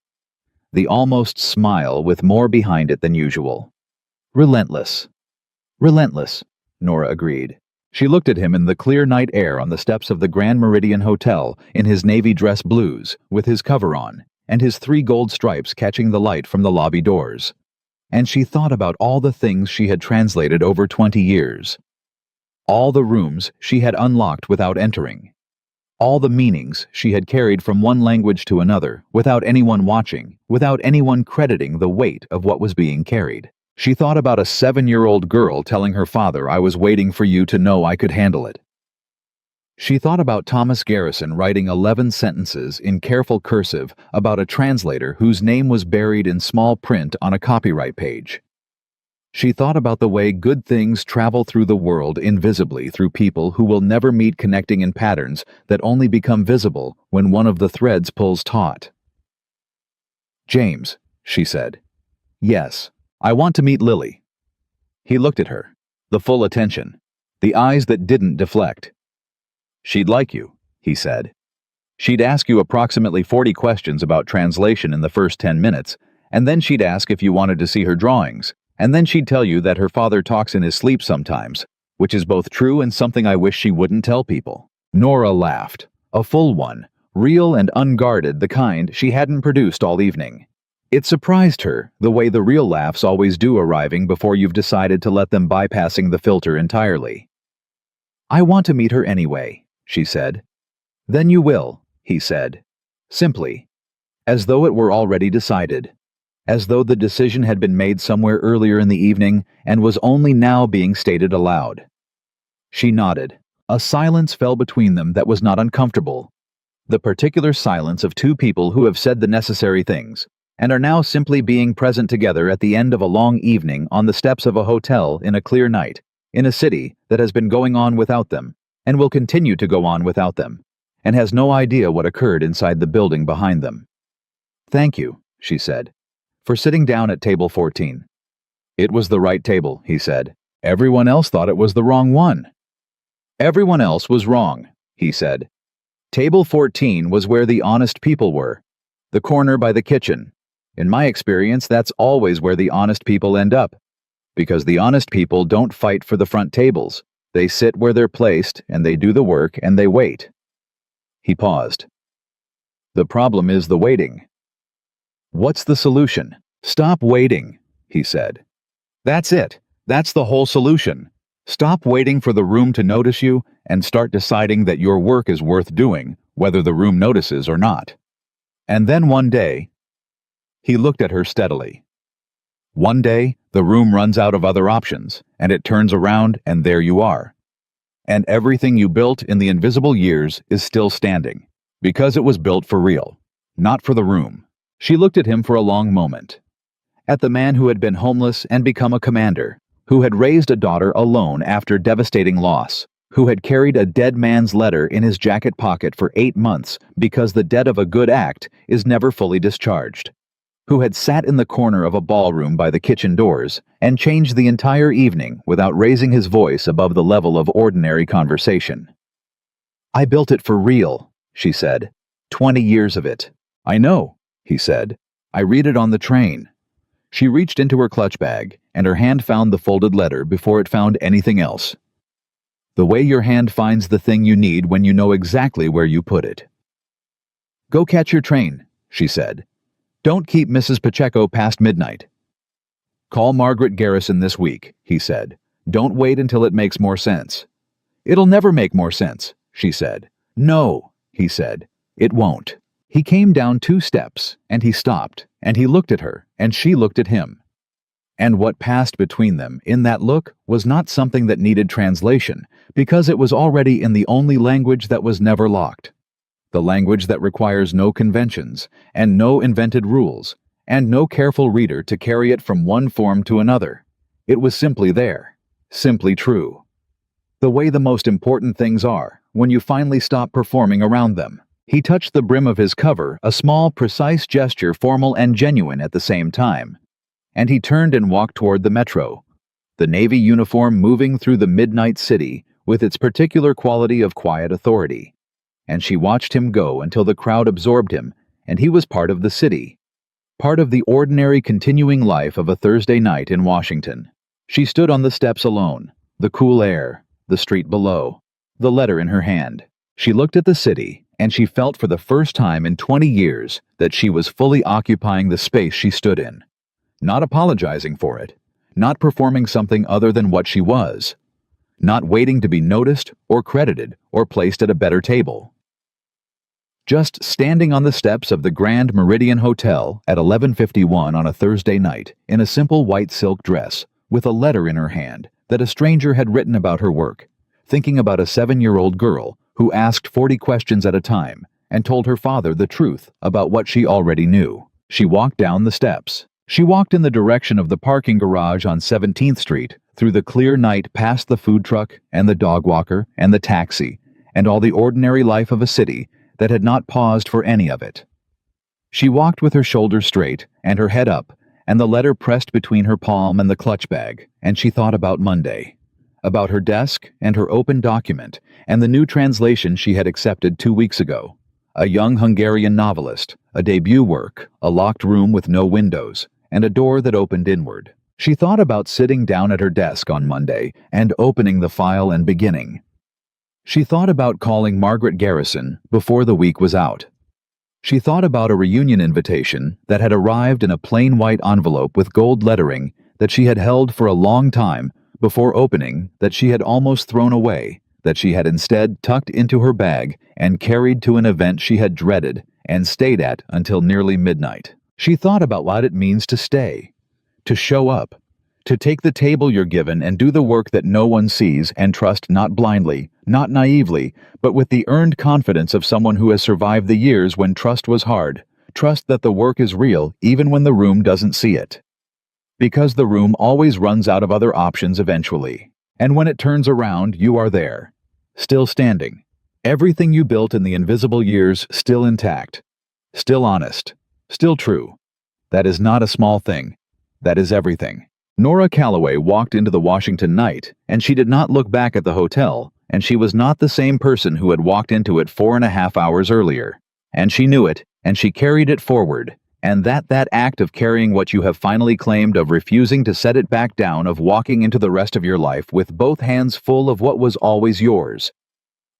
The almost smile with more behind it than usual. "Relentless." "Relentless," Nora agreed. She looked at him in the clear night air on the steps of the Grand Meridian Hotel in his navy dress blues, with his cover on, and his 3 gold stripes catching the light from the lobby doors. And she thought about all the things she had translated over 20 years. All the rooms she had unlocked without entering. All the meanings she had carried from one language to another, without anyone watching, without anyone crediting the weight of what was being carried. She thought about a 7-year-old girl telling her father, "I was waiting for you to know I could handle it." She thought about Thomas Garrison writing 11 sentences in careful cursive about a translator whose name was buried in small print on a copyright page. She thought about the way good things travel through the world invisibly through people who will never meet, connecting in patterns that only become visible when one of the threads pulls taut. "James," she said. "Yes, I want to meet Lily." He looked at her, the full attention, the eyes that didn't deflect. "She'd like you," he said. "She'd ask you approximately 40 questions about translation in the first 10 minutes, and then she'd ask if you wanted to see her drawings, and then she'd tell you that her father talks in his sleep sometimes, which is both true and something I wish she wouldn't tell people." Nora laughed, a full one, real and unguarded, the kind she hadn't produced all evening. It surprised her, the way the real laughs always do, arriving before you've decided to let them, bypassing the filter entirely. "I want to meet her anyway," she said. "Then you will," he said, simply, as though it were already decided, as though the decision had been made somewhere earlier in the evening and was only now being stated aloud. She nodded. A silence fell between them that was not uncomfortable. The particular silence of 2 people who have said the necessary things, and are now simply being present together at the end of a long evening on the steps of a hotel in a clear night, in a city that has been going on without them, and will continue to go on without them, and has no idea what occurred inside the building behind them. "Thank you," she said, "for sitting down at table 14. "It was the right table," he said. "Everyone else thought it was the wrong one." "Everyone else was wrong," he said. "Table 14 was where the honest people were, the corner by the kitchen. In my experience, that's always where the honest people end up, because the honest people don't fight for the front tables. They sit where they're placed, and they do the work, and they wait." He paused. "The problem is the waiting." "What's the solution?" "Stop waiting," he said. "That's it. That's the whole solution. Stop waiting for the room to notice you, and start deciding that your work is worth doing, whether the room notices or not. And then one day—" He looked at her steadily. "One day, the room runs out of other options, and it turns around, and there you are. And everything you built in the invisible years is still standing, because it was built for real, not for the room." She looked at him for a long moment. At the man who had been homeless and become a commander, who had raised a daughter alone after devastating loss, who had carried a dead man's letter in his jacket pocket for 8 months because the debt of a good act is never fully discharged, who had sat in the corner of a ballroom by the kitchen doors and changed the entire evening without raising his voice above the level of ordinary conversation. "I built it for real," she said. 20 years of it. "I know," he said. "I read it on the train." She reached into her clutch bag, and her hand found the folded letter before it found anything else. The way your hand finds the thing you need when you know exactly where you put it. "Go catch your train," she said. "Don't keep Mrs. Pacheco past midnight." "Call Margaret Garrison this week," he said. "Don't wait until it makes more sense." "It'll never make more sense," she said. "No," he said. "It won't." He came down 2 steps, and he stopped, and he looked at her, and she looked at him. And what passed between them in that look was not something that needed translation, because it was already in the only language that was never locked. The language that requires no conventions, and no invented rules, and no careful reader to carry it from one form to another. It was simply there, simply true. The way the most important things are, when you finally stop performing around them. He touched the brim of his cover, a small, precise gesture, formal and genuine at the same time. And he turned and walked toward the metro, the navy uniform moving through the midnight city with its particular quality of quiet authority. And she watched him go until the crowd absorbed him, and he was part of the city, part of the ordinary continuing life of a Thursday night in Washington. She stood on the steps alone, the cool air, the street below, the letter in her hand. She looked at the city, and she felt for the first time in 20 years that she was fully occupying the space she stood in, not apologizing for it, not performing something other than what she was, not waiting to be noticed or credited or placed at a better table. Just standing on the steps of the Grand Meridian Hotel at 11:51 on a Thursday night in a simple white silk dress, with a letter in her hand that a stranger had written about her work, thinking about a 7-year-old girl who asked 40 questions at a time and told her father the truth about what she already knew. She walked down the steps. She walked in the direction of the parking garage on 17th Street, through the clear night past the food truck and the dog walker and the taxi and all the ordinary life of a city that had not paused for any of it. She walked with her shoulders straight and her head up and the letter pressed between her palm and the clutch bag, and she thought about Monday, about her desk and her open document and the new translation she had accepted 2 weeks ago. A young Hungarian novelist, a debut work, a locked room with no windows, and a door that opened inward. She thought about sitting down at her desk on Monday and opening the file and beginning. She thought about calling Margaret Garrison before the week was out. She thought about a reunion invitation that had arrived in a plain white envelope with gold lettering that she had held for a long time before opening, that she had almost thrown away, that she had instead tucked into her bag and carried to an event she had dreaded and stayed at until nearly midnight. She thought about what it means to stay, to show up, to take the table you're given and do the work that no one sees and trust not blindly, not naively, but with the earned confidence of someone who has survived the years when trust was hard, trust that the work is real even when the room doesn't see it. Because the room always runs out of other options eventually, and when it turns around, you are there, still standing. Everything you built in the invisible years still intact, still honest, still true. That is not a small thing. That is everything. Nora Calloway walked into the Washington night, and she did not look back at the hotel, and she was not the same person who had walked into it 4.5 hours earlier. And she knew it, and she carried it forward, and that act of carrying what you have finally claimed, of refusing to set it back down, of walking into the rest of your life with both hands full of what was always yours.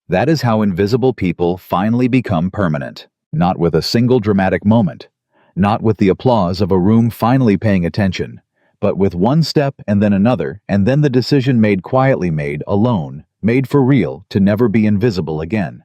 That is how invisible people finally become permanent, not with a single dramatic moment, not with the applause of a room finally paying attention, but with one step and then another, and then the decision made quietly, made alone, made for real, to never be invisible again.